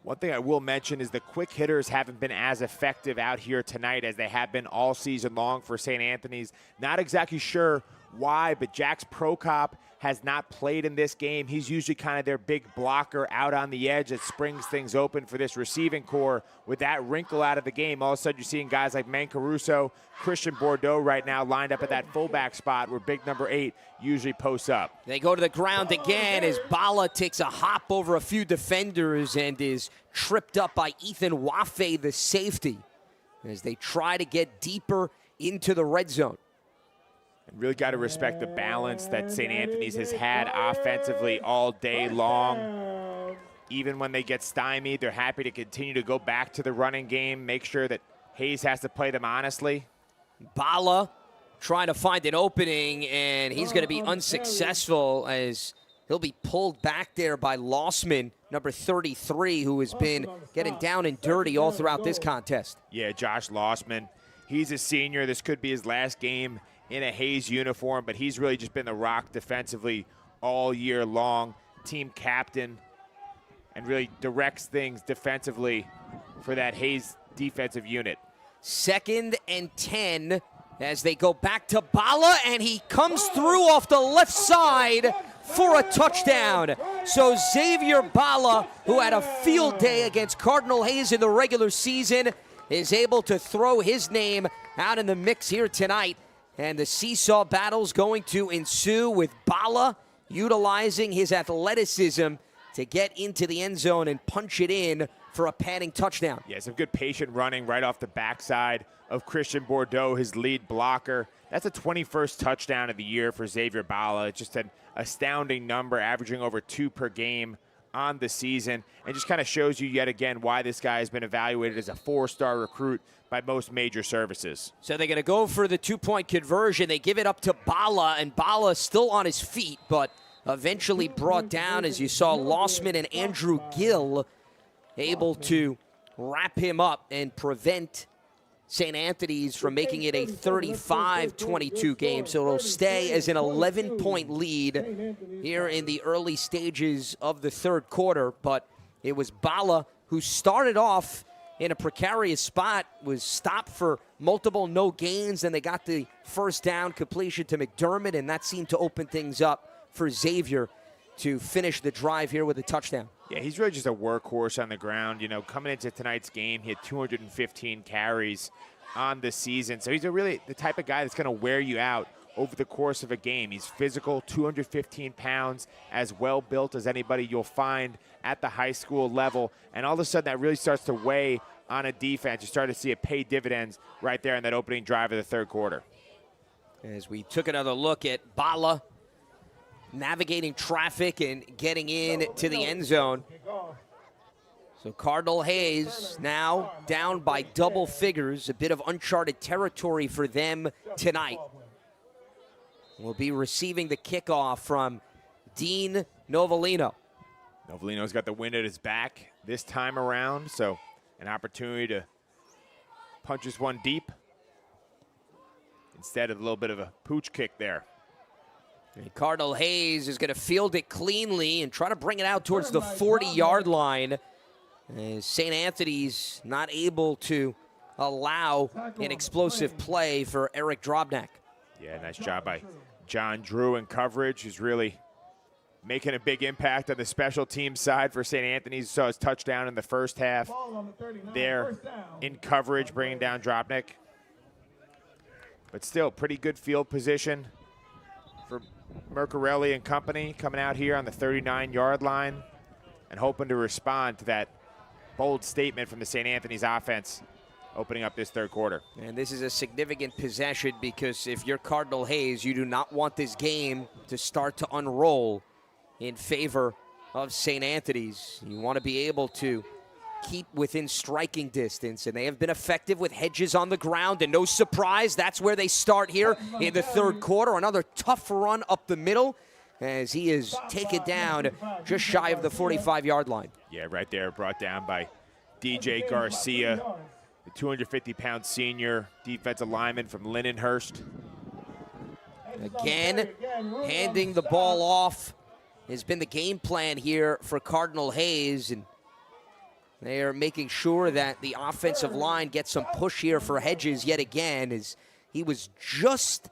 One thing I will mention is the quick hitters haven't been as effective out here tonight as they have been all season long for St. Anthony's. Not exactly sure why, but Jax Prokop has not played in this game. He's usually kind of their big blocker out on the edge that springs things open for this receiving core. With that wrinkle out of the game, all of a sudden you're seeing guys like Mancaruso, Christian Bordeaux right now lined up at that fullback spot where big number 8 usually posts up. They go to the ground again as Bala takes a hop over a few defenders and is tripped up by Ethan Wafe, the safety, as they try to get deeper into the red zone. And really got to respect the balance that St. Anthony's has had offensively all day long. Even when they get stymied, they're happy to continue to go back to the running game, make sure that Hayes has to play them honestly. Bala trying to find an opening, and he's going to be unsuccessful as he'll be pulled back there by Lossman, number 33, who has been getting down and dirty all throughout this contest. Yeah, Josh Lossman. He's a senior. This could be his last game in a Hayes uniform, but he's really just been the rock defensively all year long. Team captain, and really directs things defensively for that Hayes defensive unit. 2nd and 10 as they go back to Bala, and he comes through off the left side for a touchdown. So Xavier Bala, who had a field day against Cardinal Hayes in the regular season, is able to throw his name out in the mix here tonight And the seesaw battle's going to ensue with Bala utilizing his athleticism to get into the end zone and punch it in for a padding touchdown. Yeah, some good patient running right off the backside of Christian Bordeaux, his lead blocker. That's a 21st touchdown of the year for Xavier Bala. It's just an astounding number, averaging over 2 per game on the season, and just kind of shows you yet again why this guy has been evaluated as a 4-star recruit by most major services. So they're going to go for the 2-point conversion. They give it up to Bala, and Bala still on his feet, but eventually brought down, as you saw Lossman and Andrew Gill able to wrap him up and prevent St. Anthony's from making it a 35-22 game. So it'll stay as an 11-point lead here in the early stages of the third quarter. But it was Bala who started off in a precarious spot, was stopped for multiple no gains, and they got the first down completion to McDermott, and that seemed to open things up for Xavier to finish the drive here with a touchdown. Yeah, he's really just a workhorse on the ground. You know, coming into tonight's game, he had 215 carries on the season. So he's really the type of guy that's going to wear you out over the course of a game. He's physical, 215 pounds, as well built as anybody you'll find at the high school level. And all of a sudden, that really starts to weigh on a defense. You start to see it pay dividends right there in that opening drive of the third quarter. As we took another look at Bala navigating traffic and getting in to the end zone. So Cardinal Hayes now down by double figures, a bit of uncharted territory for them tonight. Will be receiving the kickoff from Dean Novellino. Novellino's got the wind at his back this time around, so an opportunity to punch this one deep instead of a little bit of a pooch kick there. And Cardinal Hayes is going to field it cleanly and try to bring it out towards the 40-yard line. St. Anthony's not able to allow an explosive play for Eric Drobnak. Yeah, nice job by John Drew in coverage. He's really making a big impact on the special team side for St. Anthony's. Saw his touchdown in the first half there in coverage, bringing down Drobnak. But still, pretty good field position for Mercarelli and company coming out here on the 39-yard line and hoping to respond to that bold statement from the St. Anthony's offense opening up this third quarter. And this is a significant possession because if you're Cardinal Hayes, you do not want this game to start to unroll in favor of St. Anthony's. You want to be able to keep within striking distance, and they have been effective with Hedges on the ground, and no surprise, that's where they start here in the third quarter. Another tough run up the middle as he is taken down just shy of the 45-yard line. Yeah, right there, brought down by DJ Garcia, the 250-pound senior defensive lineman from Lindenhurst. Again, handing the ball off has been the game plan here for Cardinal Hayes, and they are making sure that the offensive line gets some push here for Hedges yet again, as he was just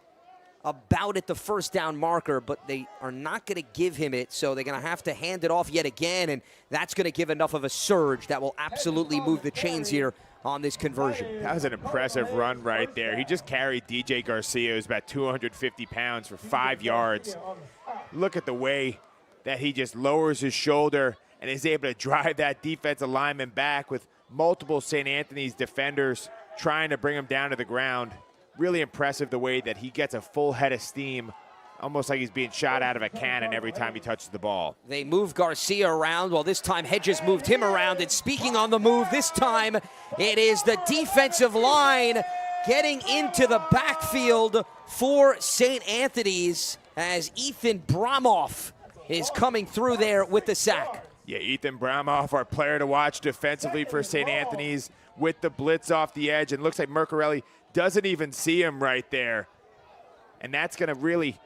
about at the first down marker, but they are not going to give him it, so they're going to have to hand it off yet again, and that's going to give enough of a surge that will absolutely move the chains here on this conversion. That was an impressive run right there. He just carried DJ Garcia, who's about 250 pounds, for 5 yards. Look at the way that he just lowers his shoulder and is able to drive that defensive lineman back with multiple St. Anthony's defenders trying to bring him down to the ground. Really impressive the way that he gets a full head of steam, almost like he's being shot out of a cannon every time he touches the ball. They move Garcia around. Well, this time Hedges moved him around. And speaking on the move, this time it is the defensive line getting into the backfield for St. Anthony's as Ethan Bromoff is coming through there with the sack. Yeah, Ethan Bromoff, our player to watch defensively for St. Anthony's with the blitz off the edge. And looks like Mercarelli doesn't even see him right there. And that's going to really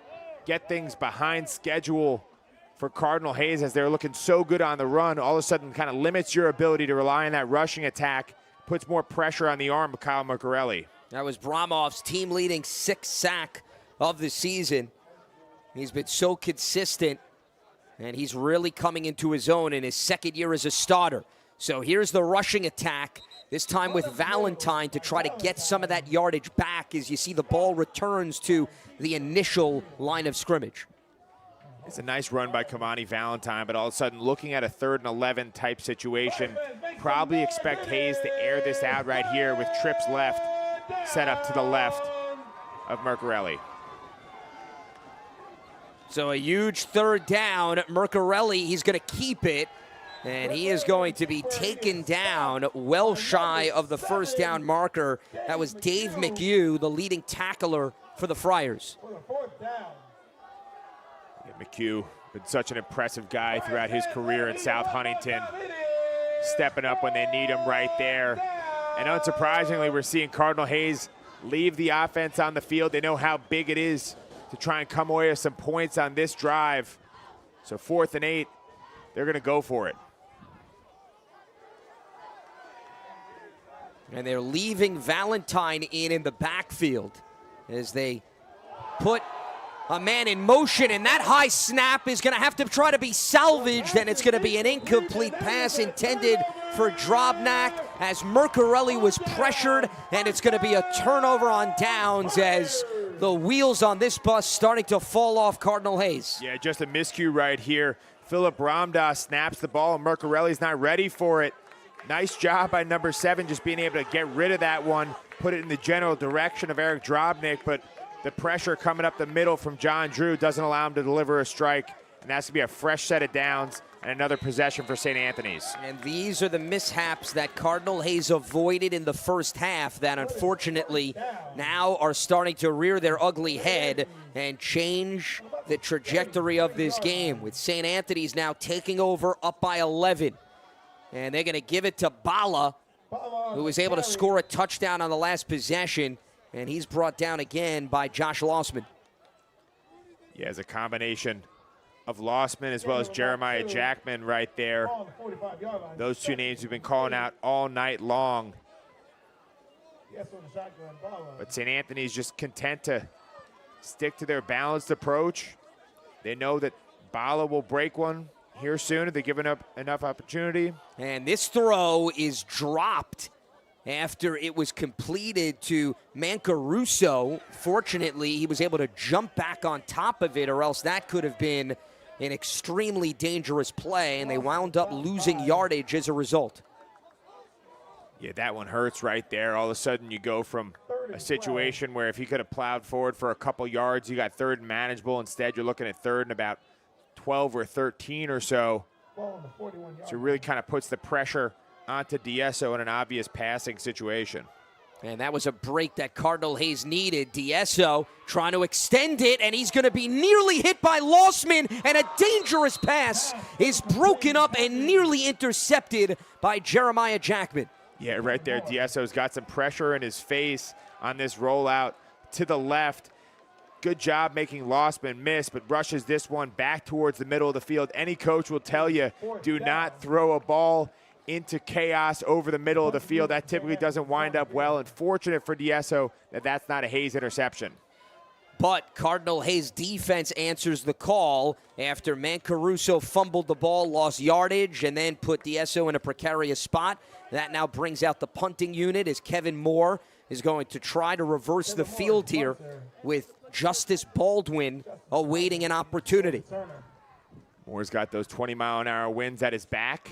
get things behind schedule for Cardinal Hayes, as they're looking so good on the run. All of a sudden kind of limits your ability to rely on that rushing attack, puts more pressure on the arm of Kyle Mercarelli. That was Bromoff's team-leading 6th sack of the season. He's been so consistent, and he's really coming into his own in his second year as a starter. So here's the rushing attack, this time with Valentine to try to get some of that yardage back as you see the ball returns to the initial line of scrimmage. It's a nice run by Kamani Valentine, but all of a sudden looking at a 3rd and 11 type situation, probably expect Hayes to air this out right here with trips left, set up to the left of Mercarelli. So a huge 3rd down. Mercarelli, he's going to keep it, and he is going to be taken down well shy of the 1st down marker. That was Dave McHugh, the leading tackler for the Friars. McHugh, been such an impressive guy throughout his career in South Huntington, stepping up when they need him right there. And unsurprisingly, we're seeing Cardinal Hayes leave the offense on the field. They know how big it is to try and come away with some points on this drive. So 4th and 8, they're going to go for it. And they're leaving Valentine in the backfield as they put a man in motion, and that high snap is going to have to try to be salvaged, and it's going to be an incomplete pass intended for Drobnak as Mercarelli was pressured, and it's going to be a turnover on downs as the wheels on this bus starting to fall off Cardinal Hayes. Yeah, just a miscue right here. Philip Ramdas snaps the ball, and Mercarelli's not ready for it. Nice job by number 7 just being able to get rid of that one, put it in the general direction of Eric Drobnak, but the pressure coming up the middle from John Drew doesn't allow him to deliver a strike, and that's to be a fresh set of downs and another possession for St. Anthony's. And these are the mishaps that Cardinal Hayes avoided in the 1st half that unfortunately now are starting to rear their ugly head and change the trajectory of this game, with St. Anthony's now taking over up by 11. And they're going to give it to Bala, who was able to score a touchdown on the last possession. And he's brought down again by Josh Lossman. Yeah, it's a combination of Lossman as well as Jeremiah Jackman right there. Those 2 names we've been calling out all night long. But St. Anthony's just content to stick to their balanced approach. They know that Bala will break one here soon if they're given up enough opportunity. And this throw is dropped after it was completed to Mancaruso. Fortunately, he was able to jump back on top of it, or else that could have been an extremely dangerous play, and they wound up losing yardage as a result. Yeah, that one hurts right there. All of a sudden you go from a situation where if he could have plowed forward for a couple yards, you got 3rd and manageable. Instead, you're looking at 3rd and about 12 or 13 or so. So it really kind of puts the pressure onto D'Esso in an obvious passing situation. And that was a break that Cardinal Hayes needed. D'Esso trying to extend it, and he's going to be nearly hit by Lossman, and a dangerous pass is broken up and nearly intercepted by Jeremiah Jackman. Yeah, right there, D'Esso's got some pressure in his face on this rollout to the left. Good job making Lossman miss, but rushes this one back towards the middle of the field. Any coach will tell you, do not throw a ball into chaos over the middle of the field. That typically doesn't wind up well, and fortunate for D'Esso that that's not a Hayes interception. But Cardinal Hayes defense answers the call after Mancaruso fumbled the ball, lost yardage, and then put D'Esso in a precarious spot. That now brings out the punting unit as Kevin Moore is going to try to reverse the field here with Justice Baldwin awaiting an opportunity. Moore's got those 20-mile-an-hour winds at his back.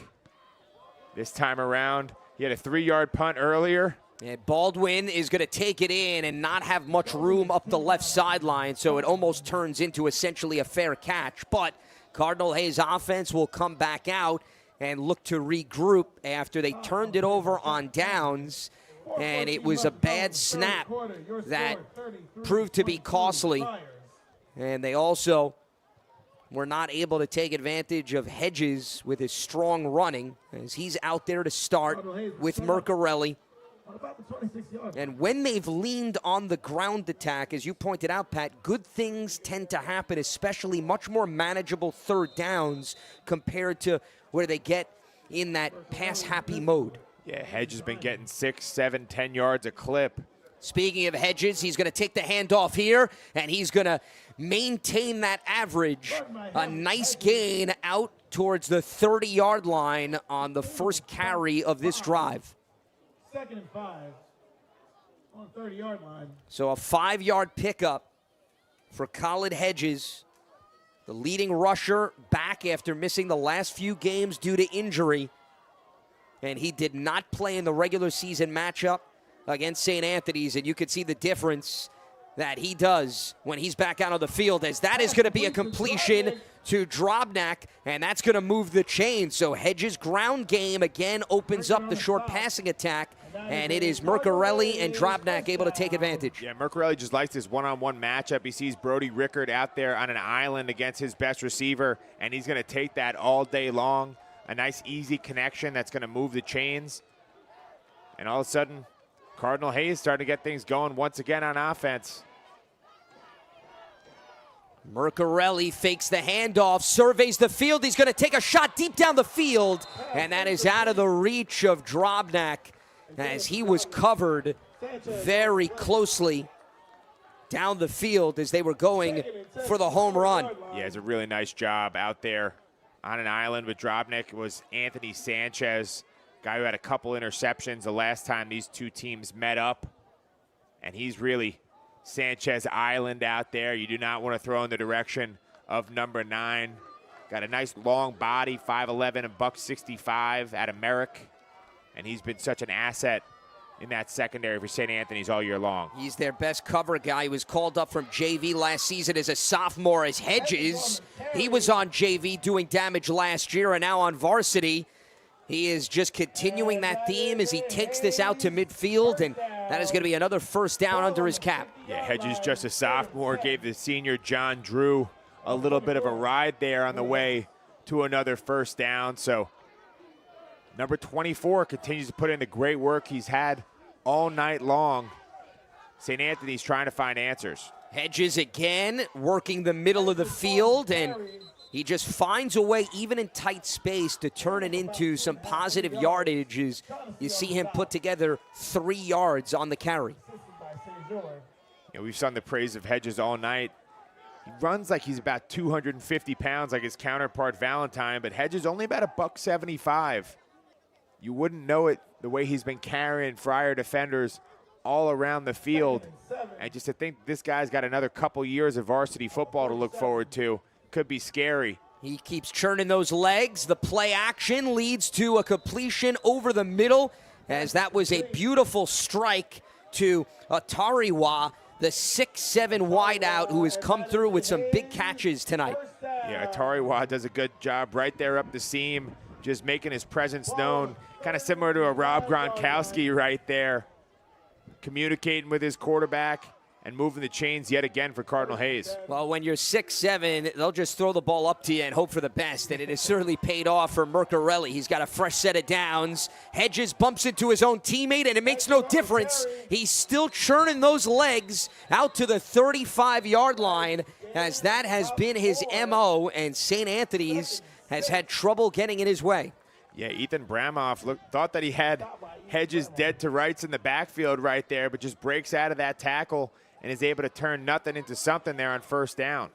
This time around, he had a 3-yard punt earlier. And Baldwin is going to take it in and not have much room up the left sideline, so it almost turns into essentially a fair catch. But Cardinal Hayes offense will come back out and look to regroup after they turned it over on downs. And it was a bad snap that proved to be costly. And they also were not able to take advantage of Hedges with his strong running, as he's out there to start with Mercarelli. And when they've leaned on the ground attack, as you pointed out, Pat, good things tend to happen, especially much more manageable 3rd downs compared to where they get in that pass-happy mode. Yeah, Hedge has been getting 6, 7, 10 yards a clip Speaking of Hedges, he's going to take the handoff here, and he's going to maintain that average. A nice gain out towards the 30-yard line on the first carry of this drive. 2nd and 5 on the 30-yard line. So a 5-yard pickup for Khalid Hedges, the leading rusher, back after missing the last few games due to injury. And he did not play in the regular season matchup against St. Anthony's, and you could see the difference that he does when he's back out on the field, as that is going to be a completion to Drobnak, and that's going to move the chain. So Hedges' ground game again opens up the short passing attack, and it is Mercarelli and Drobnak able to take advantage. Yeah, Mercarelli just likes this one-on-one matchup. He sees Brody Rickard out there on an island against his best receiver, and he's going to take that all day long. A nice, easy connection that's going to move the chains. And all of a sudden, Cardinal Hayes starting to get things going once again on offense. Mercarelli fakes the handoff, surveys the field. He's going to take a shot deep down the field, and that is out of the reach of Drobnak, as he was covered very closely down the field as they were going for the home run. Yeah, it's a really nice job out there on an island with Drobnak. Was Anthony Sanchez, guy who had a couple interceptions the last time these two teams met up. And he's really Sanchez Island out there. You do not want to throw in the direction of number 9. Got a nice long body, 5'11" and $165 out of Merrick. And he's been such an asset in that secondary for St. Anthony's all year long. He's their best cover guy. He was called up from JV last season as a sophomore as Hedges. He was on JV doing damage last year and now on varsity. He is just continuing that theme as he takes this out to midfield, and that is going to be another first down under his cap. Yeah, Hedges, just a sophomore, gave the senior John Drew a little bit of a ride there on the way to another first down. So number 24 continues to put in the great work he's had all night long. St. Anthony's trying to find answers. Hedges again working the middle of the field, and he just finds a way, even in tight space, to turn it into some positive yardage. As you see him put together 3 yards on the carry. Yeah, we've sung the praise of Hedges all night. He runs like he's about 250 pounds like his counterpart Valentine, but Hedges only about $175. You wouldn't know it the way he's been carrying Friar defenders all around the field. And just to think this guy's got another couple years of varsity football to look forward to could be scary. He keeps churning those legs. The play action leads to a completion over the middle, as that was a beautiful strike to Atariwa, the 6'7" wideout who has come through with some big catches tonight. Yeah, Atariwa does a good job right there up the seam, just making his presence known. Kind of similar to a Rob Gronkowski right there, communicating with his quarterback and moving the chains yet again for Cardinal Hayes. Well, when you're 6'7", they'll just throw the ball up to you and hope for the best, and it has certainly paid off for Mercarelli. He's got a fresh set of downs. Hedges bumps into his own teammate, and it makes no difference. He's still churning those legs out to the 35-yard line, as that has been his MO, and St. Anthony's has had trouble getting in his way. Yeah, Ethan Bramoff thought that he had Hedges dead to rights in the backfield right there, but just breaks out of that tackle and is able to turn nothing into something there on first down.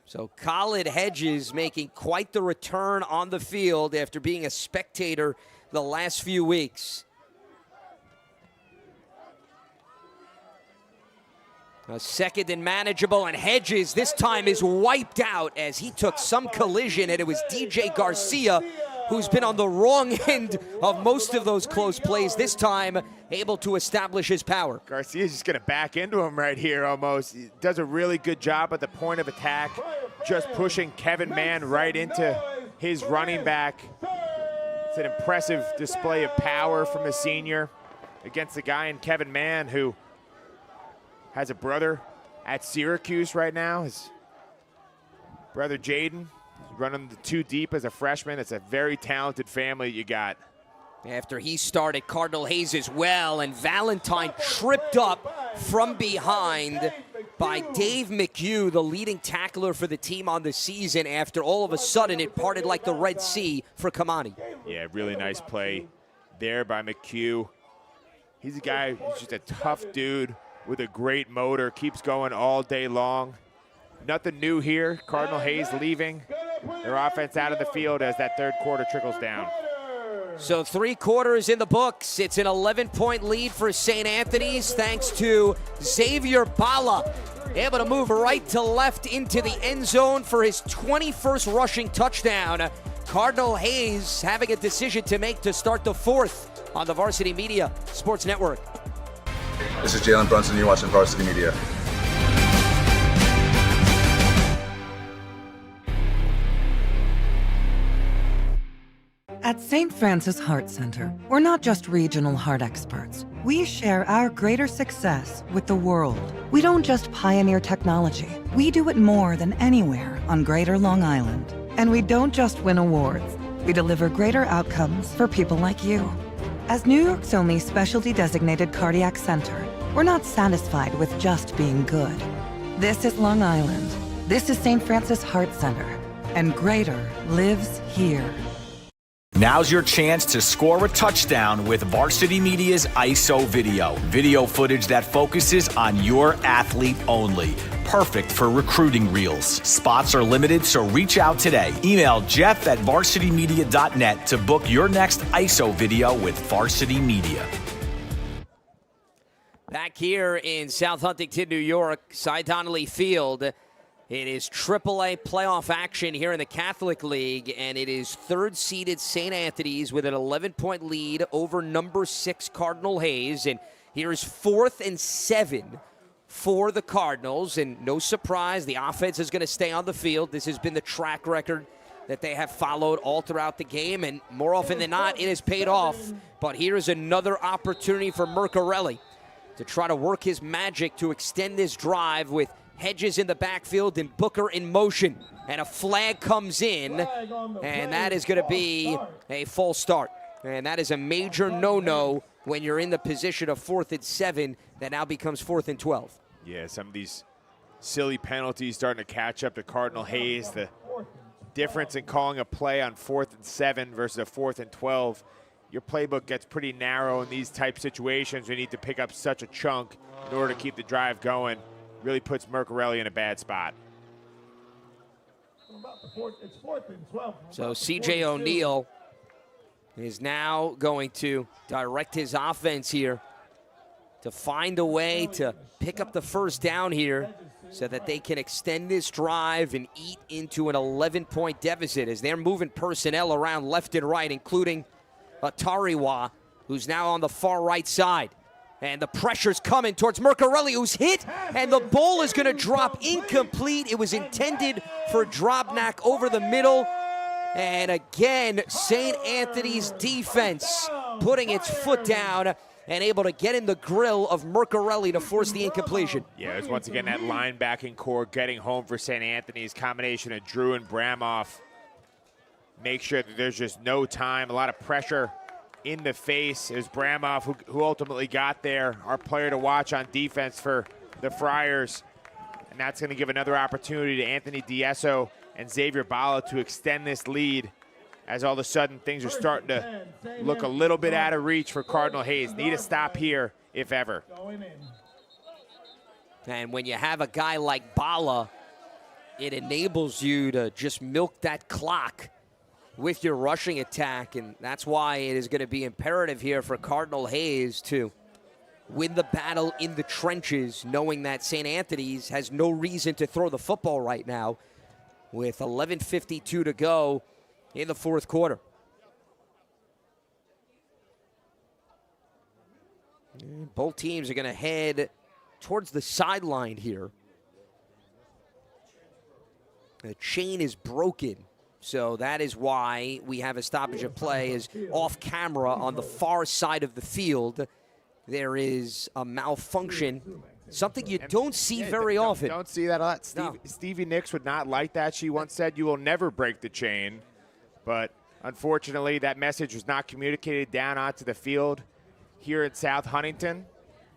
So Khalid Hedges making quite the return on the field after being a spectator the last few weeks. A second and manageable, and Hedges this time is wiped out as he took some collision, and it was DJ Garcia who's been on the wrong end of most of those close plays, this time able to establish his power. Garcia's just going to back into him right here almost. He does a really good job at the point of attack, just pushing Kevin Mann right into his running back. It's an impressive display of power from the senior against the guy in Kevin Mann who has a brother at Syracuse right now. His brother Jaden running the 2 deep as a freshman. It's a very talented family you got. After he started, Cardinal Hayes as well, and Valentine tripped up from behind by Dave McHugh, the leading tackler for the team on the season, after all of a sudden it parted like the Red Sea for Kamani. Yeah, really nice play there by McHugh. He's a guy who's just a tough dude with a great motor, keeps going all day long. Nothing new here. Cardinal Hayes leaving their offense out of the field as that third quarter trickles down. So 3 quarters in the books. It's an 11-point lead for St. Anthony's thanks to Xavier Bala, able to move right to left into the end zone for his 21st rushing touchdown. Cardinal Hayes having a decision to make to start the 4th on the Varsity Media Sports Network. This is Jalen Brunson. You're watching Varsity Media. At St. Francis Heart Center, we're not just regional heart experts. We share our greater success with the world. We don't just pioneer technology. We do it more than anywhere on Greater Long Island. And we don't just win awards. We deliver greater outcomes for people like you. As New York's only specialty designated cardiac center, we're not satisfied with just being good. This is Long Island. This is St. Francis Heart Center. And greater lives here. Now's your chance to score a touchdown with Varsity Media's ISO video. Video footage that focuses on your athlete only. Perfect for recruiting reels. Spots are limited, so reach out today. Email jeff@varsitymedia.net to book your next ISO video with Varsity Media. Back here in South Huntington, New York, Cy Donnelly Field. It is AAA playoff action here in the Catholic League, and it is third-seeded St. Anthony's with an 11-point lead over number 6 Cardinal Hayes. And here's 4th and 7 for the Cardinals, and no surprise, the offense is going to stay on the field. This has been the track record that they have followed all throughout the game, and more often than not, it has paid off. But here's another opportunity for Mercarelli to try to work his magic to extend this drive with Hedges in the backfield and Booker in motion. And a flag comes in, and that is going to be a false start. And that is a major no-no when you're in the position of 4th and 7 that now becomes 4th and 12. Yeah, some of these silly penalties starting to catch up to Cardinal Hayes. The difference in calling a play on 4th and 7 versus a 4th and 12. Your playbook gets pretty narrow in these type situations. We need to pick up such a chunk in order to keep the drive going. Really puts Mercarelli in a bad spot. So C.J. O'Neal is now going to direct his offense here to find a way to pick up the first down here so that they can extend this drive and eat into an 11-point deficit as they're moving personnel around left and right, including Atariwa, who's now on the far right side. And the pressure's coming towards Mercarelli, who's hit, and the ball is going to drop incomplete. It was intended for Drobnak over the middle. And again, St. Anthony's defense putting its foot down and able to get in the grill of Mercarelli to force the incompletion. Yeah, it's once again that linebacking core getting home for St. Anthony's. Combination of Drew and Bramoff. Make sure that there's just no time, a lot of pressure in the face. Is Bramoff who ultimately got there, our player to watch on defense for the Friars. And that's going to give another opportunity to Anthony Diesso and Xavier Bala to extend this lead as all of a sudden things are starting to look a little bit out of reach for Cardinal Hayes. Need a stop here, if ever. And when you have a guy like Bala, it enables you to just milk that clock with your rushing attack, and that's why it is going to be imperative here for Cardinal Hayes to win the battle in the trenches, knowing that St. Anthony's has no reason to throw the football right now with 11:52 to go in the 4th quarter. And both teams are going to head towards the sideline here. The chain is broken. So that is why we have a stoppage of play, is off camera on the far side of the field. There is a malfunction, something you don't see very often. Don't see that a lot. Stevie Nicks would not like that. She once said, "You will never break the chain." But unfortunately, that message was not communicated down onto the field here in South Huntington.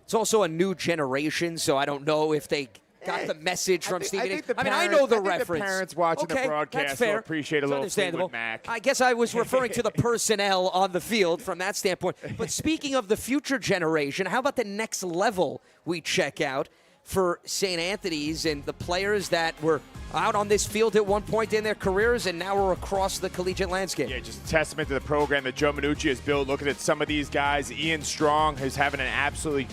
It's also a new generation, so I don't know if they got the message from Stephen. I know the think reference. The parents watching the broadcast will appreciate a little Fleetwood Mac. I guess I was referring to the personnel on the field from that standpoint. But speaking of the future generation, how about the next level we check out for St. Anthony's and the players that were out on this field at one point in their careers and now are across the collegiate landscape? Yeah, just a testament to the program that Joe Minucci has built. Looking at some of these guys, Ian Strong is having an absolutely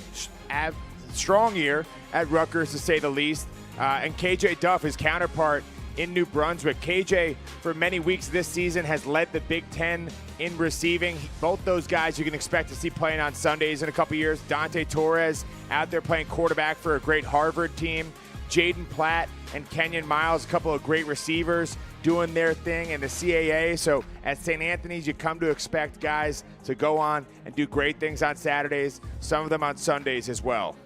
strong year at Rutgers, to say the least. And KJ Duff, his counterpart in New Brunswick. KJ, for many weeks this season, has led the Big Ten in receiving. Both those guys you can expect to see playing on Sundays in a couple years. Dante Torres out there playing quarterback for a great Harvard team. Jaden Platt and Kenyon Miles, a couple of great receivers doing their thing in the CAA. So at St. Anthony's, you come to expect guys to go on and do great things on Saturdays, some of them on Sundays as well.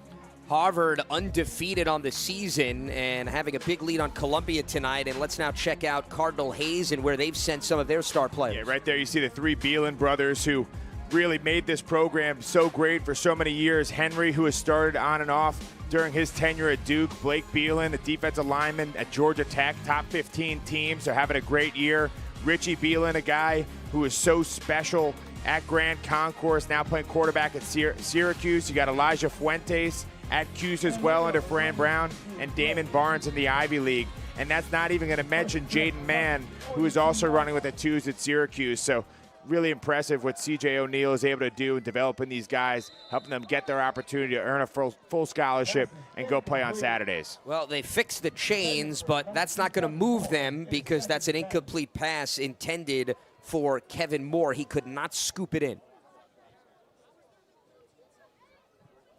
Harvard undefeated on the season and having a big lead on Columbia tonight. And let's now check out Cardinal Hayes and where they've sent some of their star players. Yeah, right there you see the three Beelan brothers who really made this program so great for so many years. Henry, who has started on and off during his tenure at Duke. Blake Beelan, the defensive lineman at Georgia Tech, top 15 team, so having a great year. Richie Beelan, a guy who is so special at Grand Concourse, now playing quarterback at Syracuse. You got Elijah Fuentes at Cuse as well under Fran Brown, and Damon Barnes in the Ivy League. And that's not even going to mention Jaden Mann, who is also running with the twos at Syracuse. So really impressive what C.J. O'Neal is able to do in developing these guys, helping them get their opportunity to earn a full scholarship and go play on Saturdays. Well, they fixed the chains, but that's not going to move them because that's an incomplete pass intended for Kevin Moore. He could not scoop it in.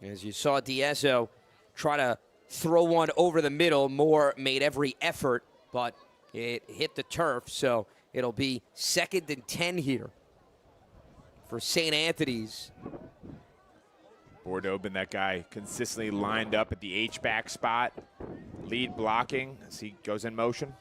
As you saw D'Ezzo try to throw one over the middle, Moore made every effort, but it hit the turf, so it'll be 2nd and 10 here for St. Anthony's. Bordeaux been that guy consistently lined up at the H-back spot, lead blocking as he goes in motion.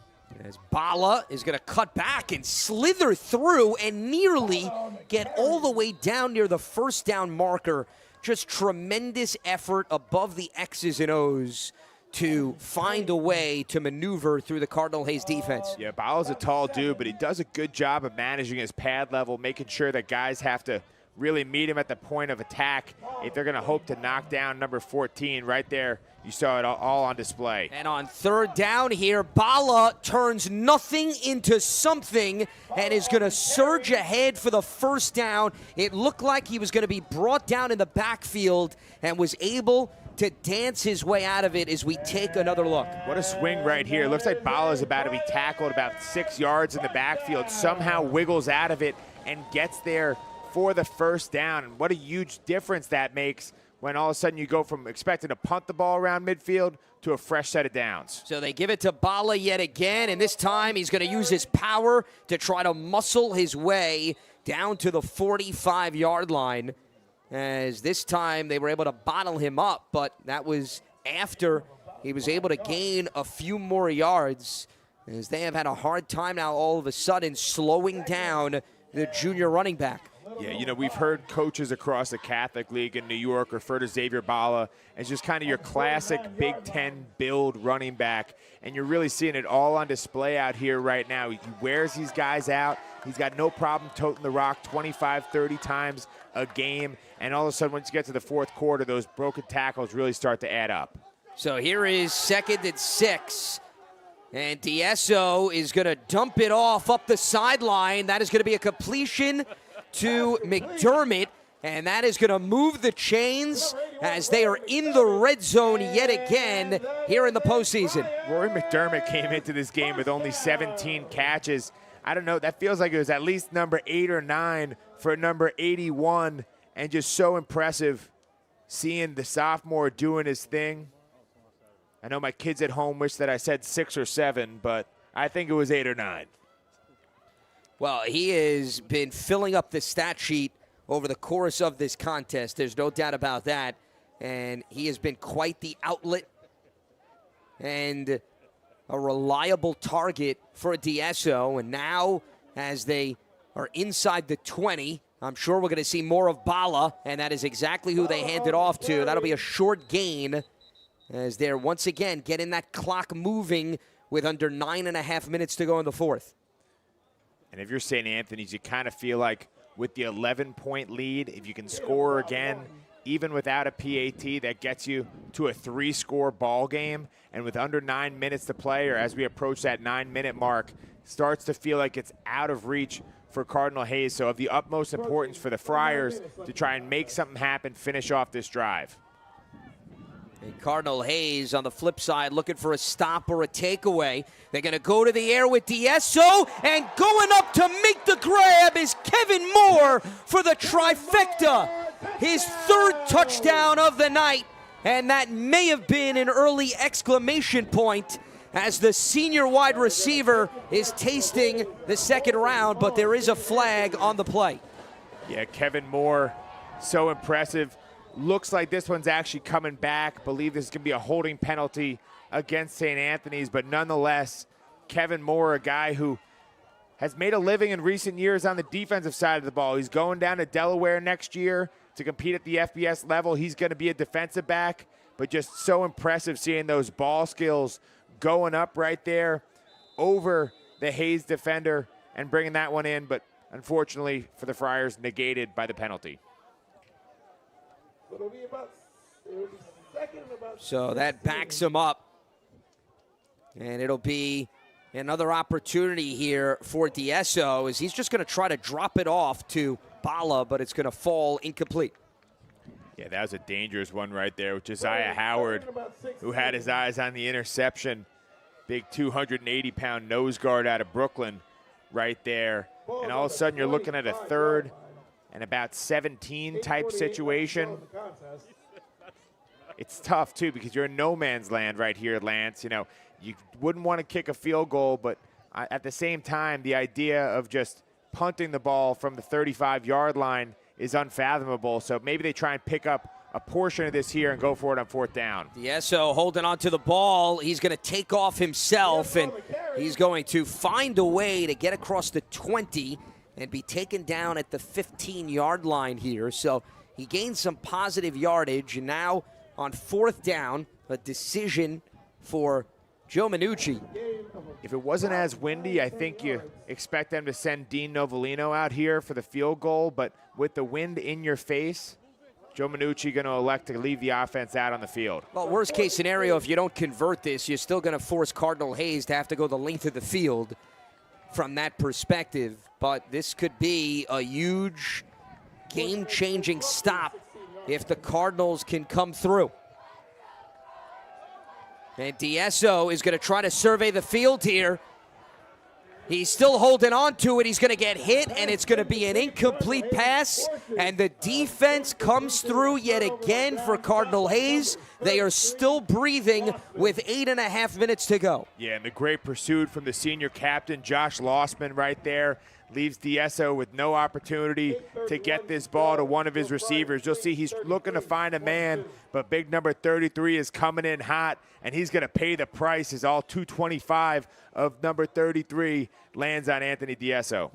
As Bala is going to cut back and slither through and nearly get all the way down near the first down marker. Just tremendous effort above the X's and O's to find a way to maneuver through the Cardinal Hayes defense. Yeah, Bala's a tall dude, but he does a good job of managing his pad level, making sure that guys have to really meet him at the point of attack if they're going to hope to knock down number 14 right there. You saw it all on display. And on 3rd down here, Bala turns nothing into something and is going to surge ahead for the first down. It looked like he was going to be brought down in the backfield and was able to dance his way out of it as we take another look. What a swing right here. Looks like Bala's about to be tackled about 6 yards in the backfield, somehow wiggles out of it and gets there for the first down. And what a huge difference that makes when all of a sudden you go from expecting to punt the ball around midfield to a fresh set of downs. So they give it to Bala yet again, and this time he's going to use his power to try to muscle his way down to the 45-yard line. As this time they were able to bottle him up, but that was after he was able to gain a few more yards, as they have had a hard time now all of a sudden slowing down the junior running back. Yeah, you know, we've heard coaches across the Catholic League in New York refer to Xavier Bala as just kind of your classic Big Ten build running back, and you're really seeing it all on display out here right now. He wears these guys out. He's got no problem toting the rock 25, 30 times a game, and all of a sudden once you get to the 4th quarter, those broken tackles really start to add up. So here is 2nd and 6. And D'Ezzo is going to dump it off up the sideline. That is going to be a completion to McDermott, and that is going to move the chains as they are in the red zone yet again here in the postseason. Rory McDermott came into this game with only 17 catches. I don't know, that feels like it was at least number 8 or 9 for number 81, and just so impressive seeing the sophomore doing his thing. I know my kids at home wish that I said 6 or 7, but I think it was 8 or 9. Well, he has been filling up the stat sheet over the course of this contest. There's no doubt about that. And he has been quite the outlet and a reliable target for D'Ezzo. And now, as they are inside the 20, I'm sure we're going to see more of Bala, and that is exactly who they hand it off to. That'll be a short gain as they're once again getting that clock moving with under 9.5 minutes to go in the fourth. And if you're St. Anthony's, you kind of feel like with the 11-point lead, if you can score again, even without a PAT, that gets you to a 3-score ball game. And with under 9 minutes to play, or as we approach that 9-minute mark, starts to feel like it's out of reach for Cardinal Hayes. So of the utmost importance for the Friars to try and make something happen, finish off this drive. And Cardinal Hayes on the flip side looking for a stop or a takeaway. They're going to go to the air with D'Esso, and going up to make the grab is Kevin Moore for the trifecta. His third touchdown of the night, and that may have been an early exclamation point as the senior wide receiver is tasting the second round, but there is a flag on the play. Yeah, Kevin Moore, so impressive. Looks like this one's actually coming back. Believe this is going to be a holding penalty against St. Anthony's, but nonetheless, Kevin Moore, a guy who has made a living in recent years on the defensive side of the ball. He's going down to Delaware next year to compete at the FBS level. He's going to be a defensive back, but just so impressive seeing those ball skills going up right there over the Hayes defender and bringing that one in, but unfortunately for the Friars, negated by the penalty. So that backs him up, and it'll be another opportunity here for D'Esso as he's just going to try to drop it off to Bala, but it's going to fall incomplete. Yeah, that was a dangerous one right there with Josiah Howard, who had his eyes on the interception. Big 280-pound nose guard out of Brooklyn right there. And all of a sudden you're looking at a third and about 17 type situation. It's tough, too, because you're in no man's land right here, Lance. You know, you wouldn't want to kick a field goal, but at the same time, the idea of just punting the ball from the 35-yard line is unfathomable. So maybe they try and pick up a portion of this here and go for it on fourth down. D'Esso holding on to the ball. He's going to take off himself, and he's going to find a way to get across the 20 and be taken down at the 15-yard line here. So he gained some positive yardage, and now on fourth down, a decision for Joe Minucci. If it wasn't as windy, I think you expect them to send Dean Novellino out here for the field goal, but with the wind in your face, Joe Minucci going to elect to leave the offense out on the field. Well, worst case scenario, if you don't convert this, you're still going to force Cardinal Hayes to have to go the length of the field from that perspective. But this could be a huge game-changing stop if the Cardinals can come through. And D'Esso is going to try to survey the field here. He's still holding on to it. He's going to get hit, and it's going to be an incomplete pass. And the defense comes through yet again for Cardinal Hayes. They are still breathing with 8.5 minutes to go. Yeah, and the great pursuit from the senior captain, Josh Lossman, right there. Leaves D'Esso with no opportunity to get this ball to one of his receivers. You'll see he's looking to find a man, but big number 33 is coming in hot, and he's going to pay the price as all 225 of number 33 lands on Anthony D'Esso.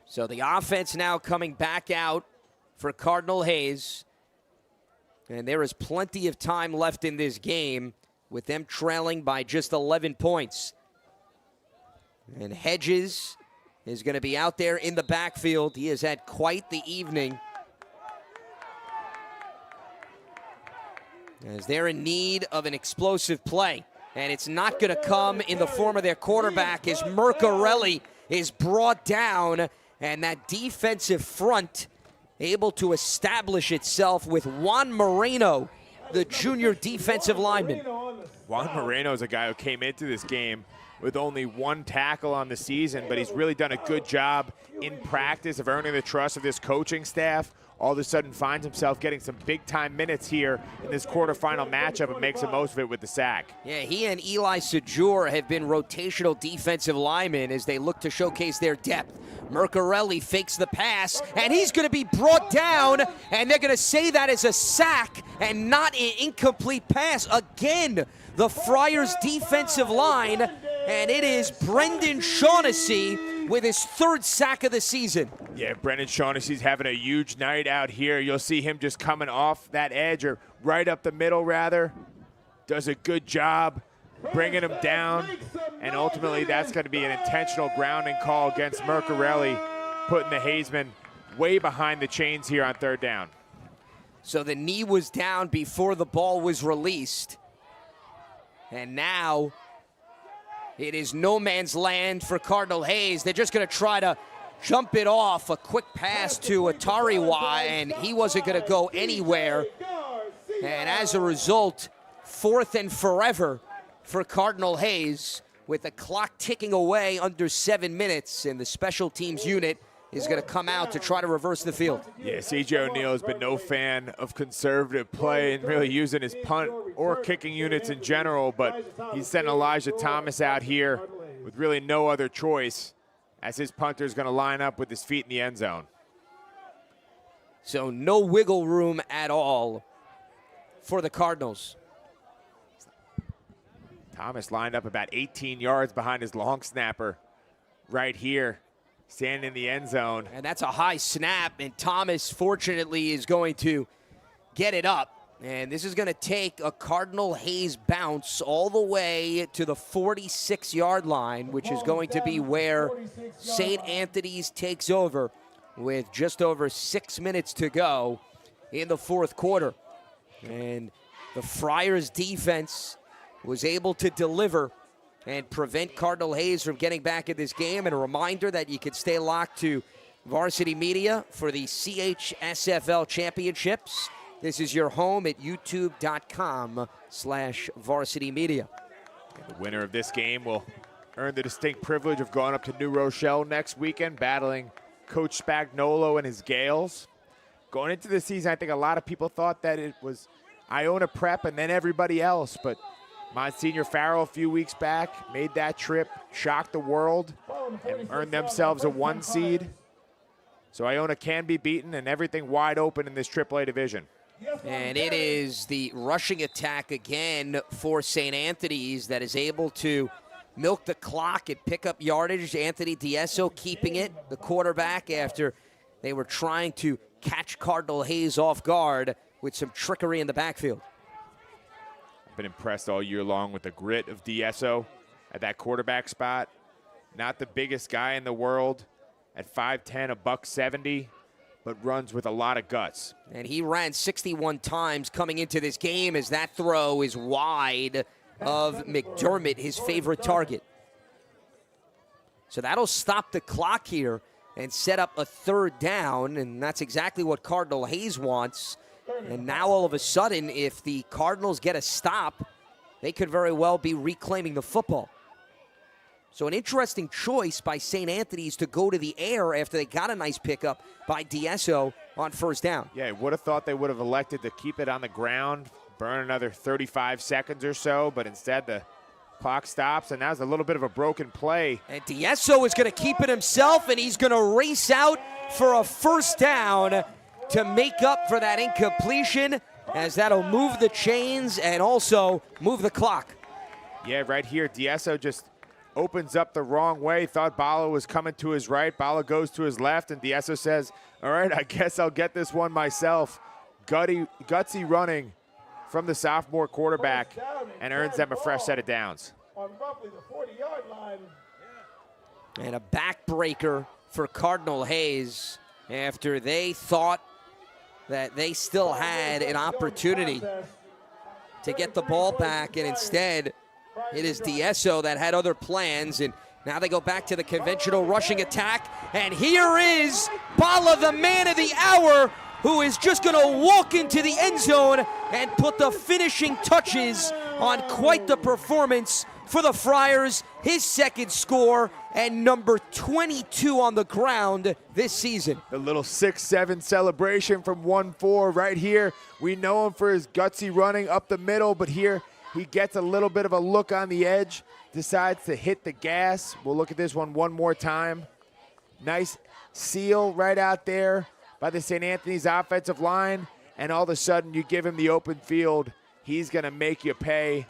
So the offense now coming back out for Cardinal Hayes, and there is plenty of time left in this game with them trailing by just 11 points. And Hedges is going to be out there in the backfield. He has had quite the evening, as they're in need of an explosive play. And it's not going to come in the form of their quarterback as Mercarelli is brought down, and that defensive front able to establish itself with Juan Moreno, the junior defensive lineman. Juan Moreno is a guy who came into this game with only one tackle on the season, but he's really done a good job in practice of earning the trust of this coaching staff. All of a sudden finds himself getting some big-time minutes here in this quarterfinal matchup and makes the most of it with the sack. Yeah, he and Eli Sejour have been rotational defensive linemen as they look to showcase their depth. Mercarelli fakes the pass, and he's going to be brought down, and they're going to say that is a sack and not an incomplete pass. Again, the Friars defensive line, and it is Brendan Shaughnessy with his 3rd sack of the season. Yeah, Brendan Shaughnessy's having a huge night out here. You'll see him just coming off that edge, or right up the middle, rather. Does a good job bringing him down, and ultimately that's going to be an intentional grounding call against Mercarelli, putting the Hayesmen way behind the chains here on 3rd down. So the knee was down before the ball was released. And now it is no man's land for Cardinal Hayes. They're just going to try to jump it off. A quick pass to Atariwa, and he wasn't going to go anywhere. And as a result, 4th and forever for Cardinal Hayes, with the clock ticking away under 7 minutes, and the special teams unit is going to come out to try to reverse the field. Yeah, C.J. O'Neal has been no fan of conservative play and really using his punt or kicking units in general, but he's sending Elijah Thomas out here with really no other choice, as his punter is going to line up with his feet in the end zone. So no wiggle room at all for the Cardinals. Thomas lined up about 18 yards behind his long snapper right here, standing in the end zone. And that's a high snap, and Thomas, fortunately, is going to get it up. And this is going to take a Cardinal Hayes bounce all the way to the 46-yard line, which is going to be where St. Anthony's takes over with just over 6 minutes to go in the 4th quarter. And the Friars defense was able to deliver and prevent Cardinal Hayes from getting back in this game. And a reminder that you can stay locked to Varsity Media for the CHSFL Championships. This is your home at youtube.com/Varsity Media. The winner of this game will earn the distinct privilege of going up to New Rochelle next weekend, battling Coach Spagnuolo and his Gales. Going into the season, I think a lot of people thought that it was Iona Prep and then everybody else, but Monsignor Farrell a few weeks back made that trip, shocked the world, and earned themselves a 1 seed. So Iona can be beaten, and everything wide open in this AAA division. And it is the rushing attack again for St. Anthony's that is able to milk the clock and pick up yardage. Anthony Diesso keeping it, the quarterback, after they were trying to catch Cardinal Hayes off guard with some trickery in the backfield. Been impressed all year long with the grit of Diesso at that quarterback spot. Not the biggest guy in the world at 5'10", $170, but runs with a lot of guts. And he ran 61 times coming into this game, as that throw is wide of McDermott, his favorite target. So that'll stop the clock here and set up a 3rd down, and that's exactly what Cardinal Hayes wants. And now all of a sudden, if the Cardinals get a stop, they could very well be reclaiming the football. So an interesting choice by St. Anthony's to go to the air after they got a nice pickup by Diesso on 1st down. Yeah, would have thought they would have elected to keep it on the ground, burn another 35 seconds or so, but instead the clock stops, and that was a little bit of a broken play. And Diesso is going to keep it himself, and he's going to race out for a 1st down to make up for that incompletion, as that'll move the chains and also move the clock. Yeah, right here, Diesso just opens up the wrong way. Thought Bala was coming to his right. Bala goes to his left, and Diesso says, all right, I guess I'll get this one myself. Gutsy running from the sophomore quarterback, and earns them a fresh set of downs. On roughly the 40-yard line. And a backbreaker for Cardinal Hayes after they thought that they still had an opportunity to get the ball back, and instead it is Diesso that had other plans, and now they go back to the conventional rushing attack, and here is Bala, the man of the hour, who is just going to walk into the end zone and put the finishing touches on quite the performance for the Friars, his 2nd score, and number 22 on the ground this season. The little 6-7 celebration from 1-4 right here. We know him for his gutsy running up the middle, but here he gets a little bit of a look on the edge, decides to hit the gas. We'll look at this one more time. Nice seal right out there by the St. Anthony's offensive line, and all of a sudden you give him the open field. He's going to make you pay.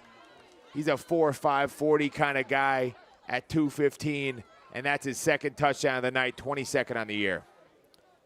He's a 4.5 40 kind of guy at 215, and that's his second touchdown of the night, 22nd on the year.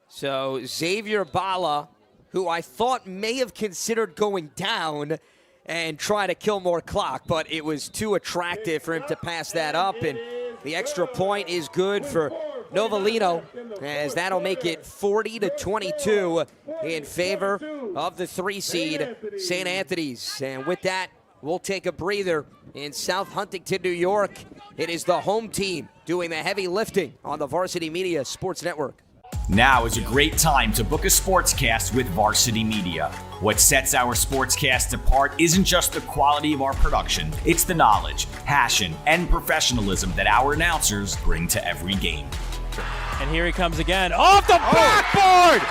So Xavier Bala, who I thought may have considered going down and try to kill more clock, but it was too attractive for him to pass that up, and the extra point is good for Novellino, as that'll make it 40-22 in favor of the 3 seed St. Anthony's. And with that, we'll take a breather in South Huntington, New York. It is the home team doing the heavy lifting on the Varsity Media Sports Network. Now is a great time to book a sportscast with Varsity Media. What sets our sportscast apart isn't just the quality of our production, it's the knowledge, passion, and professionalism that our announcers bring to every game. And here he comes again. Off the backboard!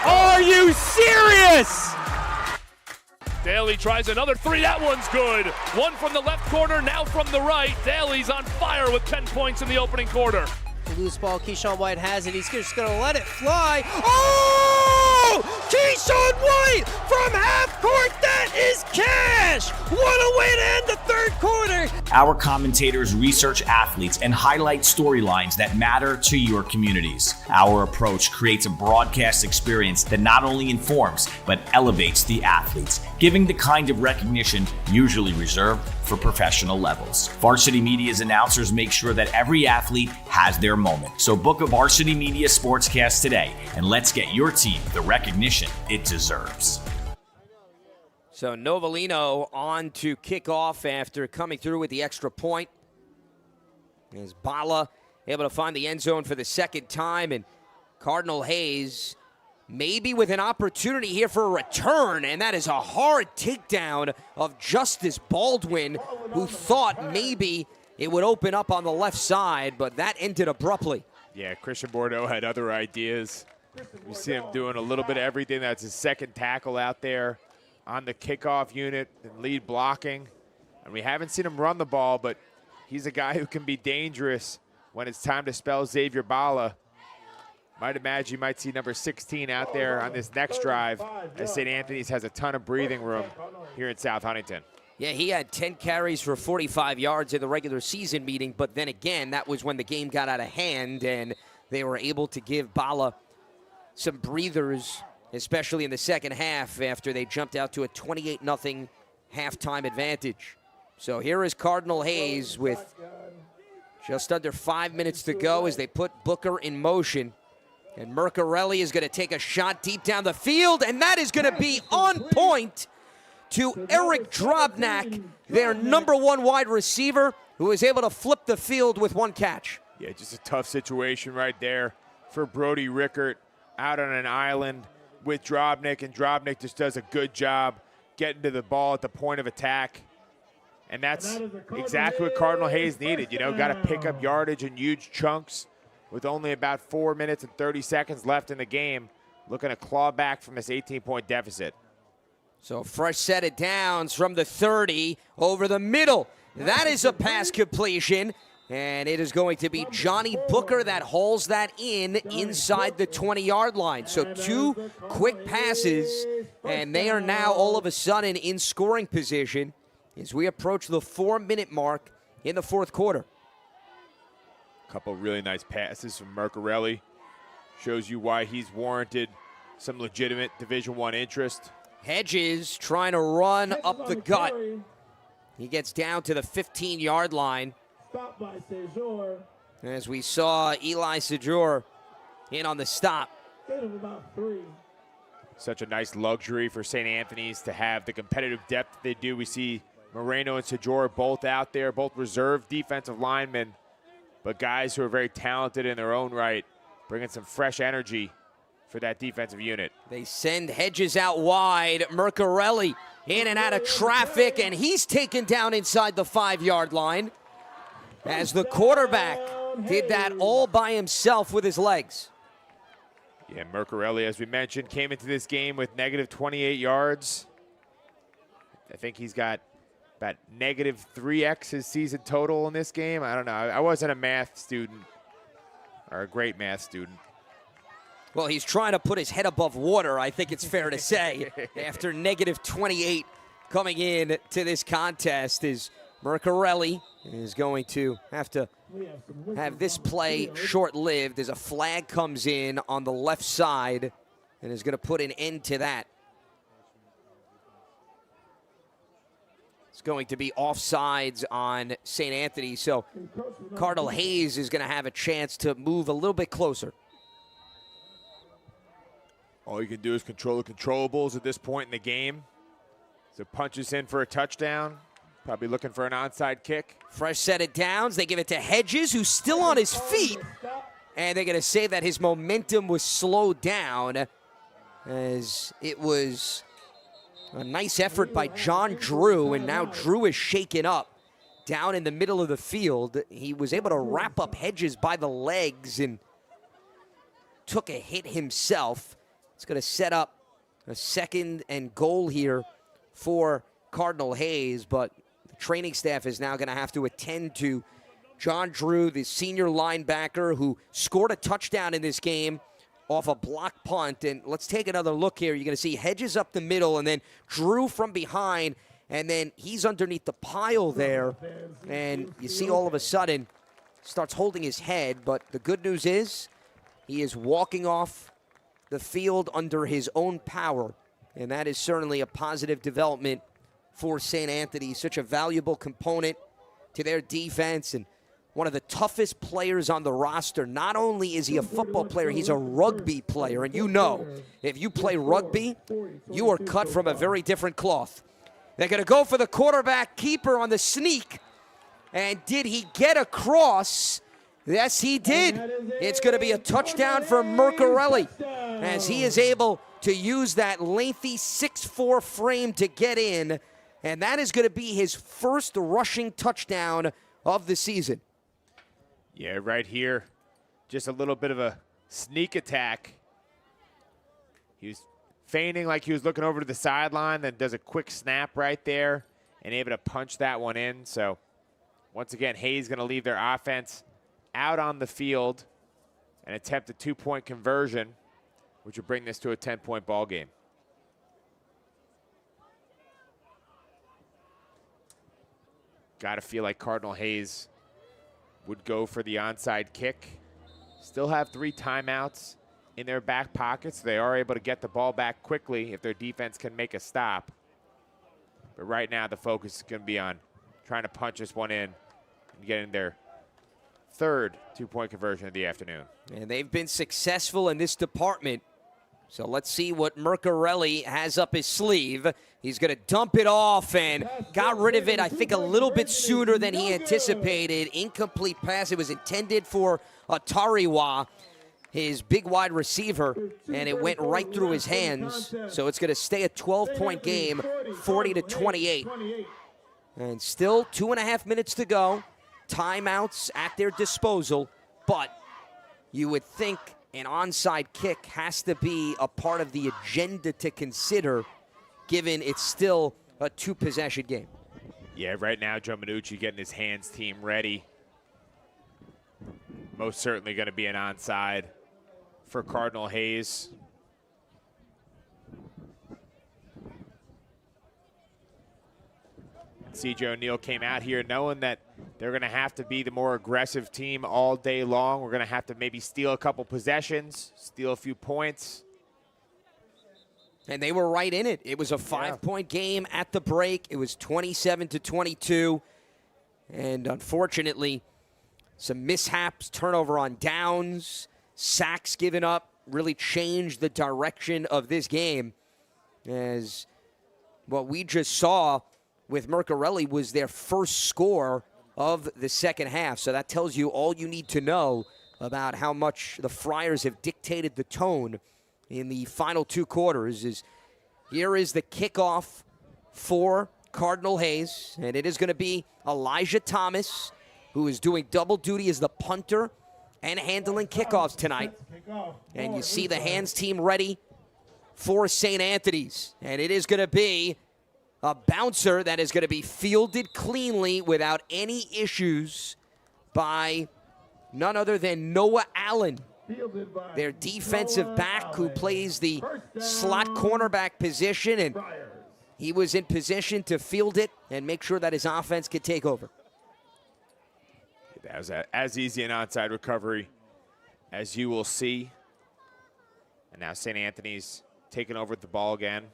Are you serious? Daly tries another 3. That one's good. One from the left corner, now from the right. Daly's on fire with 10 points in the opening quarter. Loose ball, Keyshawn White has it. He's just going to let it fly. Oh! Keyshawn White from half court. That is cash. What a way to end the third quarter. Our commentators research athletes and highlight storylines that matter to your communities. Our approach creates a broadcast experience that not only informs, but elevates the athletes, giving the kind of recognition usually reserved for professional levels. Varsity Media's announcers make sure that every athlete has their moment. So book a Varsity Media Sportscast today, and let's get your team the recognition it deserves. So Novellino on to kick off after coming through with the extra point. As Bala able to find the end zone for the second time, and Cardinal Hayes maybe with an opportunity here for a return, and that is a hard takedown of Justice Baldwin, who thought maybe it would open up on the left side, but that ended abruptly. Yeah, Christian Bordeaux had other ideas. You see him doing a little bit of everything. That's his second tackle out there on the kickoff unit and lead blocking. And we haven't seen him run the ball, but he's a guy who can be dangerous when it's time to spell Xavier Bala. Might imagine you might see number 16 out there on this next drive, as St. Anthony's has a ton of breathing room here in South Huntington. Yeah, he had 10 carries for 45 yards in the regular season meeting, but then again, that was when the game got out of hand and they were able to give Bala some breathers, especially in the second half after they jumped out to a 28-0 halftime advantage. So here is Cardinal Hayes with just under 5 minutes to go as they put Booker in motion. And Mercarelli is going to take a shot deep down the field, and that is going to be on point to Eric Drobnak, their #1 wide receiver, who is able to flip the field with one catch. Yeah, just a tough situation right there for Brody Rickert out on an island with Drobnak, and Drobnak just does a good job getting to the ball at the point of attack. And that's exactly what Cardinal Hayes needed. You know, got to pick up yardage in huge chunks with only about 4 minutes and 30 seconds left in the game, looking to claw back from this 18-point deficit. So fresh set of downs from the 30 over the middle. That is a pass completion, and it is going to be Johnny Booker that hauls that in inside the 20-yard line. So 2 quick passes, and they are now all of a sudden in scoring position as we approach the 4-minute mark in the fourth quarter. Couple really nice passes from Mercarelli. Shows you why he's warranted some legitimate Division I interest. Hedges trying to run up the gut. He gets down to the 15-yard line. Stop by Sejour. As we saw Eli Sejour in on the stop. Get him about 3. Such a nice luxury for St. Anthony's to have the competitive depth they do. We see Moreno and Sejour both out there, both reserve defensive linemen, but guys who are very talented in their own right, bringing some fresh energy for that defensive unit. They send Hedges out wide. Mercarelli in and out of traffic, and he's taken down inside the 5-yard line as the quarterback did that all by himself with his legs. Yeah, Mercarelli, as we mentioned, came into this game with negative 28 yards. I think he's got about negative 3x his season total in this game. I don't know. I wasn't a math student or a great math student. Well, he's trying to put his head above water, I think it's fair to say, after negative 28 coming in to this contest. As Mercarelli is going to have this play short-lived as a flag comes in on the left side and is going to put an end to that. It's going to be offsides on St. Anthony, so Cardinal Hayes is going to have a chance to move a little bit closer. All you can do is control the controllables at this point in the game. So punches in for a touchdown. Probably looking for an onside kick. Fresh set of downs. They give it to Hedges, who's still on his feet. And they're going to say that his momentum was slowed down as it was a nice effort by John Drew, and now Drew is shaken up down in the middle of the field. He was able to wrap up Hedges by the legs and took a hit himself. It's going to set up a 2nd and goal here for Cardinal Hayes, but the training staff is now going to have to attend to John Drew, the senior linebacker who scored a touchdown in this game off a block punt. And let's take another look here. You're going to see Hedges up the middle and then Drew from behind, and then he's underneath the pile there. And you see all of a sudden starts holding his head, but the good news is he is walking off the field under his own power, and that is certainly a positive development for St. Anthony. Such a valuable component to their defense and one of the toughest players on the roster. Not only is he a football player, he's a rugby player, and you know, if you play rugby, you are cut from a very different cloth. They're going to go for the quarterback keeper on the sneak, and did he get across? Yes, he did. It's going to be a touchdown for Mercarelli as he is able to use that lengthy 6'4" frame to get in, and that is going to be his first rushing touchdown of the season. Yeah, right here, just a little bit of a sneak attack. He was feigning like he was looking over to the sideline, then does a quick snap right there and able to punch that one in. So once again, Hayes going to leave their offense out on the field and attempt a 2-point conversion, which will bring this to a 10-point ball game. Got to feel like Cardinal Hayes would go for the onside kick. Still have 3 timeouts in their back pockets. They are able to get the ball back quickly if their defense can make a stop. But right now the focus is going to be on trying to punch this one in and get in their 3rd 2-point conversion of the afternoon. And they've been successful in this department. So let's see what Mercarelli has up his sleeve. He's going to dump it off and got rid of it, I think, a little bit sooner than he anticipated. Incomplete pass. It was intended for Atariwa, his big wide receiver, and it went right through his hands. So it's going to stay a 12-point game, 40-28. And still 2.5 minutes to go. Timeouts at their disposal, but you would think an onside kick has to be a part of the agenda to consider, given it's still a 2-possession game. Yeah, right now Joe Minucci getting his hands team ready. Most certainly going to be an onside for Cardinal Hayes. C.J. O'Neal came out here knowing that they're going to have to be the more aggressive team all day long. We're going to have to maybe steal a couple possessions, steal a few points. And they were right in it. It was a 5-point game at the break. It was 27-22. And unfortunately, some mishaps, turnover on downs, sacks given up, really changed the direction of this game. As what we just saw with Mercarelli was their first score of the second half. So that tells you all you need to know about how much the Friars have dictated the tone in the final 2 quarters. Here is the kickoff for Cardinal Hayes, and it is going to be Elijah Thomas, who is doing double duty as the punter and handling kickoffs tonight. And you see the hands team ready for St. Anthony's, and it is going to be a bouncer that is going to be fielded cleanly without any issues by none other than Noah Allen, their defensive back who plays the slot cornerback position. And he was in position to field it and make sure that his offense could take over. That was as easy an onside recovery as you will see. And now St. Anthony's taking over the ball again.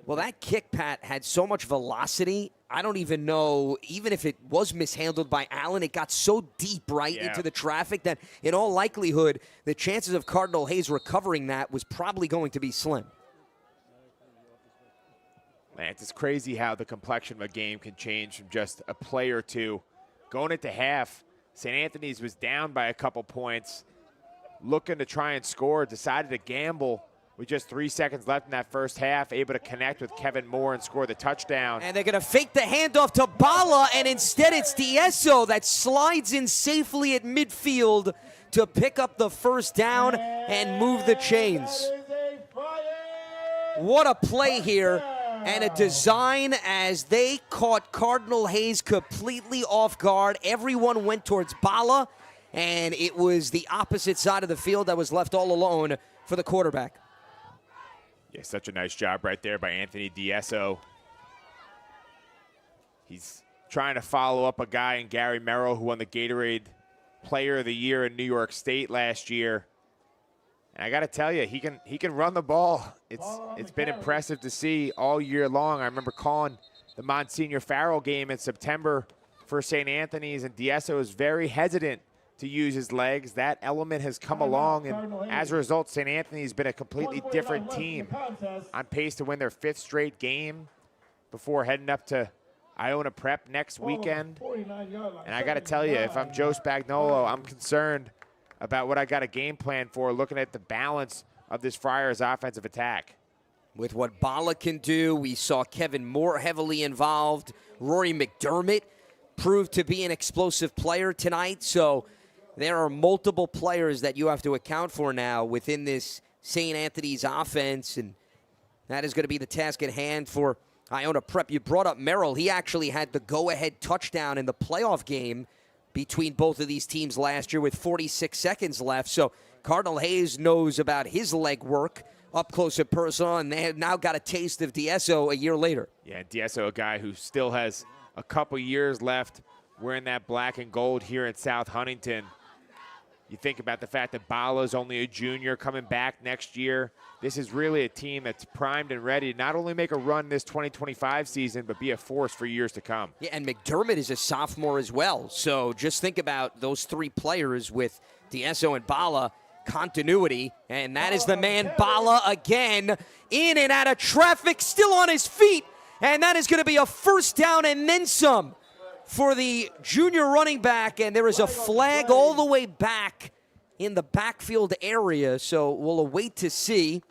Well, that kick, Pat, had so much velocity. I don't even know, even if it was mishandled by Allen, it got so deep into the traffic that in all likelihood, the chances of Cardinal Hayes recovering that was probably going to be slim. Man, it's crazy how the complexion of a game can change from just a play or two. Going into half, St. Anthony's was down by a couple points, looking to try and score, decided to gamble with just 3 seconds left in that first half, able to connect with Kevin Moore and score the touchdown. And they're going to fake the handoff to Bala, and instead it's Diesso that slides in safely at midfield to pick up the first down and move the chains. What a play here, and a design as they caught Cardinal Hayes completely off guard. Everyone went towards Bala, and it was the opposite side of the field that was left all alone for the quarterback. Yeah, such a nice job right there by Anthony Diesso. He's trying to follow up a guy in Gary Merrill who won the Gatorade Player of the Year in New York State last year. And I got to tell you, he can run the ball. It's been impressive to see all year long. I remember calling the Monsignor Farrell game in September for St. Anthony's, and Diesso was very hesitant to use his legs. That element has come along, and as a result, St. Anthony's been a completely different team, on pace to win their 5th straight game before heading up to Iona Prep next weekend. And I got to tell you, if I'm Joe Spagnuolo, I'm concerned about what I got a game plan for, looking at the balance of this Friars offensive attack. With what Bala can do, we saw Kevin Moore heavily involved. Rory McDermott proved to be an explosive player tonight, so there are multiple players that you have to account for now within this St. Anthony's offense, and that is going to be the task at hand for Iona Prep. You brought up Merrill. He actually had the go-ahead touchdown in the playoff game between both of these teams last year with 46 seconds left, so Cardinal Hayes knows about his leg work up close and personal, and they have now got a taste of Diesso a year later. Yeah, Diesso, a guy who still has a couple years left wearing that black and gold here in South Huntington. You think about the fact that Bala's only a junior coming back next year. This is really a team that's primed and ready to not only make a run this 2025 season, but be a force for years to come. Yeah, and McDermott is a sophomore as well. So just think about those 3 players with Diesso and Bala, continuity, and that is the man Bala again, in and out of traffic, still on his feet, and that is going to be a first down and then some for the junior running back, and there is a flag all the way back in the backfield area, so we'll await to see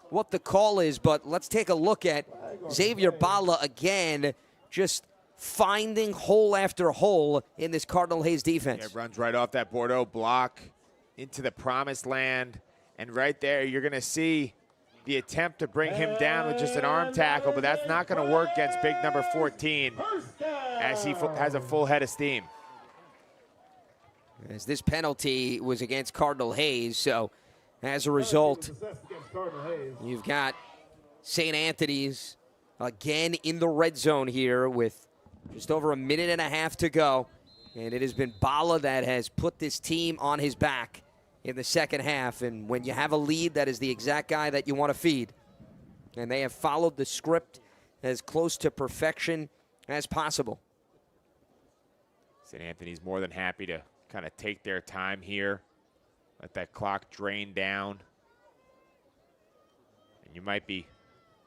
what the call is, but let's take a look at Xavier Bala again, just finding hole after hole in this Cardinal Hayes defense. Yeah, runs right off that Bordeaux block into the promised land, and right there you're going to see the attempt to bring him down with just an arm tackle, but that's not going to work against big number 14 as he has a full head of steam. As this penalty was against Cardinal Hayes, so as a result, you've got St. Anthony's again in the red zone here with just over a minute and a half to go, and it has been Bala that has put this team on his back in the second half, and when you have a lead, that is the exact guy that you want to feed. And they have followed the script as close to perfection as possible. St. Anthony's more than happy to kind of take their time here, let that clock drain down. And you might be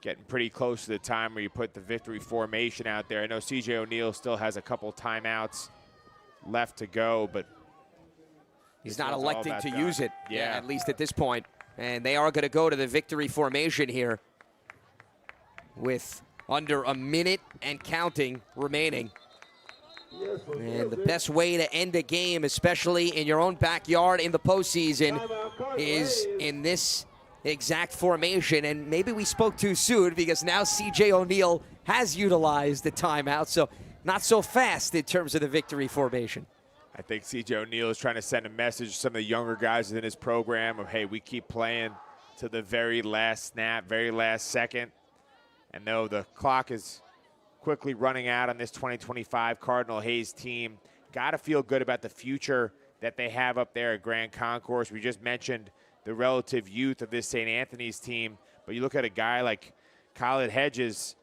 getting pretty close to the time where you put the victory formation out there. I know C.J. O'Neill still has a couple timeouts left to go, but he's not electing to use it, yeah, at least at this point. And they are going to go to the victory formation here with under a minute and counting remaining. And the best way to end a game, especially in your own backyard in the postseason, is in this exact formation. And maybe we spoke too soon because now C.J. O'Neill has utilized the timeout, so not so fast in terms of the victory formation. I think C.J. O'Neill is trying to send a message to some of the younger guys within his program of, hey, we keep playing to the very last snap, very last second. And though the clock is quickly running out on this 2025 Cardinal Hayes team, got to feel good about the future that they have up there at Grand Concourse. We just mentioned the relative youth of this St. Anthony's team, but you look at a guy like Cardinal Hayes,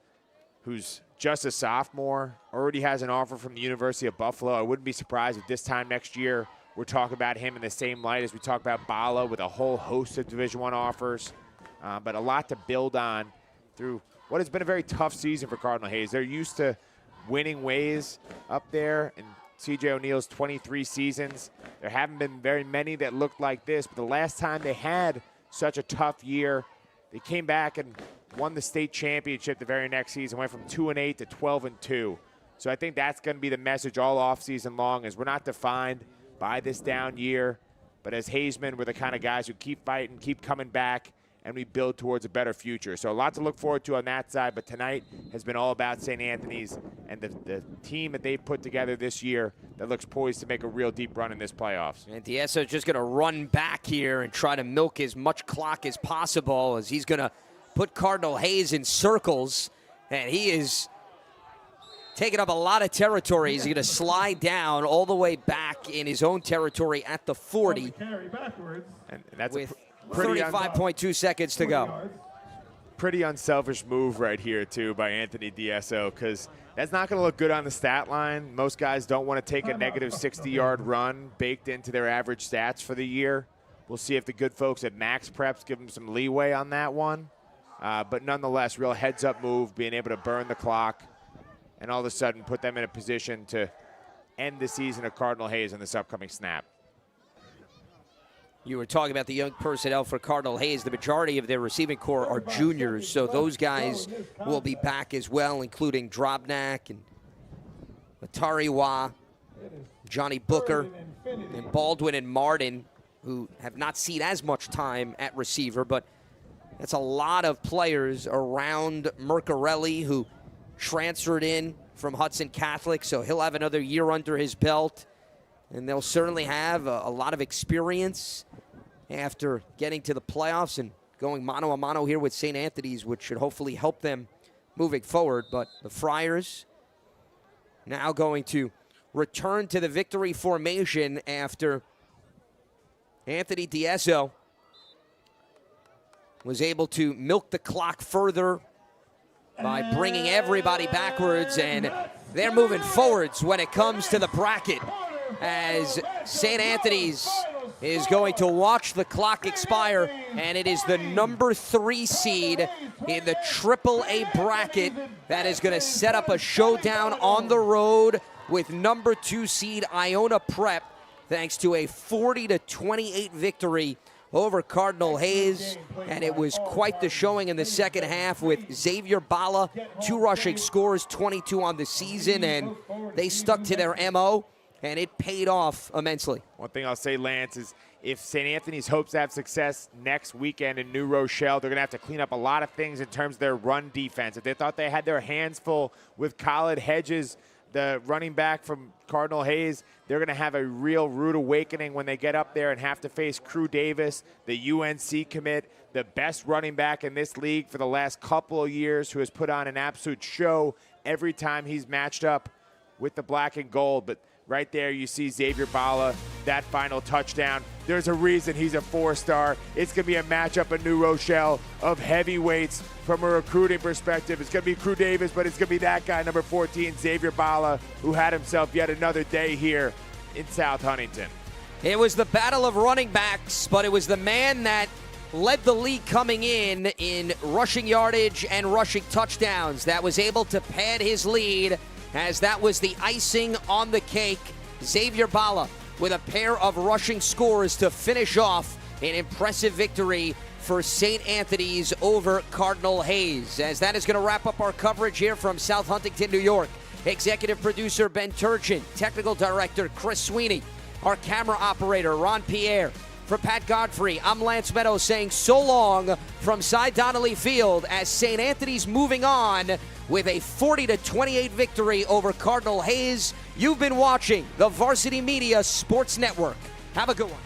who's just a sophomore, already has an offer from the University of Buffalo. I wouldn't be surprised if this time next year we're talking about him in the same light as we talk about Bala, with a whole host of Division I offers. But a lot to build on through what has been a very tough season for Cardinal Hayes. They're used to winning ways up there in C.J. O'Neal's 23 seasons. There haven't been very many that looked like this, but the last time they had such a tough year, they came back and won the state championship the very next season, went from 2-8 to 12-2. So I think that's going to be the message all offseason long, is we're not defined by this down year, but as Hayesmen, we're the kind of guys who keep fighting, keep coming back, and we build towards a better future. So a lot to look forward to on that side, but tonight has been all about St. Anthony's and the team that they've put together this year that looks poised to make a real deep run in this playoffs. And D'Esso is just going to run back here and try to milk as much clock as possible, as he's going to put Cardinal Hayes in circles, and he is taking up a lot of territory. He's going to slide down all the way back in his own territory at the 40. And that's with 35.2 seconds to go. Pretty unselfish move right here, too, by Anthony D'Esso, because that's not going to look good on the stat line. Most guys don't want to take a negative 60-yard run baked into their average stats for the year. We'll see if the good folks at Max Preps give them some leeway on that one. But nonetheless, real heads-up move, being able to burn the clock and all of a sudden put them in a position to end the season of Cardinal Hayes on this upcoming snap. You were talking about the young personnel for Cardinal Hayes. The majority of their receiving corps are juniors, so those guys will be back as well, including Drobnak and Matariwa, Johnny Booker, and Baldwin and Martin, who have not seen as much time at receiver, but that's a lot of players around Mercarelli, who transferred in from Hudson Catholic, so he'll have another year under his belt. And they'll certainly have a lot of experience after getting to the playoffs and going mano-a-mano here with St. Anthony's, which should hopefully help them moving forward. But the Friars now going to return to the victory formation after Anthony D'Esso was able to milk the clock further by bringing everybody backwards, and they're moving forwards when it comes to the bracket, as St. Anthony's is going to watch the clock expire, and it is the number 3 seed in the AAA bracket that is going to set up a showdown on the road with number 2 seed Iona Prep, thanks to a 40-28 victory over Cardinal Hayes. And it was quite the showing in the second half, with Xavier Bala, 2 rushing scores, 22 on the season, and they stuck to their MO, and it paid off immensely. One thing I'll say, Lance, is if St. Anthony's hopes to have success next weekend in New Rochelle, they're going to have to clean up a lot of things in terms of their run defense. If they thought they had their hands full with Khaled Hedges, the running back from Cardinal Hayes, they're going to have a real rude awakening when they get up there and have to face Crew Davis, the UNC commit, the best running back in this league for the last couple of years, who has put on an absolute show every time he's matched up with the black and gold. But right there, you see Xavier Bala, that final touchdown. There's a reason he's a 4-star. It's going to be a matchup in New Rochelle of heavyweights from a recruiting perspective. It's going to be Crew Davis, but it's going to be that guy, number 14, Xavier Bala, who had himself yet another day here in South Huntington. It was the battle of running backs, but it was the man that led the league coming in rushing yardage and rushing touchdowns that was able to pad his lead, as that was the icing on the cake. Xavier Bala with a pair of rushing scores to finish off an impressive victory for St. Anthony's over Cardinal Hayes. As that is going to wrap up our coverage here from South Huntington, New York. Executive producer Ben Turchin, technical director Chris Sweeney, our camera operator Ron Pierre. For Pat Godfrey, I'm Lance Meadows saying so long from Cy Donnelly Field, as St. Anthony's moving on with a 40-28 victory over Cardinal Hayes. You've been watching the Varsity Media Sports Network. Have a good one.